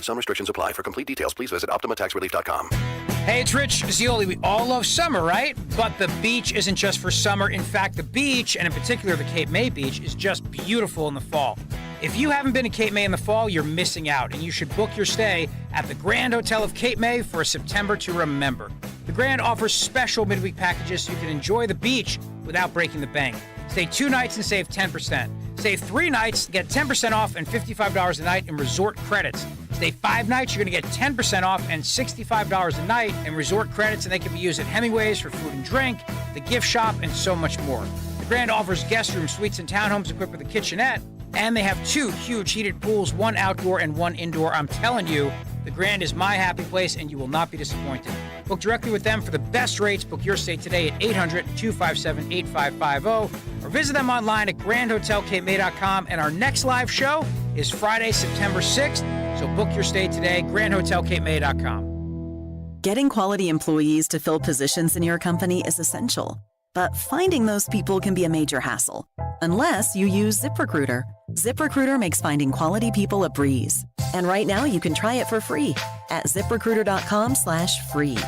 Some restrictions apply. For complete details, please visit OptimaTaxRelief.com. Hey, it's Rich Zioli. We all love summer, right? But the beach isn't just for summer. In fact, the beach, and in particular the Cape May Beach, is just beautiful in the fall. If you haven't been to Cape May in the fall, you're missing out, and you should book your stay at the Grand Hotel of Cape May for a September to remember. The Grand offers special midweek packages so you can enjoy the beach without breaking the bank. Stay 2 nights and save 10%. Stay 3 nights, get 10% off and $55 a night in resort credits. Stay 5 nights, you're going to get 10% off and $65 a night in resort credits, and they can be used at Hemingway's for food and drink, the gift shop, and so much more. The Grand offers guest rooms, suites, and townhomes equipped with a kitchenette, and they have 2 huge heated pools, 1 outdoor and 1 indoor. I'm telling you, the Grand is my happy place, and you will not be disappointed. Book directly with them for the best rates. Book your stay today at 800-257-8550 or visit them online at grandhotelcapemay.com. And our next live show is Friday, September 6th. So book your stay today, grandhotelcapemay.com. Getting quality employees to fill positions in your company is essential, but finding those people can be a major hassle, unless you use ZipRecruiter. ZipRecruiter makes finding quality people a breeze. And right now you can try it for free at ZipRecruiter.com/free.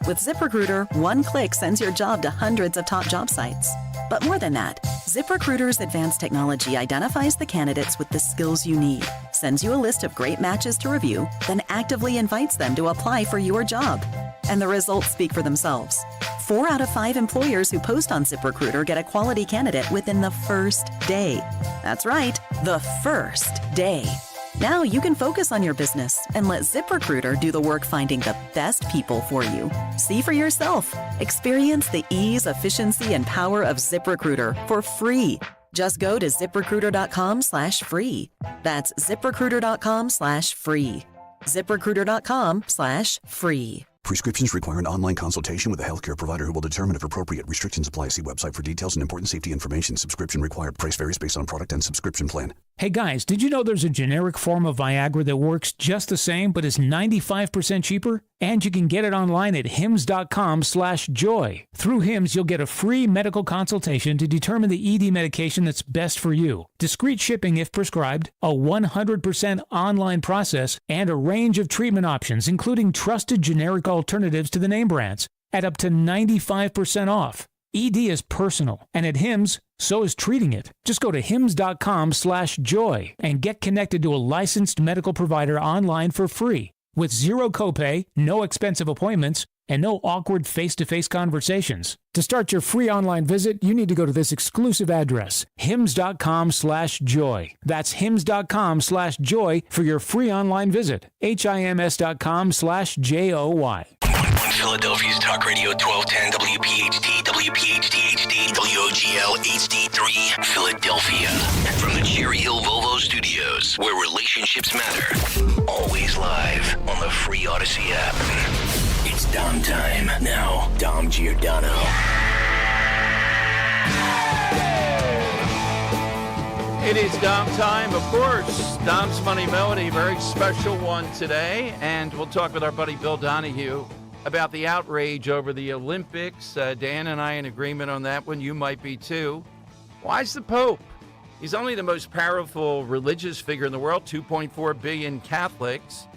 With ZipRecruiter, one click sends your job to hundreds of top job sites. But more than that, ZipRecruiter's advanced technology identifies the candidates with the skills you need, sends you a list of great matches to review, then actively invites them to apply for your job. And the results speak for themselves. 4 out of 5 employers who post on ZipRecruiter get a quality candidate within the first day. That's right, the first day. Now you can focus on your business and let ZipRecruiter do the work finding the best people for you. See for yourself. Experience the ease, efficiency, and power of ZipRecruiter for free. Just go to ZipRecruiter.com/free. That's ZipRecruiter.com/free. ZipRecruiter.com/free. Prescriptions require an online consultation with a healthcare provider who will determine if appropriate. Restrictions apply. See website for details and important safety information. Subscription required. Price varies based on product and subscription plan. Hey guys, did you know there's a generic form of Viagra that works just the same but is 95% cheaper? And you can get it online at hims.com/joy. Through Hims, you'll get a free medical consultation to determine the ED medication that's best for you, discreet shipping if prescribed, a 100% online process, and a range of treatment options, including trusted generic alternatives to the name brands, at up to 95% off. ED is personal, and at Hims, so is treating it. Just go to hims.com/joy and get connected to a licensed medical provider online for free. with zero copay, no expensive appointments, and no awkward face-to-face conversations. To start your free online visit, you need to go to this exclusive address, hims.com/joy. That's hims.com/joy for your free online visit. HIMS.com/JOY. Philadelphia's Talk Radio 1210 WPHT, WPHT HD, WOGL HD3, Philadelphia. From the Cherry Hill Volvo Studios, where relationships matter. Always live on the free Odyssey app. It's Dom time. Now, Dom Giordano. It is Dom time, of course. Dom's Money Melody, very special one today. And we'll talk with our buddy Bill Donahue about the outrage over the Olympics. Dan and I in agreement on that one. You might be too. Why's the Pope? He's only the most powerful religious figure in the world, 2.4 billion Catholics.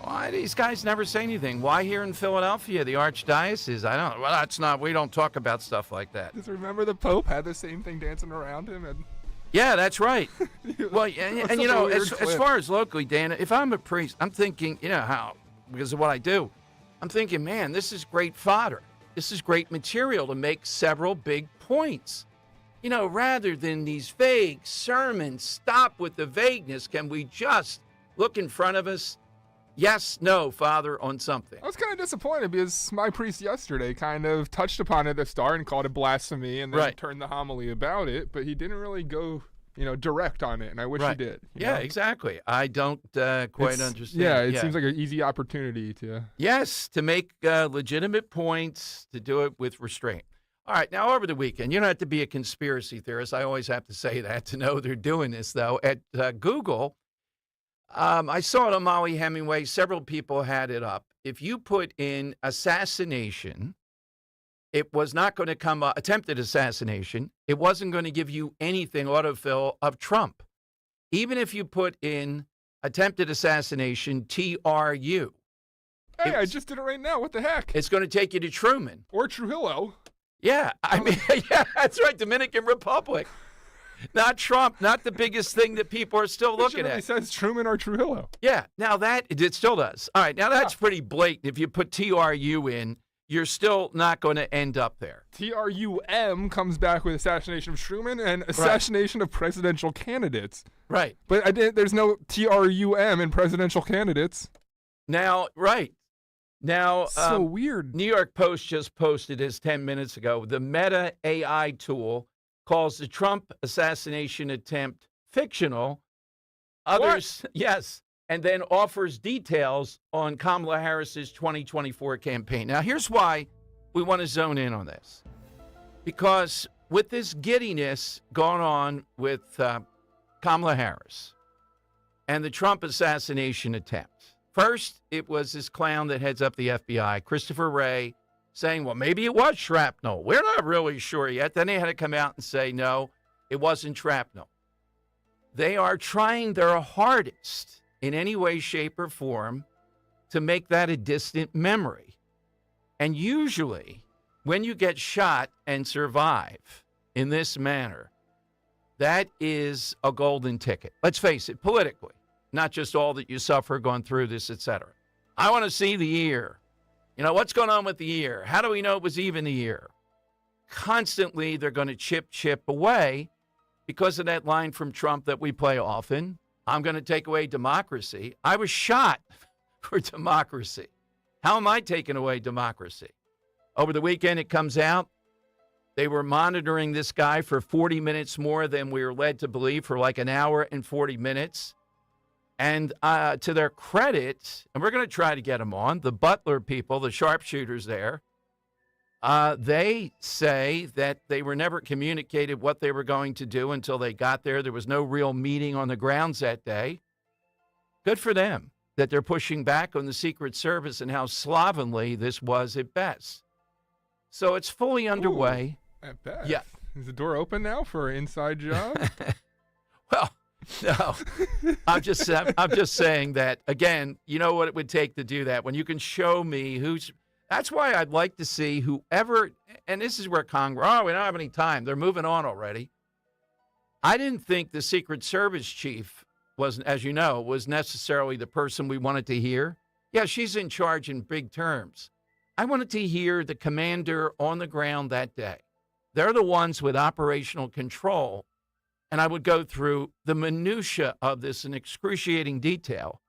Why these guys never say anything? Why here in Philadelphia, the Archdiocese? We don't talk about stuff like that. Just remember the Pope had the same thing dancing around him. And yeah, that's right. Well, and you know, as far as locally, Dan, if I'm a priest, I'm thinking, you know how, because of what I do, I'm thinking, man, this is great fodder. This is great material to make several big points. You know, rather than these vague sermons, stop with the vagueness. Can we just look in front of us? Yes, no, Father, on something. I was kind of disappointed because my priest yesterday kind of touched upon it at the start and called it blasphemy and then turned the homily about it, but he didn't really go, direct on it, and I wish he did. Yeah, exactly. I don't quite understand. Yeah, it seems like an easy opportunity to... Yes, to make legitimate points, to do it with restraint. All right, now over the weekend, you don't have to be a conspiracy theorist. I always have to say that to know they're doing this, though. At Google... I saw it on Molly Hemingway. Several people had it up. If you put in assassination, it was not going to come up, attempted assassination. It wasn't going to give you anything autofill of Trump. Even if you put in attempted assassination, TRU. Hey, I just did it right now. What the heck? It's going to take you to Truman. Or Trujillo. Yeah, I mean, yeah, that's right, Dominican Republic. Not Trump, not the biggest thing that people are still looking at. It says Truman or Trujillo. Yeah, now that, it still does. All right, now that's pretty blatant. If you put TRU in, you're still not going to end up there. TRUM comes back with assassination of Truman and assassination of presidential candidates. Right. But there's no TRUM in presidential candidates. Now, Now, so weird. New York Post just posted this 10 minutes ago. The Meta AI tool calls the Trump assassination attempt fictional. Others, yes, and then offers details on Kamala Harris's 2024 campaign. Now, here's why we want to zone in on this. Because with this giddiness going on with Kamala Harris and the Trump assassination attempt, first, it was this clown that heads up the FBI, Christopher Wray, saying, well, maybe it was shrapnel. We're not really sure yet. Then they had to come out and say, no, it wasn't shrapnel. They are trying their hardest in any way, shape, or form to make that a distant memory. And usually, when you get shot and survive in this manner, that is a golden ticket. Let's face it, politically, not just all that you suffer going through this, etc. I want to see the ear. You know, what's going on with the ear? How do we know it was even the ear? Constantly, they're going to chip away because of that line from Trump that we play often. I'm going to take away democracy. I was shot for democracy. How am I taking away democracy? Over the weekend, it comes out. They were monitoring this guy for 40 minutes more than we were led to believe, for like an hour and 40 minutes. And to their credit, and we're going to try to get them on, the Butler people, the sharpshooters there, they say that they were never communicated what they were going to do until they got there. There was no real meeting on the grounds that day. Good for them that they're pushing back on the Secret Service and how slovenly this was at best. So it's fully underway. Ooh, at best. Yeah. Is the door open now for an inside job? Well, no, I'm just saying that, again, you know what it would take to do that. When you can show me that's why I'd like to see whoever, and this is where Congress, we don't have any time. They're moving on already. I didn't think the Secret Service chief was, as you know, was necessarily the person we wanted to hear. Yeah, she's in charge in big terms. I wanted to hear the commander on the ground that day. They're the ones with operational control. And I would go through the minutia of this in excruciating detail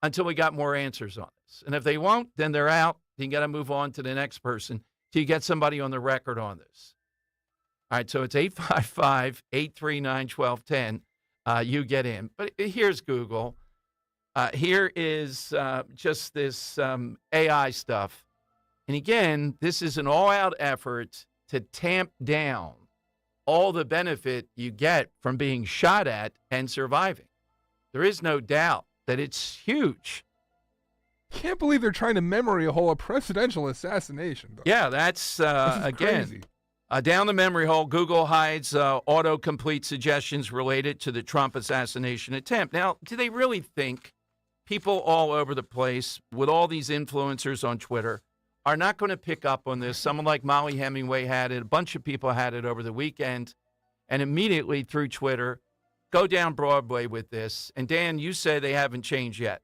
until we got more answers on this. And if they won't, then they're out. You got to move on to the next person till you get somebody on the record on this. All right, so it's 855-839-1210. You get in. But here's Google. Here is just this AI stuff. And again, this is an all-out effort to tamp down all the benefit you get from being shot at and surviving. There is no doubt that it's huge. Can't believe they're trying to memory hole a presidential assassination, though. Yeah, that's again, crazy. Down the memory hole, Google hides autocomplete suggestions related to the Trump assassination attempt. Now, do they really think people all over the place with all these influencers on Twitter are not going to pick up on this? Someone like Molly Hemingway had it. A bunch of people had it over the weekend. And immediately through Twitter, go down Broadway with this. And, Dan, you say they haven't changed yet.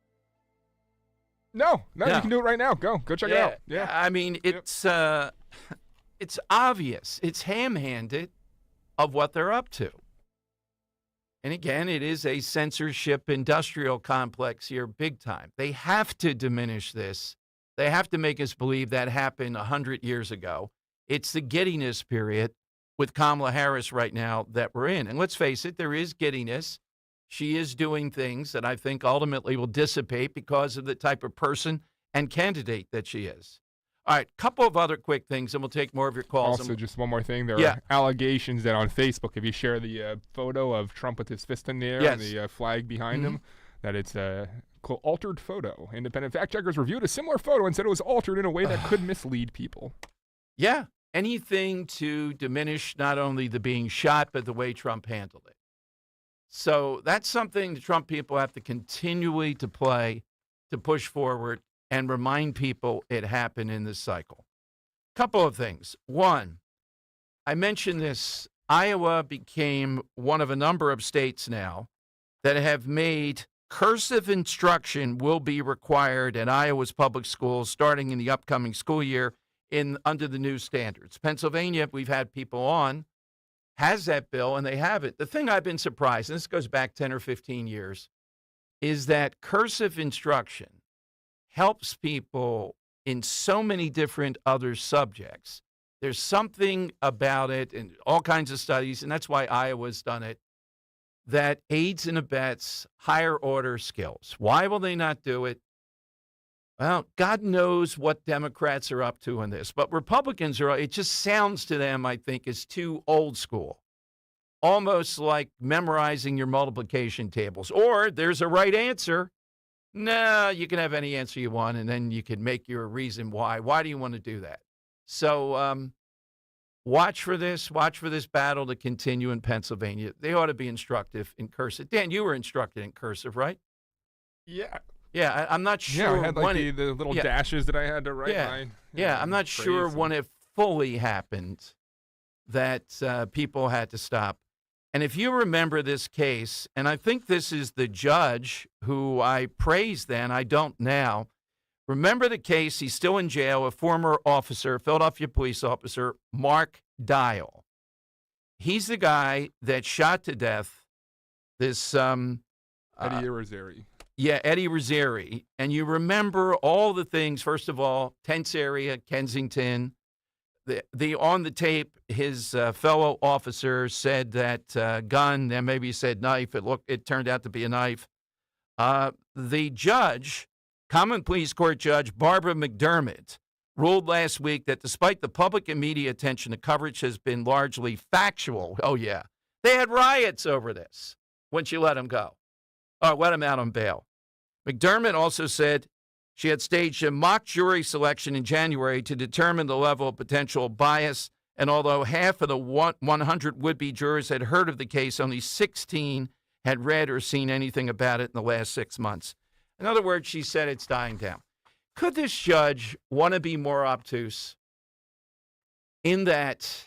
No, you can do it right now. Go check it out. Yeah, I mean, it's obvious. It's ham-handed of what they're up to. And again, it is a censorship industrial complex here big time. They have to diminish this. They have to make us believe that happened 100 years ago. It's the giddiness period with Kamala Harris right now that we're in. And let's face it, there is giddiness. She is doing things that I think ultimately will dissipate because of the type of person and candidate that she is. All right, couple of other quick things, and we'll take more of your calls. Also, just one more thing. There are allegations that on Facebook, if you share the photo of Trump with his fist in the air and the flag behind him, that it's a altered photo. Independent fact checkers reviewed a similar photo and said it was altered in a way that could mislead people. Yeah, anything to diminish not only the being shot, but the way Trump handled it. So that's something the Trump people have to continually to play to push forward and remind people it happened in this cycle. Couple of things. One, I mentioned this. Iowa became one of a number of states now that have made cursive instruction will be required at Iowa's public schools starting in the upcoming school year under the new standards. Pennsylvania, we've had people on, has that bill, and they have it. The thing I've been surprised, and this goes back 10 or 15 years, is that cursive instruction helps people in so many different other subjects. There's something about it and all kinds of studies, and that's why Iowa's done it, that aids and abets higher order skills. Why will they not do it? Well, God knows what Democrats are up to in this, but Republicans it just sounds to them, I think, is too old school. Almost like memorizing your multiplication tables. Or there's a right answer. No, you can have any answer you want, and then you can make your reason why. Why do you want to do that? So watch for this battle to continue in Pennsylvania. They ought to be instructive in cursive. Dan, you were instructed in cursive, right? Yeah. Yeah, I'm not sure. Yeah, I had like the little dashes that I had to write. I'm not sure when it fully happened that people had to stop. And if you remember this case, and I think this is the judge who I praised then, I don't now. Remember the case, he's still in jail, a former officer, Philadelphia police officer, Mark Dial. He's the guy that shot to death this Eddie Irizarry. Yeah, Eddie Irizarry. And you remember all the things, first of all, tense area, Kensington. On the tape, his fellow officer said that gun, then maybe he said knife. It turned out to be a knife. The judge, Common Pleas Court Judge Barbara McDermott, ruled last week that despite the public and media attention, the coverage has been largely factual. Oh, yeah. They had riots over this when she let him go. Or let him out on bail. McDermott also said she had staged a mock jury selection in January to determine the level of potential bias, and although half of the 100 would-be jurors had heard of the case, only 16 had read or seen anything about it in the last 6 months. In other words, she said it's dying down. Could this judge want to be more obtuse in that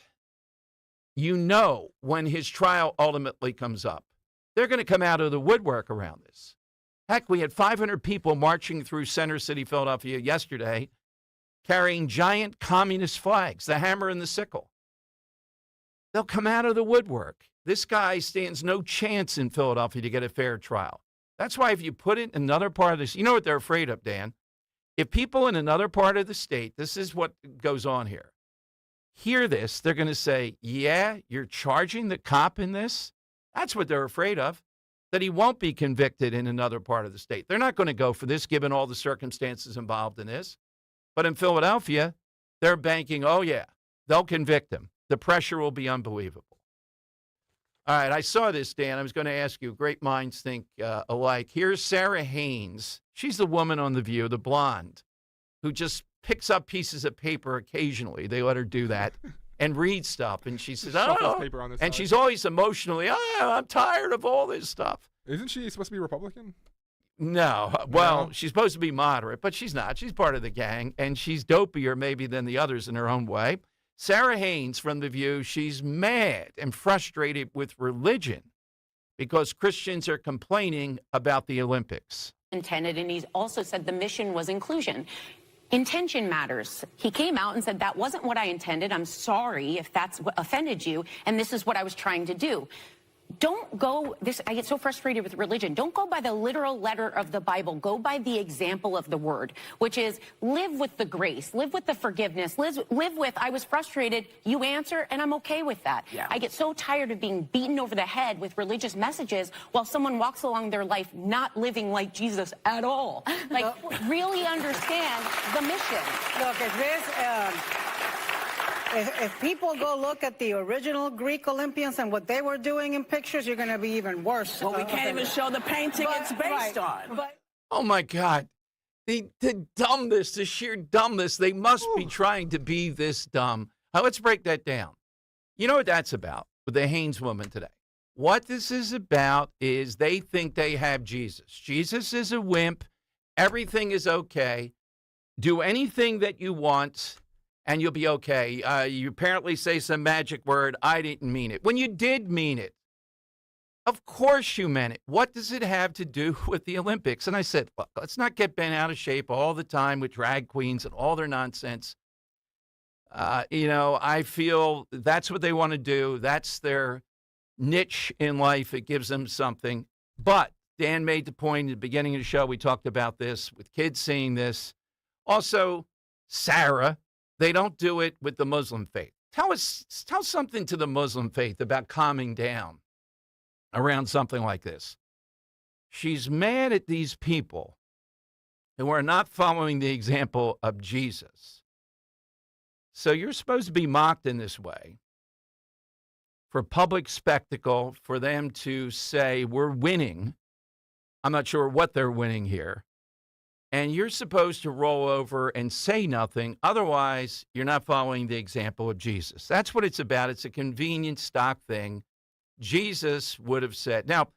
when his trial ultimately comes up, they're going to come out of the woodwork around this. Heck, we had 500 people marching through Center City, Philadelphia yesterday, carrying giant communist flags, the hammer and the sickle. They'll come out of the woodwork. This guy stands no chance in Philadelphia to get a fair trial. That's why if you put it in another part of this, you know what they're afraid of, Dan? If people in another part of the state, this is what goes on here, hear this, they're going to say, yeah, you're charging the cop in this? That's what they're afraid of, that he won't be convicted in another part of the state. They're not going to go for this, given all the circumstances involved in this. But in Philadelphia, they're banking, oh, yeah, they'll convict him. The pressure will be unbelievable. All right, I saw this, Dan. I was going to ask you, great minds think alike. Here's Sarah Haynes. She's the woman on The View, the blonde, who just picks up pieces of paper occasionally. They let her do that and read stuff. And she says, paper on the and side. she's always emotionally, I'm tired of all this stuff. Isn't she supposed to be Republican? No. Well, she's supposed to be moderate, but she's not. She's part of the gang, and she's dopier maybe than the others in her own way. Sarah Haynes from The View, she's mad and frustrated with religion because Christians are complaining about the Olympics. Intended, and he's also said the mission was inclusion. Intention matters. He came out and said, that wasn't what I intended. I'm sorry if that's what offended you, and this is what I was trying to do. Don't go, I get so frustrated with religion. Don't go by the literal letter of the Bible. Go by the example of the word, which is live with the grace, live with the forgiveness, live with, I was frustrated, you answer, and I'm okay with that. Yeah. I get so tired of being beaten over the head with religious messages while someone walks along their life not living like Jesus at all. Like, really understand the mission. Look, if people go look at the original Greek Olympians and what they were doing in pictures, you're going to be even worse. Well, we can't even show the painting it's based on. Oh, my God. The dumbness, the sheer dumbness. They must be trying to be this dumb. Now, let's break that down. You know what that's about with the Haynes woman today? What this is about is they think they have Jesus. Jesus is a wimp. Everything is okay. Do anything that you want, and you'll be okay. You apparently say some magic word. I didn't mean it. When you did mean it, of course you meant it. What does it have to do with the Olympics? And I said, look, let's not get bent out of shape all the time with drag queens and all their nonsense. I feel that's what they want to do. That's their niche in life. It gives them something. But Dan made the point at the beginning of the show. We talked about this with kids seeing this. Also, Sarah. They don't do it with the Muslim faith. Tell something to the Muslim faith about calming down around something like this. She's mad at these people who are not following the example of Jesus. So you're supposed to be mocked in this way for public spectacle, for them to say, we're winning. I'm not sure what they're winning here. And you're supposed to roll over and say nothing. Otherwise, you're not following the example of Jesus. That's what it's about. It's a convenient stock thing. Jesus would have said. Now,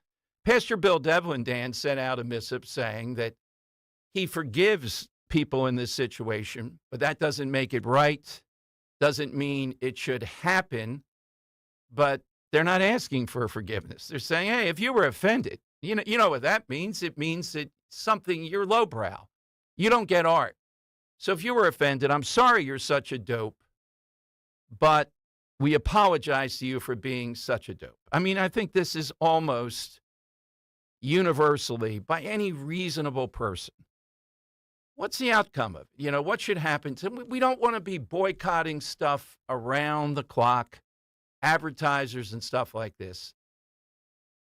Pastor Bill Devlin, Dan, sent out a missive saying that he forgives people in this situation, but that doesn't make it right, doesn't mean it should happen. But they're not asking for forgiveness. They're saying, hey, if you were offended, you know what that means? It means that something, you're lowbrow. You don't get art. So if you were offended, I'm sorry you're such a dope, but we apologize to you for being such a dope. I mean, I think this is almost universally, by any reasonable person, what's the outcome of it? What should happen? We don't want to be boycotting stuff around the clock, advertisers and stuff like this,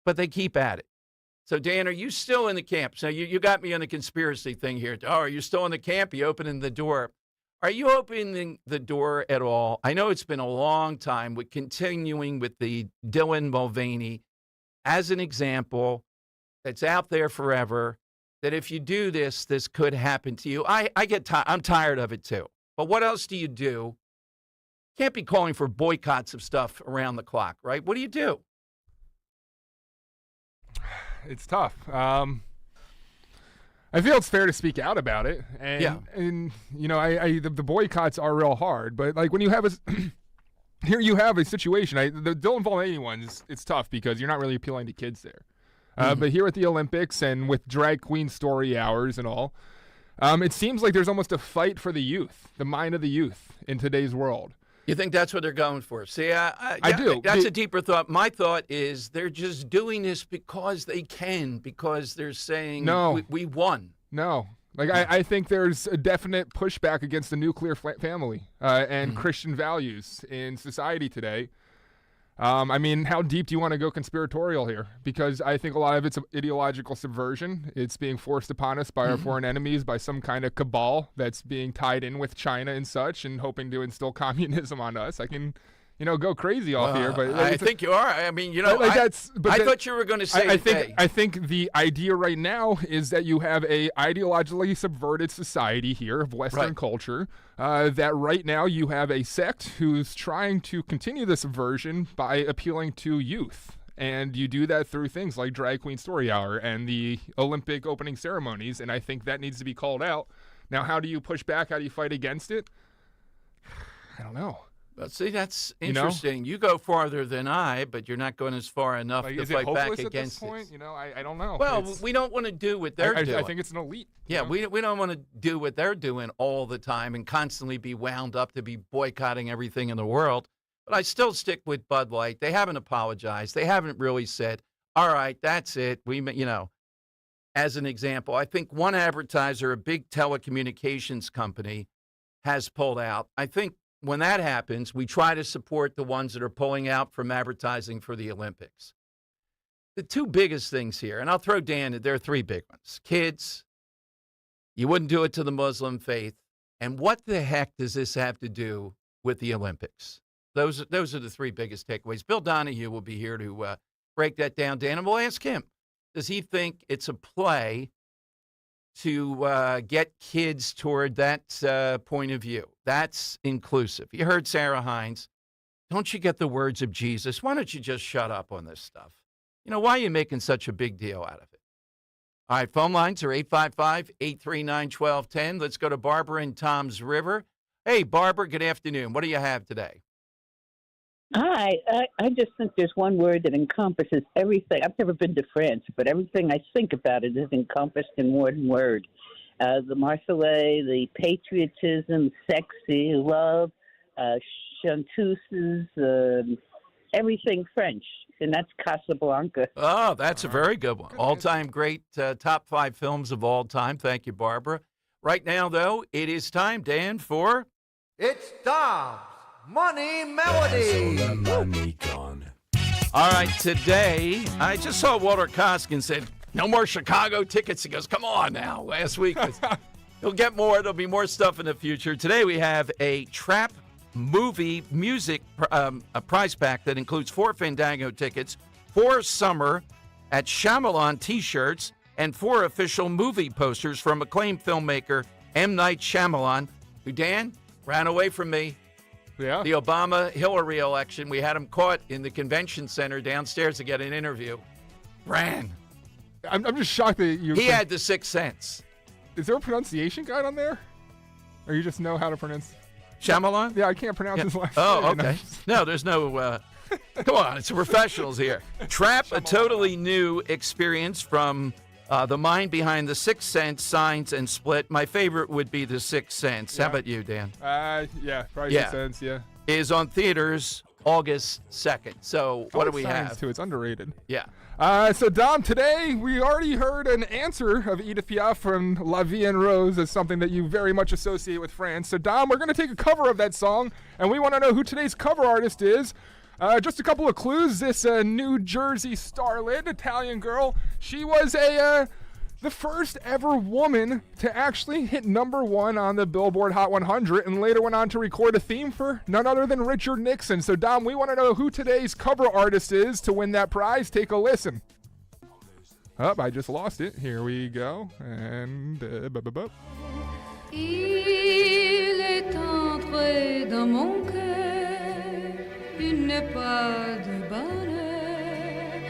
but they keep at it. So, Dan, are you still in the camp? So you got me on the conspiracy thing here. Oh, are you still in the camp? You opening the door. Are you opening the door at all? I know it's been a long time with continuing with the Dylan Mulvaney as an example that's out there forever, that if you do this, this could happen to you. I'm tired of it too. But what else do you do? Can't be calling for boycotts of stuff around the clock, right? What do you do? It's tough. I feel it's fair to speak out about it, and the boycotts are real hard. But like when you have here you have a situation. The Dylan Mulvaney ones, it's tough because you're not really appealing to kids there. But here at the Olympics and with drag queen story hours and all, it seems like there's almost a fight for the youth, the mind of the youth in today's world. You think that's what they're going for? See, I do. That's a deeper thought. My thought is they're just doing this because they can, because they're saying, no, we won. No. I think there's a definite pushback against the nuclear family and Christian values in society today. I mean, how deep do you want to go conspiratorial here? Because I think a lot of it's ideological subversion. It's being forced upon us by our foreign enemies, by some kind of cabal that's being tied in with China and such, and hoping to instill communism on us. I can, go crazy off here, but I think you are. I mean, I thought you were going to say. I think the idea right now is that you have a ideologically subverted society here of Western culture. That right now you have a sect who's trying to continue the subversion by appealing to youth. And you do that through things like Drag Queen Story Hour and the Olympic opening ceremonies. And I think that needs to be called out. Now, how do you push back? How do you fight against it? I don't know. But see, that's interesting. You go farther than I, but you're not going as far enough to fight back against this point? I don't know. Well, we don't want to do what they're doing. I think it's an elite. Yeah, we don't want to do what they're doing all the time and constantly be wound up to be boycotting everything in the world. But I still stick with Bud Light. They haven't apologized. They haven't really said, all right, that's it. As an example, I think one advertiser, a big telecommunications company, has pulled out. I think when that happens, we try to support the ones that are pulling out from advertising for the Olympics. The two biggest things here, and I'll throw Dan, there are three big ones. Kids, you wouldn't do it to the Muslim faith. And what the heck does this have to do with the Olympics? Those are the three biggest takeaways. Bill Donahue will be here to break that down, Dan, and we'll ask him, does he think it's a play to get kids toward that point of view? That's inclusive. You heard Sarah Hines. Don't you get the words of Jesus? Why don't you just shut up on this stuff? Why are you making such a big deal out of it? All right, phone lines are 855-839-1210. Let's go to Barbara in Toms River. Hey, Barbara, good afternoon. What do you have today? Hi. I just think there's one word that encompasses everything. I've never been to France, but everything I think about it is encompassed in one word. The Marseillaise, the patriotism, sexy, love, chanteuses, everything French, and that's Casablanca. Oh, that's a very good one. All-time great, top 5 films of all time. Thank you, Barbara. Right now, though, it is time, Dan, for... It's Dom's Money Melody. All that money gone. All right, today, I just saw Walter Koskin said, no more Chicago tickets. He goes, come on now. Last week, he'll get more. There'll be more stuff in the future. Today, we have a Trap movie music a prize pack that includes 4 Fandango tickets, 4 summer at Shyamalan t-shirts, and 4 official movie posters from acclaimed filmmaker M. Night Shyamalan, who, Dan, ran away from me. Yeah. The Obama-Hillary election, we had him caught in the convention center downstairs to get an interview. Ran. I'm just shocked that you... He had the 6th sense. Is there a pronunciation guide on there? Or you just know how to pronounce... Shyamalan? Yeah, I can't pronounce his last name. Oh, okay. No, there's no... come on, it's professionals here. Trap, a totally new experience from the mind behind The Sixth Sense, Signs, and Split. My favorite would be The Sixth Sense. Yeah. How about you, Dan? Yeah, probably Sixth Sense, yeah. Is on theaters August 2nd. So what do we have? Too. It's underrated. Yeah. So, Dom, today we already heard an answer of Edith Piaf from La Vie en Rose as something that you very much associate with France. So, Dom, we're going to take a cover of that song, and we want to know who today's cover artist is. Just a couple of clues. This New Jersey starlet, Italian girl, she was the first ever woman to actually hit #1 on the Billboard Hot 100 and later went on to record a theme for none other than Richard Nixon. So, Dom, we want to know who today's cover artist is to win that prize. Take a listen. Oh, I just lost it. Here we go. And... Il est entré dans mon cœur une part de bonheur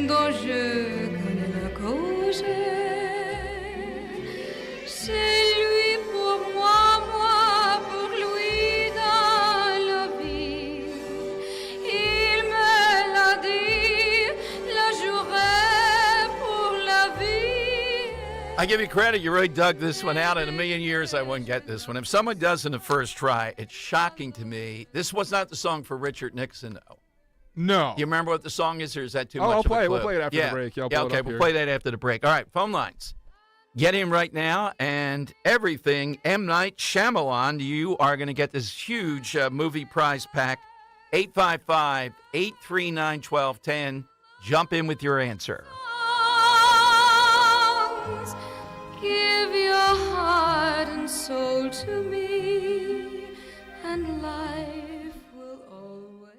dont je connais la cause. C'est lui pour moi, moi pour lui dans la vie. Il me l'a dit, la jouerai I give you credit. You really dug this one out. In a million years, I wouldn't get this one. If someone does in the first try, it's shocking to me. This was not the song for Richard Nixon, though. No. You remember what the song is, or is that too much I'll of a play it. clue? We'll play it after the break. Yeah, okay, we'll play that after the break. All right, phone lines. Get him right now, and everything M. Night Shyamalan, you are going to get this huge movie prize pack. 855-839-1210. Jump in with your answer. Give your heart and soul to me, and life will always.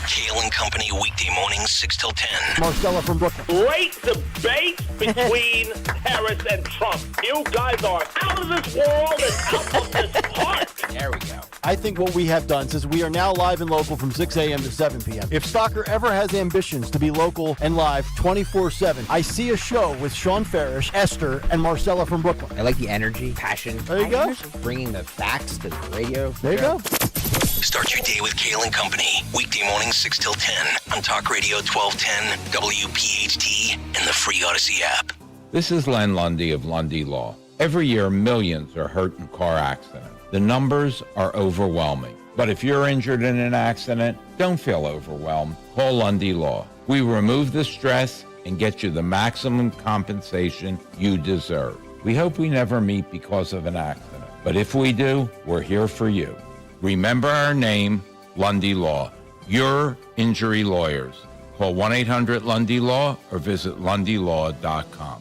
Kale and Company, weekday mornings, 6 till 10. Marcella from Brooklyn. Great debate between Harris and Trump. You guys are out of this world and out of this park. There we go. I think what we have done, since we are now live and local from 6 a.m. to 7 p.m., if Stalker ever has ambitions to be local and live 24/7, I see a show with Sean Farish, Esther, and Marcella from Brooklyn. I like the energy, passion. There you go. Bringing the facts to the radio. There you go. Start your day with Kale and Company, weekday mornings, 6 till 10 on Talk Radio 1210, WPHT, and the free Odyssey app. This is Len Lundy of Lundy Law. Every year, millions are hurt in car accidents. The numbers are overwhelming. But if you're injured in an accident, don't feel overwhelmed. Call Lundy Law. We remove the stress and get you the maximum compensation you deserve. We hope we never meet because of an accident. But if we do, we're here for you. Remember our name, Lundy Law. Your injury lawyers. Call 1-800-LUNDY-LAW or visit LundyLaw.com.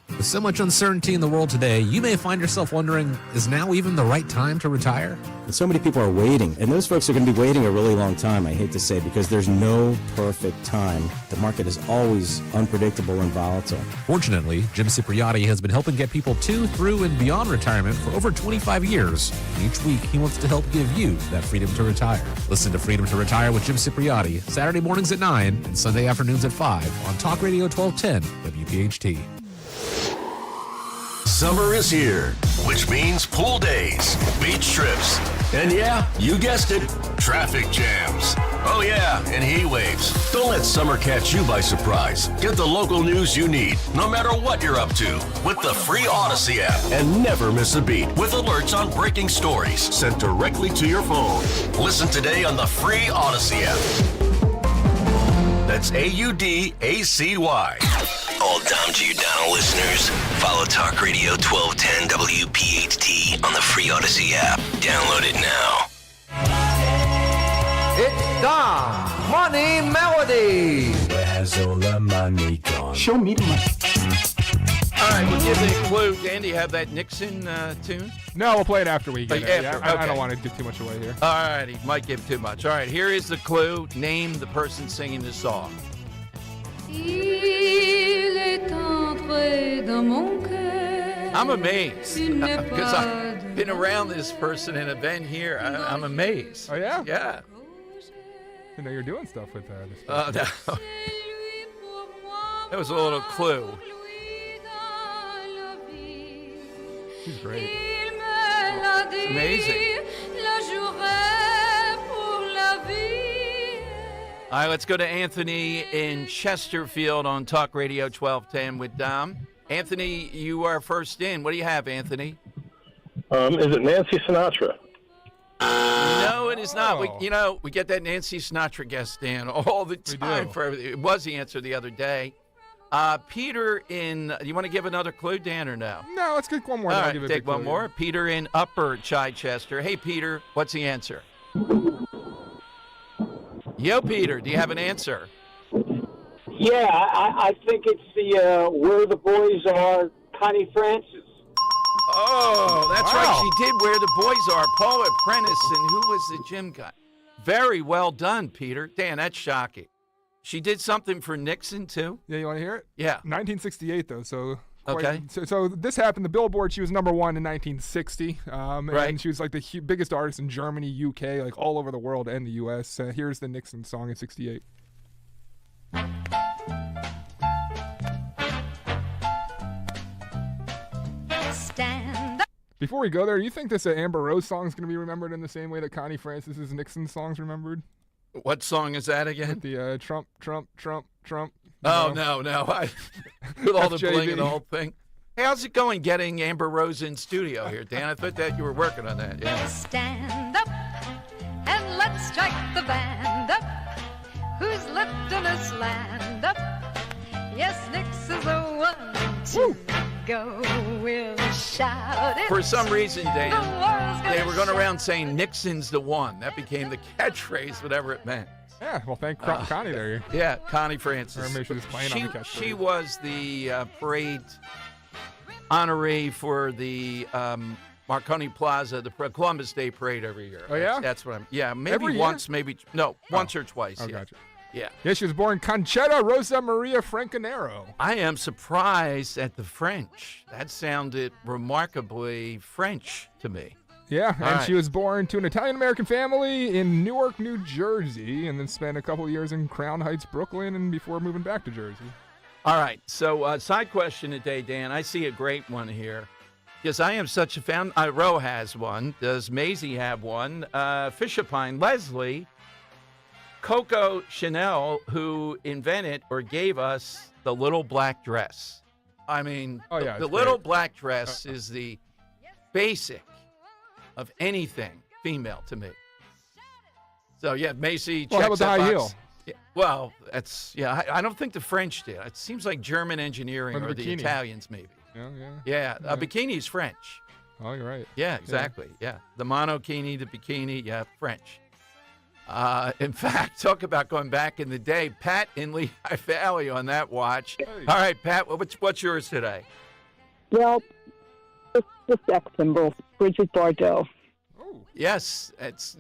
With so much uncertainty in the world today, you may find yourself wondering, is now even the right time to retire? And so many people are waiting, and those folks are going to be waiting a really long time, I hate to say, because there's no perfect time. The market is always unpredictable and volatile. Fortunately, Jim Cipriotti has been helping get people to, through, and beyond retirement for over 25 years. And each week, he wants to help give you that freedom to retire. Listen to Freedom to Retire with Jim Cipriotti, Saturday mornings at 9 and Sunday afternoons at 5 on Talk Radio 1210 WPHT. Summer is here, which means pool days, beach trips, and yeah, you guessed it, traffic jams. Oh yeah, and heat waves. Don't let summer catch you by surprise. Get the local news you need, no matter what you're up to, with the free Odyssey app. And never miss a beat with alerts on breaking stories sent directly to your phone. Listen today on the free Odyssey app. That's AUDACY. All Dom Giordano listeners, follow Talk Radio 1210 WPHT on the free Odyssey app. Download it now. It's Dom Money Melody. Where's all the money gone? Show me the money. All right, we'll give the clue. Dan, do you have that Nixon tune? No, we'll play it after we get it. After, I okay. don't want to give too much away here. All right, he might give too much. All right, here is the clue. Name the person singing the song. Il est entré dans mon cœur. I'm amazed because I've been around this person in an event here. I'm amazed. Oh, yeah? Yeah. You know, you're doing stuff with that. No. That was a little clue. She's great. It's amazing. All right, let's go to Anthony in Chesterfield on Talk Radio 1210 with Dom. Anthony, you are first in. What do you have, Anthony? Is it Nancy Sinatra? No, it is not. We get that Nancy Sinatra guest, Dan, all the time. For everything. It was the answer the other day. Peter in, you want to give another clue, Dan, or no? No, let's get one more. All I'll right, give it a take big one clue. more. Peter in Upper Chichester. Hey, Peter, what's the answer? Yo, Peter, do you have an answer? Yeah, I think it's the Where the Boys Are, Connie Francis. Oh, that's right. She did Where the Boys Are. Paula Prentice, and who was the gym guy? Very well done, Peter. Dan, that's shocking. She did something for Nixon, too? Yeah, you want to hear it? Yeah. 1968, though, so... Okay. So this happened. The Billboard, she was number one in 1960. Right. And she was like the biggest artist in Germany, UK, like all over the world and the U.S. Here's the Nixon song in 68. Stand up. Before we go there, you think this Amber Rose song is going to be remembered in the same way that Connie Francis's Nixon song's remembered? What song is that again? With the Trump. Oh, no. With all the FJB. bling and the whole thing. Hey, how's it going getting Amber Rose in studio here, Dan? I thought that you were working on that. Yeah. Stand up and let's strike the band up. Who's lifting us land up? Yes, Nix is the one to go. We'll shout it. For some reason, Dan, The world's gonna they were going shout around saying Nixon's the one. That became the catchphrase, whatever it meant. Yeah, well, thank Connie there. Yeah, Connie Francis. Or maybe she was playing on the catchphrase. She was the parade honoree for the Marconi Plaza, the Columbus Day Parade every year. Oh, yeah? That's what I'm. Yeah, maybe Every year? once, maybe no, once or twice. Oh, yeah. gotcha. Yeah. Yeah, she was born Conchetta Rosa Maria Francanero. I am surprised at the French. That sounded remarkably French to me. Yeah, All and right. she was born to an Italian-American family in Newark, New Jersey, and then spent a couple years in Crown Heights, Brooklyn, and before moving back to Jersey. All right, so side question today, Dan. I see a great one here. Because I am such a fan. Ro has one. Does Maisie have one? Fisher-Pine, Leslie, Coco Chanel, who invented or gave us the little black dress. I mean, Oh, yeah, the it's little great. black dress is the basic of anything female to me. So, yeah, Macy Well, how checks about the that high box. heel? Yeah, well, that's, I don't think the French did. It seems like German engineering Or or the the bikini. Italians, maybe. Yeah. Yeah, a bikini's French. Oh, you're right. Yeah, exactly. Yeah. The monokini, the bikini, yeah, French. In fact, talk about going back in the day. Pat in Lehigh Valley on that watch. All right, Pat, what's yours today? Well, the sex symbol, Bridget Bardot. Yes, that's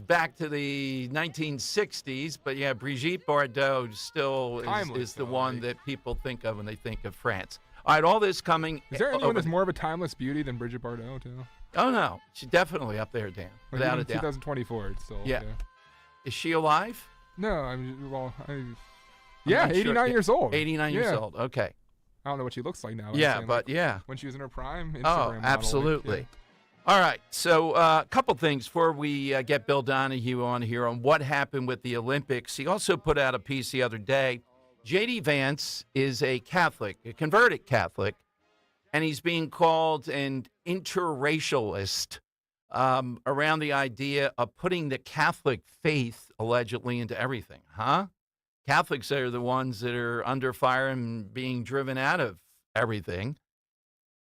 back to the 1960s, but yeah, Brigitte Bardot still is the one that people think of when they think of France. All right, all this coming. Is there anyone that's more of a timeless beauty than Bridget Bardot, too? Oh, no. She's definitely up there, Dan, Like, without even a doubt. 2024, it's still. Yeah. Is she alive? No, yeah, I'm not 89 sure. years old. 89 years Yeah. old. Okay. I don't know what she looks like now. I'm Yeah, saying, but like, yeah. when she was in her prime. Instagram Oh, model, absolutely. yeah. All right. So a couple things before we get Bill Donahue on here on what happened with the Olympics. He also put out a piece the other day. J.D. Vance is a Catholic, a converted Catholic, and he's being called an interracialist around the idea of putting the Catholic faith allegedly into everything. Huh? Catholics are the ones that are under fire and being driven out of everything.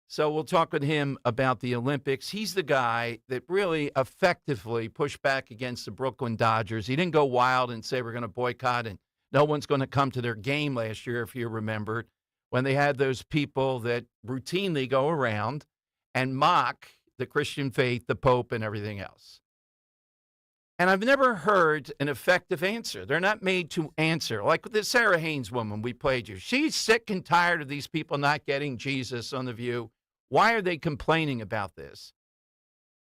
So we'll talk with him about the Olympics. He's the guy that really effectively pushed back against the Brooklyn Dodgers. He didn't go wild and say we're going to boycott and no one's going to come to their game last year, if you remember, when they had those people that routinely go around and mock the Christian faith, the Pope, and everything else. And I've never heard an effective answer. They're not made to answer. Like the Sarah Haynes woman we played you. She's sick and tired of these people not getting Jesus on The View. Why are they complaining about this?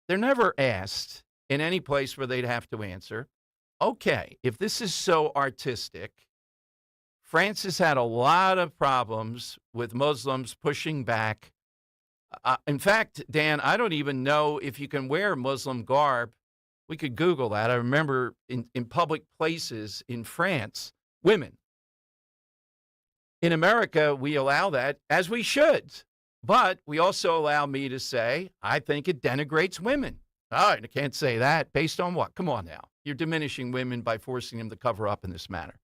They're never asked in any place where they'd have to answer, okay, if this is so artistic, France has had a lot of problems with Muslims pushing back. In fact, Dan, I don't even know if you can wear Muslim garb. We could Google that. I remember in public places in France, women. In America, we allow that, as we should. But we also allow me to say, I think it denigrates women. Oh, I can't say that. Based on what? Come on now. You're diminishing women by forcing them to cover up in this manner.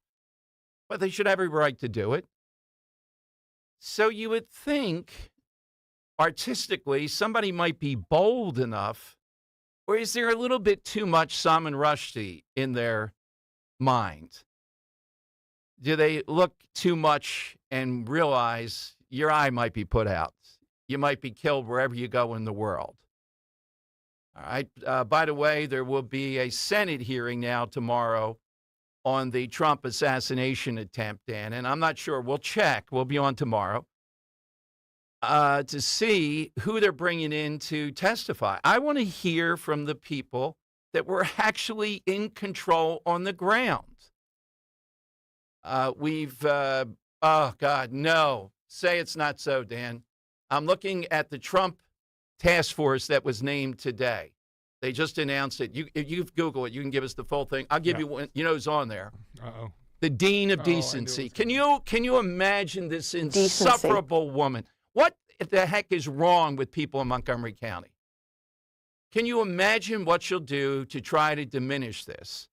But they should have every right to do it. So you would think, artistically, somebody might be bold enough, or is there a little bit too much Salman Rushdie in their mind? Do they look too much and realize your eye might be put out? You might be killed wherever you go in the world. All right. By the way, there will be a Senate hearing now tomorrow on the Trump assassination attempt, Dan, and I'm not sure. We'll check. We'll be on tomorrow to see who they're bringing in to testify. I want to hear from the people that were actually in control on the ground. Oh, God, no. Say it's not so, Dan. I'm looking at the Trump task force that was named today. They just announced it. If you Google it, you can give us the full thing. I'll give you one. You know who's on there. Uh-oh. The Dean of Decency. Can you imagine this insufferable woman? What the heck is wrong with people in Montgomery County? Can you imagine what she'll do to try to diminish this?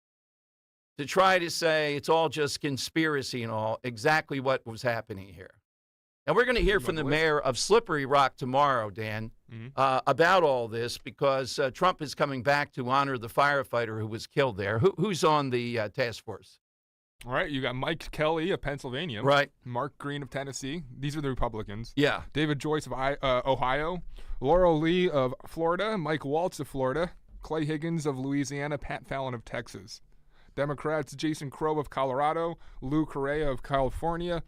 To try to say it's all just conspiracy and all, exactly what was happening here. And we're going to hear from the mayor of Slippery Rock tomorrow, Dan, about all this, because Trump is coming back to honor the firefighter who was killed there. Who's on the task force? All right, you got Mike Kelly of Pennsylvania. Right. Mark Green of Tennessee. These are the Republicans. Yeah. David Joyce of Ohio. Laurel Lee of Florida. Mike Waltz of Florida. Clay Higgins of Louisiana. Pat Fallon of Texas. Democrats, Jason Crow of Colorado. Lou Correa of California.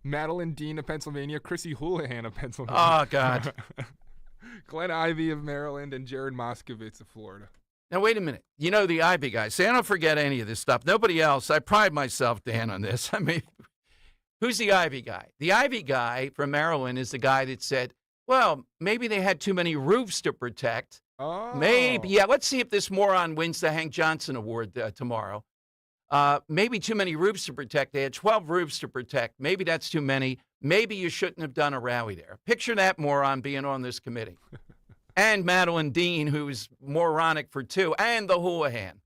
Madeline Dean of Pennsylvania. Chrissy Houlihan of Pennsylvania. Oh, God. Glenn Ivey of Maryland. And Jared Moskowitz of Florida. Now, wait a minute. You know the Ivy guy. See, I don't forget any of this stuff. Nobody else. I pride myself, Dan, on this. I mean, who's the Ivy guy? The Ivy guy from Maryland is the guy that said, well, maybe they had too many roofs to protect. Oh. Maybe. Yeah, let's see if this moron wins the Hank Johnson Award tomorrow. Maybe too many roofs to protect. They had 12 roofs to protect. Maybe that's too many. Maybe you shouldn't have done a rally there. Picture that moron being on this committee. And Madeline Dean, who's moronic for two, and the Houlihan.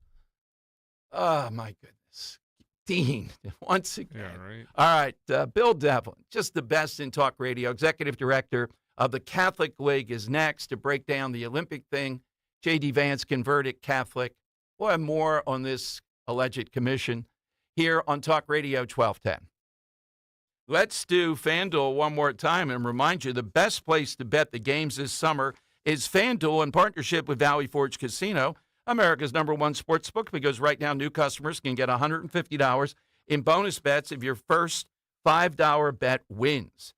Oh, my goodness. Dean, once again. Yeah, right. All right, Bill Devlin, just the best in talk radio, executive director of the Catholic League, is next to break down the Olympic thing. J.D. Vance converted Catholic. We'll have more on this alleged commission here on Talk Radio 1210. Let's do FanDuel one more time and remind you the best place to bet the games this summer is FanDuel in partnership with Valley Forge Casino, America's #1 sportsbook, because right now new customers can get $150 in bonus bets if your first $5 bet wins.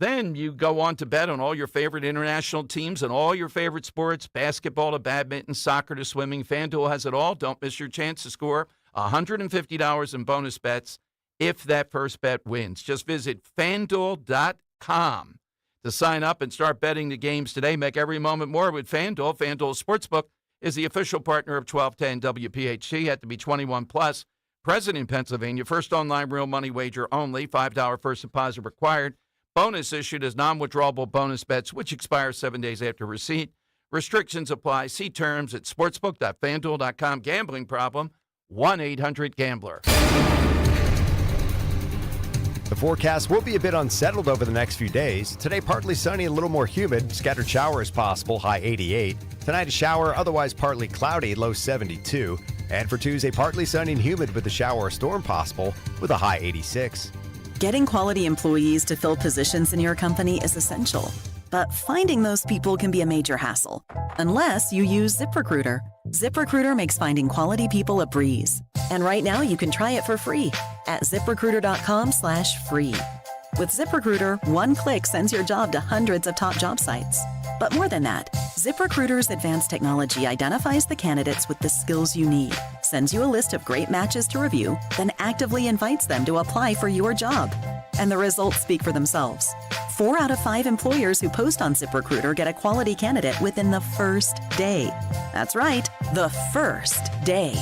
Then you go on to bet on all your favorite international teams and all your favorite sports, basketball to badminton, soccer to swimming. FanDuel has it all. Don't miss your chance to score $150 in bonus bets if that first bet wins. Just visit FanDuel.com to sign up and start betting the games today. Make every moment more with FanDuel. FanDuel Sportsbook is the official partner of 1210 WPHT. You have to be 21 plus. Present in Pennsylvania. First online real money wager only. $5 first deposit required. Bonus issued as non-withdrawable bonus bets, which expire 7 days after receipt. Restrictions apply. See terms at sportsbook.fanduel.com. Gambling problem? 1-800-GAMBLER. The forecast will be a bit unsettled over the next few days. Today, partly sunny, a little more humid. Scattered showers possible, high 88. Tonight, a shower, otherwise partly cloudy, low 72. And for Tuesday, partly sunny and humid with a shower or storm possible with a high 86. Getting quality employees to fill positions in your company is essential. But finding those people can be a major hassle, unless you use ZipRecruiter. ZipRecruiter makes finding quality people a breeze. And right now you can try it for free at ZipRecruiter.com/free. With ZipRecruiter, one click sends your job to hundreds of top job sites. But more than that, ZipRecruiter's advanced technology identifies the candidates with the skills you need, sends you a list of great matches to review, then actively invites them to apply for your job. And the results speak for themselves. 4 out of 5 employers who post on ZipRecruiter get a quality candidate within the first day. That's right, the first day.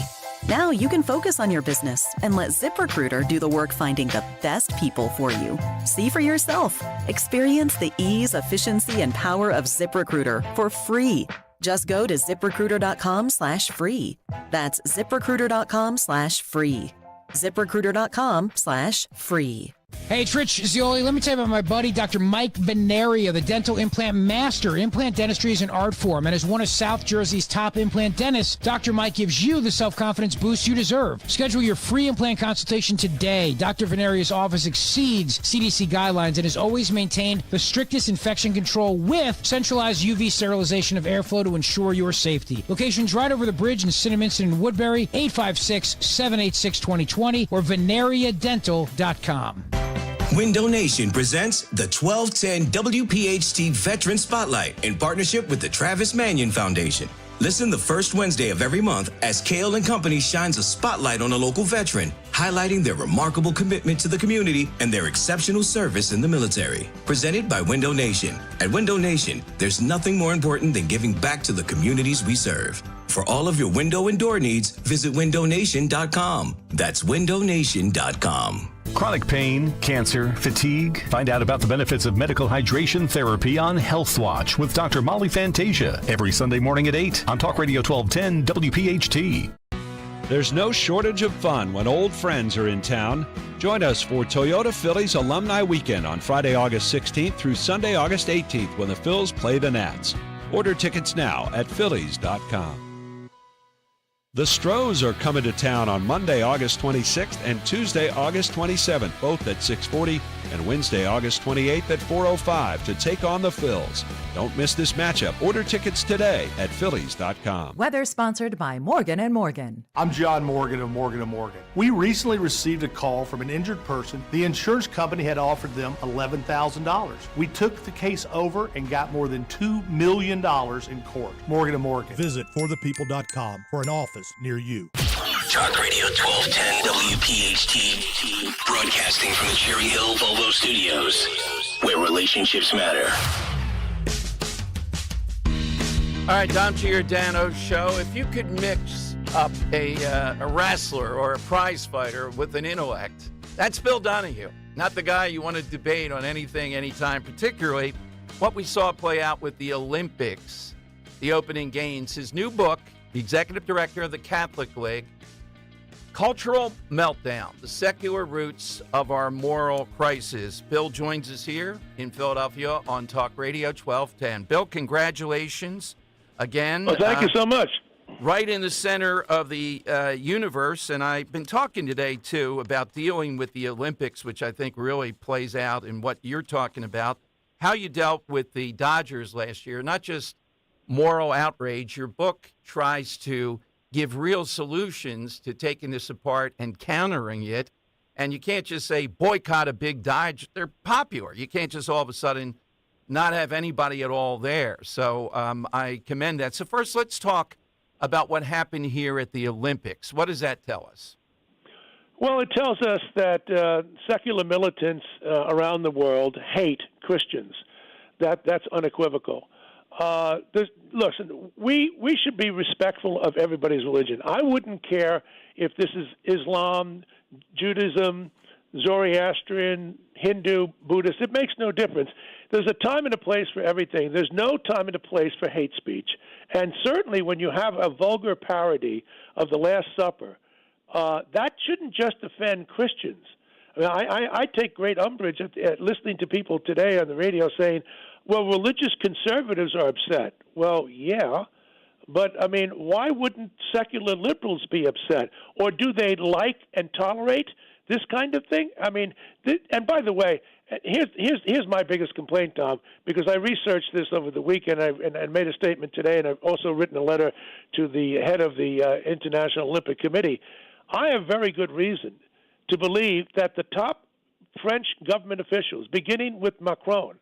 Now you can focus on your business and let ZipRecruiter do the work finding the best people for you. See for yourself. Experience the ease, efficiency, and power of ZipRecruiter for free. Just go to ZipRecruiter.com/free. That's ZipRecruiter.com/free. ZipRecruiter.com/free. Hey, it's Rich Zioli. Let me tell you about my buddy, Dr. Mike Veneria, the dental implant master. Implant dentistry is an art form, and as one of South Jersey's top implant dentists, Dr. Mike gives you the self-confidence boost you deserve. Schedule your free implant consultation today. Dr. Veneria's office exceeds CDC guidelines and has always maintained the strictest infection control with centralized UV sterilization of airflow to ensure your safety. Locations right over the bridge in Cinnaminson and Woodbury, 856-786-2020 or veneriadental.com. Window Nation presents the 1210 WPHT Veteran Spotlight in partnership with the Travis Manion Foundation. Listen the first Wednesday of every month as Kale and Company shines a spotlight on a local veteran, highlighting their remarkable commitment to the community and their exceptional service in the military. Presented by Window Nation. At Window Nation, there's nothing more important than giving back to the communities we serve. For all of your window and door needs, visit windownation.com. That's windownation.com. Chronic pain, cancer, fatigue. Find out about the benefits of medical hydration therapy on Health Watch with Dr. Molly Fantasia every Sunday morning at 8 on Talk Radio 1210 WPHT. There's no shortage of fun when old friends are in town. Join us for Toyota Phillies Alumni Weekend on Friday, August 16th through Sunday, August 18th when the Phils play the Nats. Order tickets now at phillies.com. The Stros are coming to town on Monday, August 26th and Tuesday, August 27th, both at 6:40, and Wednesday, August 28th at 4:05 to take on the Phils. Don't miss this matchup. Order tickets today at phillies.com. Weather sponsored by Morgan & Morgan. I'm John Morgan of Morgan & Morgan. We recently received a call from an injured person. The insurance company had offered them $11,000. We took the case over and got more than $2 million in court. Morgan & Morgan. Visit forthepeople.com for an office near you. Talk Radio 1210 WPHT, broadcasting from the Cherry Hill Volvo Studios, where relationships matter. All right, Dom Giordano's show. If you could mix up a wrestler or a prize fighter with an intellect, that's Bill Donahue. Not the guy you want to debate on anything, anytime, particularly what we saw play out with the Olympics, the opening games. His new book, the executive director of the Catholic League, Cultural Meltdown, the secular roots of our moral crisis. Bill joins us here in Philadelphia on Talk Radio 1210. Bill, congratulations again. Well, thank you so much. Right in the center of the universe, and I've been talking today, too, about dealing with the Olympics, which I think really plays out in what you're talking about, how you dealt with the Dodgers last year, not just moral outrage. Your book tries to give real solutions to taking this apart and countering it. And you can't just say boycott a big Dodge. They're popular. You can't just all of a sudden not have anybody at all there. So I commend that. So first, let's talk about what happened here at the Olympics. What does that tell us? Well, it tells us that secular militants around the world hate Christians. That's unequivocal. Listen, we should be respectful of everybody's religion. I wouldn't care if this is Islam, Judaism, Zoroastrian, Hindu, Buddhist. It makes no difference. There's a time and a place for everything. There's no time and a place for hate speech. And certainly when you have a vulgar parody of the Last Supper, that shouldn't just offend Christians. I mean, I take great umbrage at listening to people today on the radio saying, well, religious conservatives are upset. Well, yeah, but, I mean, why wouldn't secular liberals be upset? Or do they like and tolerate this kind of thing? I mean, and by the way, here's my biggest complaint, Tom, because I researched this over the weekend and made a statement today, and I've also written a letter to the head of the International Olympic Committee. I have very good reason to believe that the top French government officials, beginning with Macron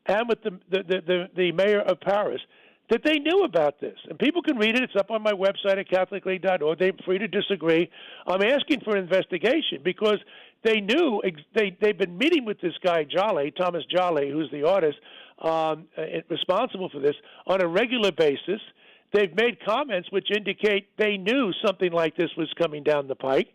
and with the mayor of Paris, that they knew about this. And people can read it. It's up on my website at catholicleague.org. They're free to disagree. I'm asking for an investigation because they knew they've been meeting with this guy, Thomas Joly, who's the artist responsible for this, on a regular basis. They've made comments which indicate they knew something like this was coming down the pike.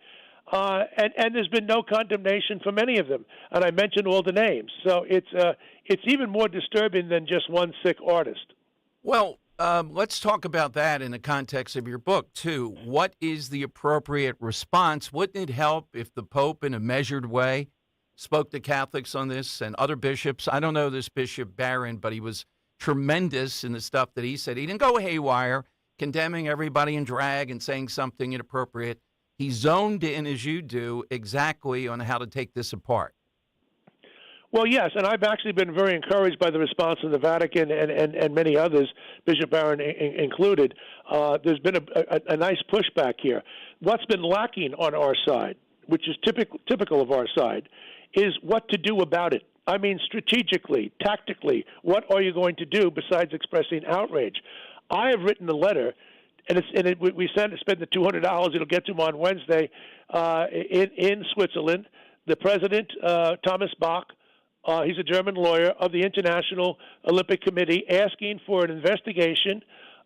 And there's been no condemnation from any of them. And I mentioned all the names. So it's even more disturbing than just one sick artist. Well, let's talk about that in the context of your book, too. What is the appropriate response? Wouldn't it help if the Pope, in a measured way, spoke to Catholics on this and other bishops? I don't know this Bishop Barron, but he was tremendous in the stuff that he said. He didn't go haywire, condemning everybody in drag and saying something inappropriate. He zoned in, as you do, exactly on how to take this apart. Well, yes, and I've actually been very encouraged by the response of the Vatican and many others, Bishop Barron included. There's been a nice pushback here. What's been lacking on our side, which is typical of our side, is what to do about it. I mean, strategically, tactically, what are you going to do besides expressing outrage? I have written a letter, and we spend the $200. It'll get to them on Wednesday in Switzerland. The president, Thomas Bach, he's a German lawyer, of the International Olympic Committee, asking for an investigation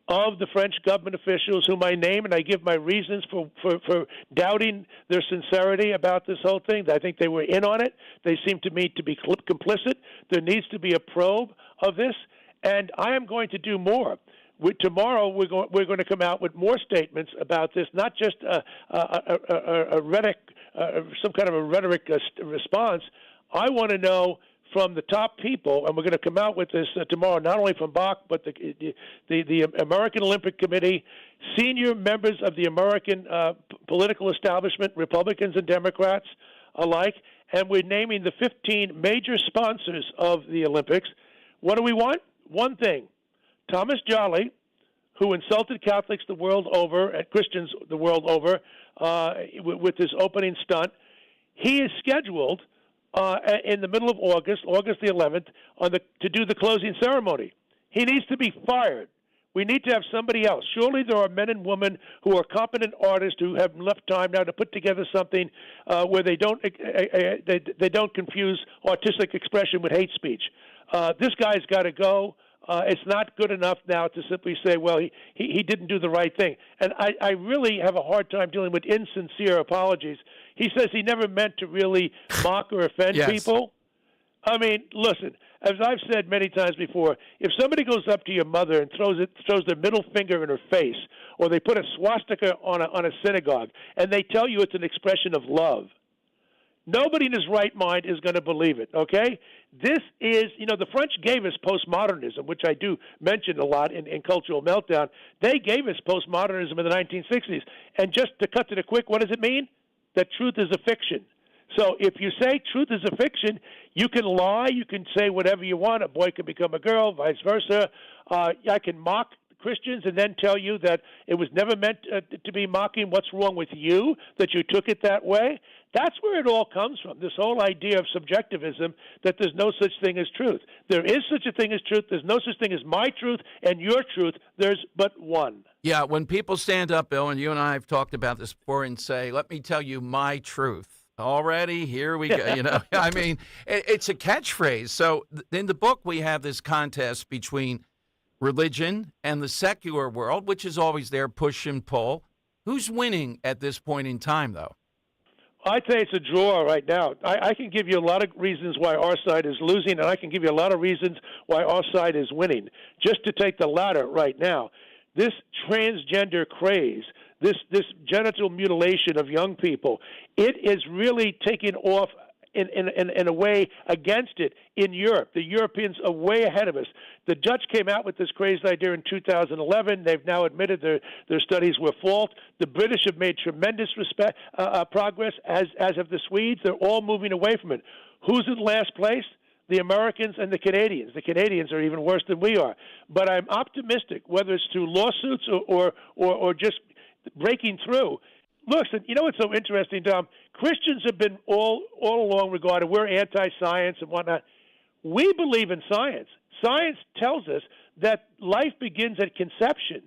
of the French government officials whom I name, and I give my reasons for doubting their sincerity about this whole thing. I think they were in on it. They seem to me to be complicit. There needs to be a probe of this, and I am going to do more. Tomorrow we're going to come out with more statements about this, not just a rhetoric, some kind of a rhetoric response. I want to know from the top people, and we're going to come out with this tomorrow, not only from Bach, but the American Olympic Committee, senior members of the American political establishment, Republicans and Democrats alike, and we're naming the 15 major sponsors of the Olympics. What do we want? One thing. Thomas Jolly, who insulted Catholics the world over, and Christians the world over, with his opening stunt, he is scheduled in the middle of August the 11th, to do the closing ceremony. He needs to be fired. We need to have somebody else. Surely there are men and women who are competent artists who have enough time now to put together something where they don't confuse artistic expression with hate speech. This guy's got to go. It's not good enough now to simply say, well, he didn't do the right thing. And I really have a hard time dealing with insincere apologies. He says he never meant to really mock or offend people. I mean, listen, as I've said many times before, if somebody goes up to your mother and throws their middle finger in her face, or they put a swastika on a synagogue, and they tell you it's an expression of love, nobody in his right mind is going to believe it, okay? This is, the French gave us postmodernism, which I do mention a lot in Cultural Meltdown. They gave us postmodernism in the 1960s. And just to cut to the quick, what does it mean? That truth is a fiction. So if you say truth is a fiction, you can lie, you can say whatever you want. A boy can become a girl, vice versa. I can mock Christians and then tell you that it was never meant to be mocking. What's wrong with you that you took it that way? That's where it all comes from, this whole idea of subjectivism, that there's no such thing as truth. There is such a thing as truth. There's no such thing as my truth and your truth. There's but one. Yeah, when people stand up, Bill, and you and I have talked about this before, and say, let me tell you my truth. Already, here we go. I mean, it's a catchphrase. So in the book, we have this contest between religion and the secular world, which is always there, push and pull. Who's winning at this point in time, though? I'd say it's a draw right now. I can give you a lot of reasons why our side is losing, and I can give you a lot of reasons why our side is winning. Just to take the latter right now, this transgender craze, this genital mutilation of young people, it is really taking off in a way against it in Europe. The Europeans are way ahead of us. The Dutch came out with this crazy idea in 2011. They've now admitted their studies were false. The British have made tremendous progress, as have the Swedes. They're all moving away from it. Who's in last place? The Americans and the Canadians. The Canadians are even worse than we are. But I'm optimistic, whether it's through lawsuits or just breaking through. Listen, you know what's so interesting, Tom? Christians have been all along regarded, we're anti-science and whatnot. We believe in science. Science tells us that life begins at conception.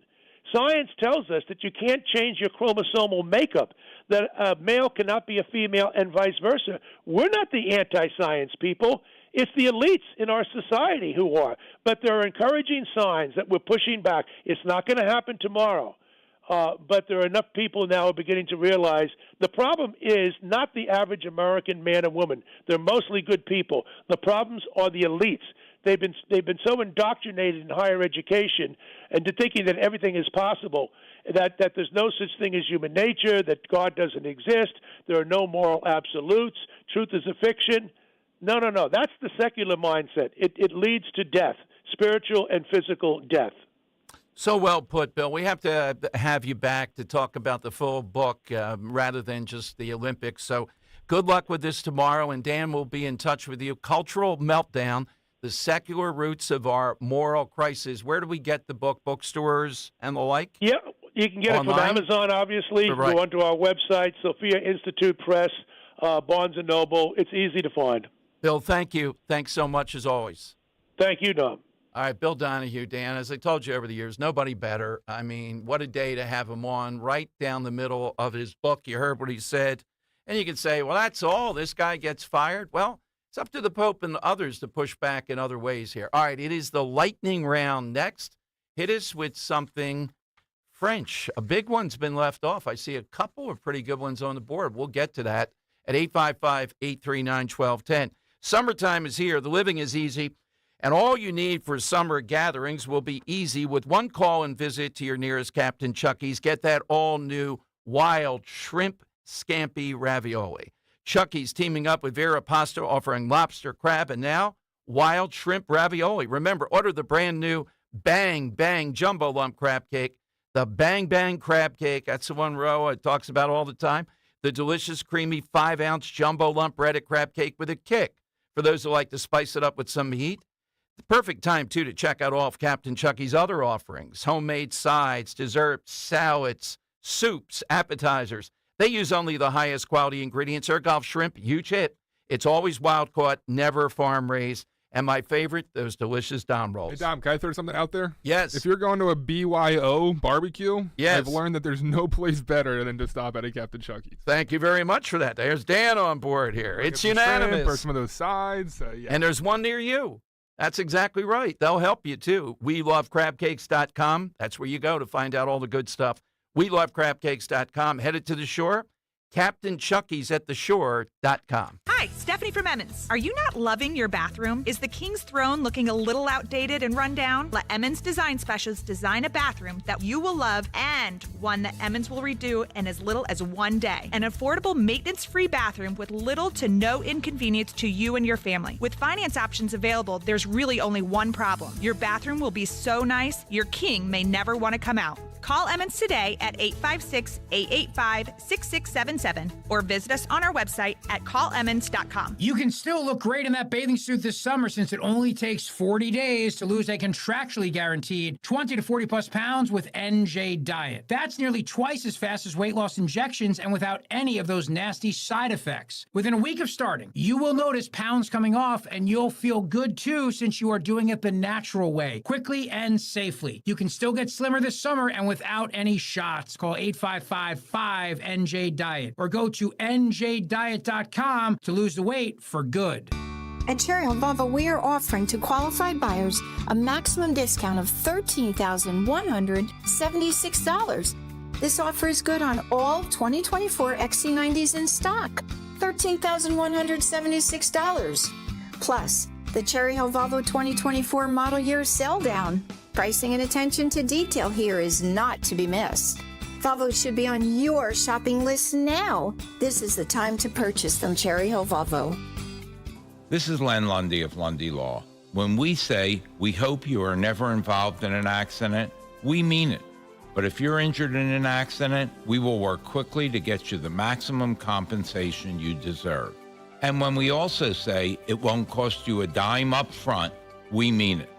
Science tells us that you can't change your chromosomal makeup, that a male cannot be a female and vice versa. We're not the anti-science people. It's the elites in our society who are. But there are encouraging signs that we're pushing back. It's not going to happen tomorrow. But there are enough people now who are beginning to realize the problem is not the average American man and woman. They're mostly good people. The problems are the elites. They've been so indoctrinated in higher education into thinking that everything is possible, that there's no such thing as human nature, that God doesn't exist, there are no moral absolutes, truth is a fiction. No. That's the secular mindset. It leads to death, spiritual and physical death. So well put, Bill. We have to have you back to talk about the full book rather than just the Olympics. So good luck with this tomorrow, and Dan will be in touch with you. Cultural Meltdown, the secular roots of our moral crisis. Where do we get the book? Bookstores and the like? Yeah, you can get Online? it from Amazon, obviously. Right. Go onto our website, Sophia Institute Press, Barnes & Noble. It's easy to find. Bill, thank you. Thanks so much as always. Thank you, Dom. All right, Bill Donahue, Dan, as I told you over the years, nobody better. I mean, what a day to have him on right down the middle of his book. You heard what he said. And you can say, well, that's all. This guy gets fired. Well, it's up to the Pope and others to push back in other ways here. All right, it is the lightning round next. Hit us with something French. A big one's been left off. I see a couple of pretty good ones on the board. We'll get to that at 855-839-1210. Summertime is here. The living is easy. And all you need for summer gatherings will be easy with one call and visit to your nearest Captain Chucky's. Get that all-new wild shrimp scampi ravioli. Chucky's teaming up with Vera Pasta, offering lobster, crab, and now wild shrimp ravioli. Remember, order the brand-new Bang Bang Jumbo Lump Crab Cake. The Bang Bang Crab Cake, that's the one Roa talks about all the time. The delicious, creamy 5-ounce jumbo lump breaded crab cake with a kick. For those who like to spice it up with some heat. The perfect time, too, to check out all of Captain Chucky's other offerings. Homemade sides, desserts, salads, soups, appetizers. They use only the highest quality ingredients. Ergolf shrimp, huge hit. It's always wild caught, never farm raised. And my favorite, those delicious Dom rolls. Hey, Dom, can I throw something out there? Yes. If you're going to a BYO barbecue, yes. I've learned that there's no place better than to stop at a Captain Chucky's. Thank you very much for that. There's Dan on board here. It's unanimous. Or some of those sides. Yeah. And there's one near you. That's exactly right. They'll help you, too. WeLoveCrabCakes.com. That's where you go to find out all the good stuff. WeLoveCrabCakes.com. Headed to the shore? Captain Chucky's at the shore.com. Hi, Stephanie from Emmons. Are you not loving your bathroom? Is the King's Throne looking a little outdated and run down? Let Emmons Design Specialists design a bathroom that you will love and one that Emmons will redo in as little as 1 day. An affordable, maintenance-free bathroom with little to no inconvenience to you and your family. With finance options available, there's really only one problem. Your bathroom will be so nice, your king may never want to come out. Call Emmons today at 856-885-6677 or visit us on our website at callemmons.com. You can still look great in that bathing suit this summer since it only takes 40 days to lose a contractually guaranteed 20 to 40 plus pounds with NJ Diet. That's nearly twice as fast as weight loss injections and without any of those nasty side effects. Within a week of starting, you will notice pounds coming off and you'll feel good too since you are doing it the natural way, quickly and safely. You can still get slimmer this summer and without any shots. Call 855-5NJ-DIET or go to njdiet.com to lose the weight for good. At Cherry Hill Volvo, we are offering to qualified buyers a maximum discount of $13,176. This offer is good on all 2024 XC90s in stock. $13,176. Plus, the Cherry Hill Volvo 2024 model year sell down. Pricing and attention to detail here is not to be missed. Volvo should be on your shopping list now. This is the time to purchase from Cherry Hill Volvo. This is Len Lundy of Lundy Law. When we say we hope you are never involved in an accident, we mean it. But if you're injured in an accident, we will work quickly to get you the maximum compensation you deserve. And when we also say it won't cost you a dime up front, we mean it.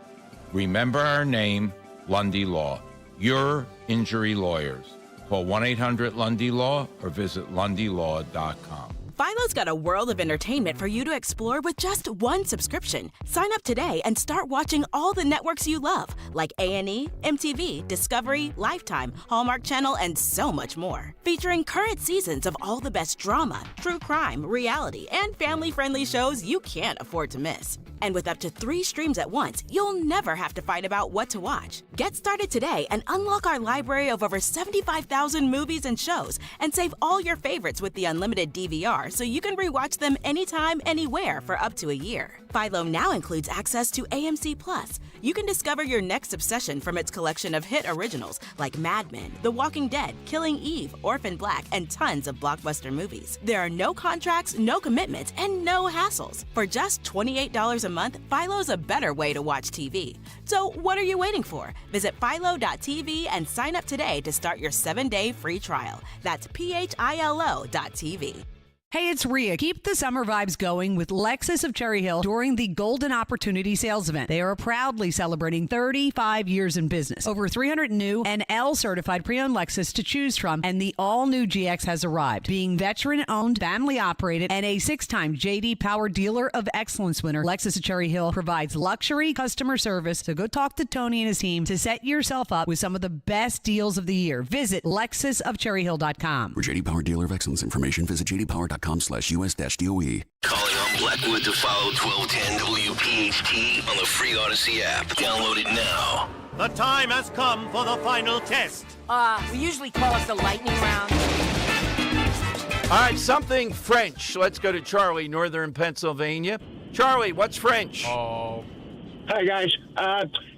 Remember our name, Lundy Law. Your injury lawyers. Call 1-800-LUNDY-LAW or visit lundylaw.com. Philo's got a world of entertainment for you to explore with just one subscription. Sign up today and start watching all the networks you love, like A&E, MTV, Discovery, Lifetime, Hallmark Channel, and so much more. Featuring current seasons of all the best drama, true crime, reality, and family-friendly shows you can't afford to miss. And with up to 3 streams at once, you'll never have to fight about what to watch. Get started today and unlock our library of over 75,000 movies and shows, and save all your favorites with the unlimited DVR so you can rewatch them anytime, anywhere for up to a year. Philo now includes access to AMC Plus. You can discover your next obsession from its collection of hit originals like Mad Men, The Walking Dead, Killing Eve, Orphan Black, and tons of blockbuster movies. There are no contracts, no commitments, and no hassles. For just $28 a month, Philo's a better way to watch TV. So what are you waiting for? Visit philo.tv and sign up today to start your 7-day free trial. That's philo.tv. Hey, it's Rhea. Keep the summer vibes going with Lexus of Cherry Hill during the Golden Opportunity Sales Event. They are proudly celebrating 35 years in business. Over 300 new and L-certified pre-owned Lexus to choose from, and the all-new GX has arrived. Being veteran-owned, family-operated, and a 6-time J.D. Power Dealer of Excellence winner, Lexus of Cherry Hill provides luxury customer service. So go talk to Tony and his team to set yourself up with some of the best deals of the year. Visit LexusofCherryHill.com. For J.D. Power Dealer of Excellence information, visit jdpower.com/US-DOE. Calling on Blackwood to follow 1210 WPHT on the free Odyssey app. Download it now. The time has come for the final test. We usually call it the lightning round. All right, something French. Let's go to Charlie, northern Pennsylvania. Charlie, what's French? Oh. Hi, guys.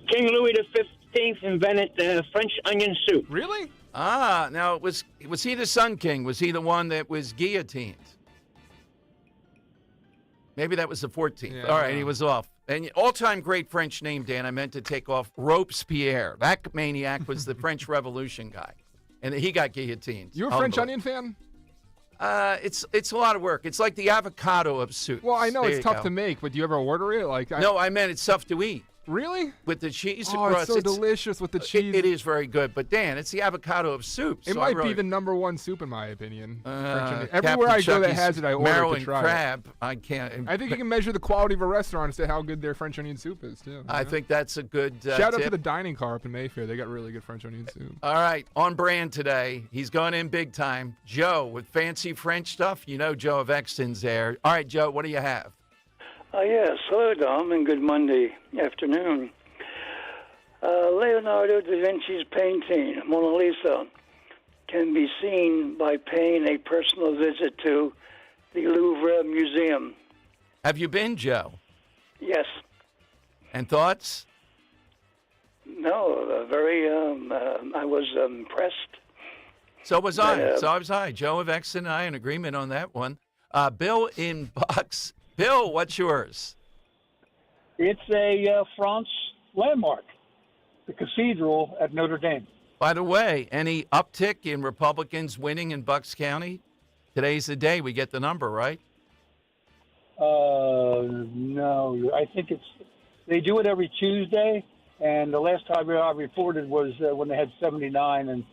King Louis XV invented the French onion soup. Really? Now, was he the Sun King? Was he the one that was guillotined? Maybe that was the 14th. Yeah. All right, he was off. And all-time great French name, Dan, I meant to take off, Robespierre. That maniac was the French Revolution guy. And he got guillotined. You a French onion fan? It's a lot of work. It's like the avocado of soups. Well, I know There it's you tough go. to make, but do you ever order it? No, I meant it's tough to eat. Really? With the cheese Oh, across. it's so delicious with the cheese. It is very good. But, Dan, it's the avocado of soups. It so might be the number one soup in my opinion. Everywhere Captain I go that Chucky's has it, I order Maryland to try crab. it. I can't. I think you can measure the quality of a restaurant as to how good their French onion soup is, too. I think that's a good Shout out to tip. the dining car up in Mayfair. They got really good French onion soup. All right, on brand today. He's going in big time. Joe with fancy French stuff. You know Joe of Exton's there. All right, Joe, what do you have? Yes. Hello, Dom, and good Monday afternoon. Leonardo da Vinci's painting, Mona Lisa, can be seen by paying a personal visit to the Louvre Museum. Have you been, Joe? Yes. And thoughts? No, I was impressed. So was I. Joe of Exton and I in agreement on that one. Bill in Bucks. Bill, what's yours? It's a France landmark, the cathedral at Notre Dame. By the way, any uptick in Republicans winning in Bucks County? Today's the day we get the number, right? No, I think they do it every Tuesday, and the last time I reported was when they had 79, and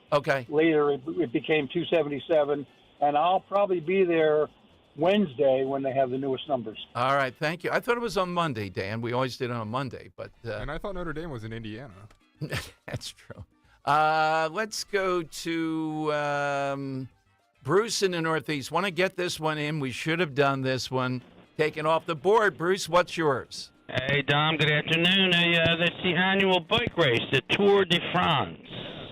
later it became 277, and I'll probably be there Wednesday when they have the newest numbers. All right, thank you. I thought it was on Monday, Dan. We always did it on Monday, but and I thought Notre Dame was in Indiana. That's true. Let's go to Bruce in the Northeast. Want to get this one in? We should have done this one. Taken off the board. Bruce, what's yours? Hey, Dom, good afternoon. That's the annual bike race, the Tour de France.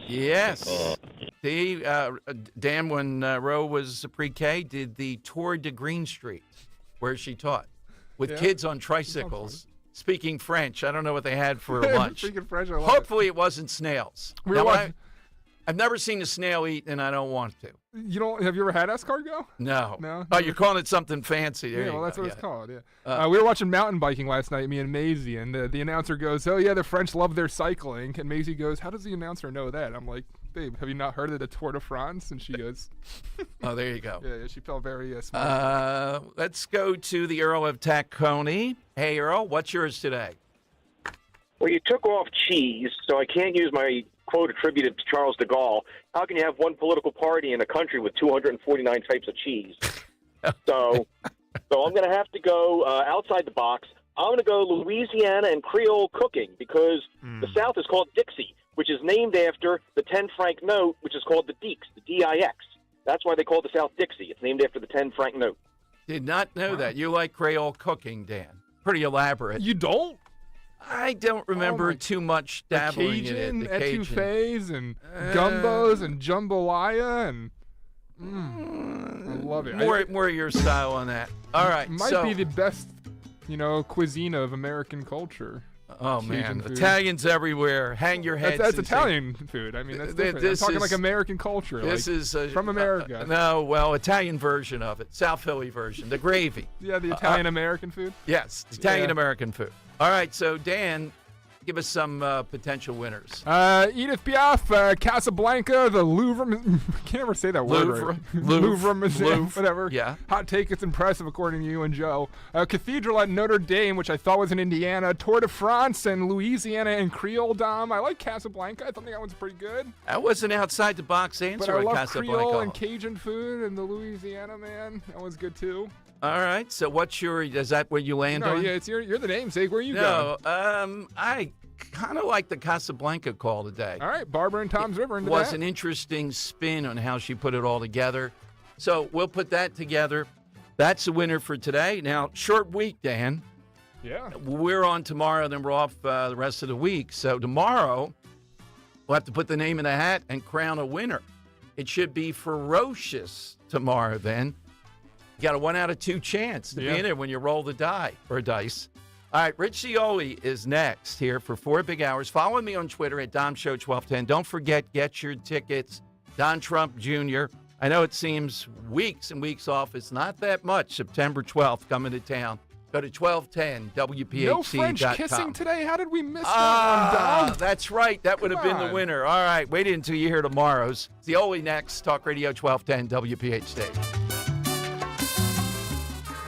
Yes. Dan, when Roe was pre-K, did the Tour de Green Street, where she taught, with kids on tricycles, speaking French. I don't know what they had for lunch. Speaking French, I love Hopefully it wasn't snails. I've never seen a snail eat, and I don't want to. Have you ever had escargot? No. No? Oh, you're calling it something fancy. There Yeah, you well, that's go. what it's called, yeah. We were watching mountain biking last night, me and Maisie, and the announcer goes, oh, yeah, the French love their cycling. And Maisie goes, how does the announcer know that? I'm like, babe, have you not heard of the Tour de France? And she goes... Oh, there you go. Yeah, she felt very smart. Let's go to the Earl of Tacony. Hey, Earl, what's yours today? Well, you took off cheese, so I can't use my quote attributed to Charles de Gaulle. How can you have one political party in a country with 249 types of cheese? So I'm going to have to go outside the box. I'm going to go Louisiana and Creole cooking because the South is called Dixie, which is named after the 10-franc note, which is called the Dix, the D-I-X. That's why they call the South Dixie. It's named after the 10-franc note. Did not know that. You like Creole cooking, Dan. Pretty elaborate. You don't? I don't remember too much dabbling in it. The Cajun etouffees and gumbos and jambalaya and I love it. More your style on that. All right, might be the best, cuisine of American culture. Oh Cajun man, food. Italians everywhere. Hang your heads. That's Italian food. I mean, that's different. I'm talking like American culture. This is from America. Italian version of it, South Philly version, the gravy. Yeah, the Italian American food. Yes, Italian American food. All right, so Dan, give us some potential winners. Edith Piaf, Casablanca, the Louvre. Can't ever say that word right. Louvre Museum, whatever. Yeah. Hot take, it's impressive according to you and Joe. Cathedral at Notre Dame, which I thought was in Indiana. Tour de France and Louisiana and Creole Dom. I like Casablanca. I thought that one's pretty good. That wasn't outside the box answer. But I love Casablanca. Creole and Cajun food and the Louisiana, man. That one's good too. All right. So is that where you land on? Yeah, you're the namesake. Where are you going? I kind of like the Casablanca call today. All right, Barbara and Tom's River into that. Was that. an interesting spin on how she put it all together. So we'll put that together. That's the winner for today. Now, short week, Dan. Yeah. We're on tomorrow, then we're off the rest of the week. So tomorrow, We'll have to put the name in the hat and crown a winner. It should be ferocious tomorrow then. You got a 1 out of 2 chance to be in it when you roll the dice. All right, Rich Cioli is next here for 4 big hours. Follow me on Twitter at DomShow1210. Don't forget, get your tickets. Don Trump Jr. I know it seems weeks and weeks off. It's not that much. September 12th coming to town. Go to 1210WPHT.com. No French kissing today? How did we miss that one, Dom? That's right. That would have been the winner. All right, wait until you hear tomorrow's. Cioli next. Talk Radio 1210 WPHT.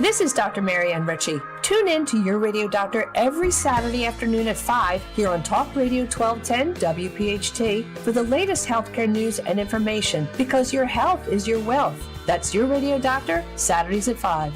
This is Dr. Marianne Ritchie. Tune in to Your Radio Doctor every Saturday afternoon at 5 here on Talk Radio 1210 WPHT for the latest healthcare news and information, because your health is your wealth. That's Your Radio Doctor, Saturdays at 5.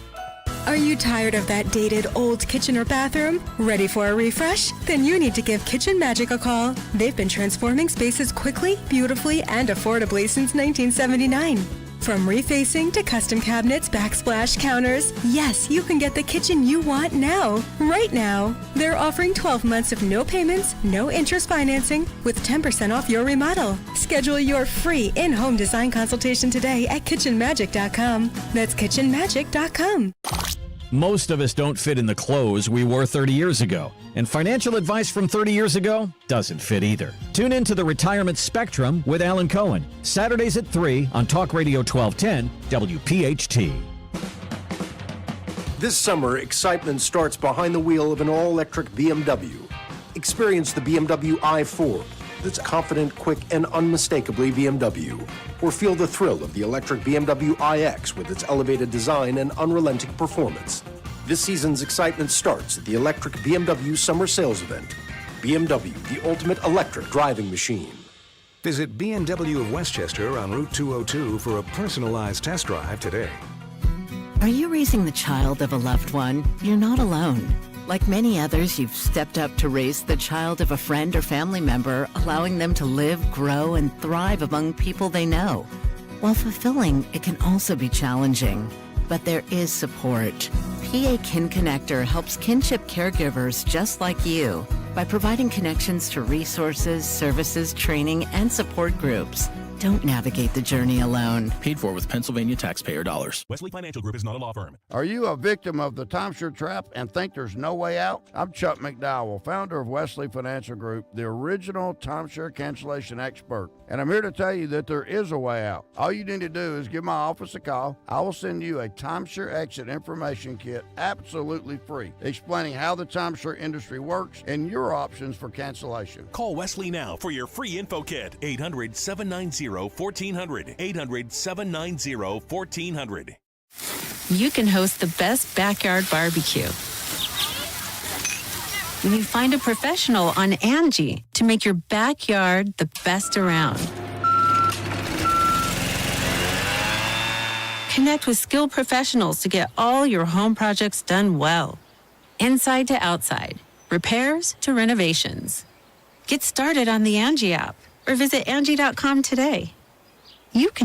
Are you tired of that dated old kitchen or bathroom? Ready for a refresh? Then you need to give Kitchen Magic a call. They've been transforming spaces quickly, beautifully, and affordably since 1979. From refacing to custom cabinets, backsplash counters, yes, you can get the kitchen you want now, right now. They're offering 12 months of no payments, no interest financing, with 10% off your remodel. Schedule your free in-home design consultation today at kitchenmagic.com. That's kitchenmagic.com. Most of us don't fit in the clothes we wore 30 years ago. And financial advice from 30 years ago doesn't fit either. Tune in to the Retirement Spectrum with Alan Cohen. Saturdays at 3 on Talk Radio 1210 WPHT. This summer, excitement starts behind the wheel of an all-electric BMW. Experience the BMW i4. That's confident, quick, and unmistakably BMW. Or feel the thrill of the electric BMW iX with its elevated design and unrelenting performance. This season's excitement starts at the electric BMW Summer Sales Event. BMW, the ultimate electric driving machine. Visit B&W of Westchester on Route 202 for a personalized test drive today. Are you raising the child of a loved one? You're not alone. Like many others, you've stepped up to raise the child of a friend or family member, allowing them to live, grow, and thrive among people they know. While fulfilling, it can also be challenging. But there is support. PA Kin Connector helps kinship caregivers just like you by providing connections to resources, services, training, and support groups. Don't navigate the journey alone. Paid for with Pennsylvania taxpayer dollars. Wesley Financial Group is not a law firm. Are you a victim of the timeshare trap and think there's no way out? I'm Chuck McDowell, founder of Wesley Financial Group, the original timeshare cancellation expert. And I'm here to tell you that there is a way out. All you need to do is give my office a call. I will send you a timeshare exit information kit absolutely free, explaining how the timeshare industry works and your options for cancellation. Call Wesley now for your free info kit. 800-790-1400. 800-790-1400. You can host the best backyard barbecue when you find a professional on Angie to make your backyard the best around. Connect with skilled professionals to get all your home projects done well. Inside to outside, repairs to renovations. Get started on the Angie app or visit Angie.com today. You can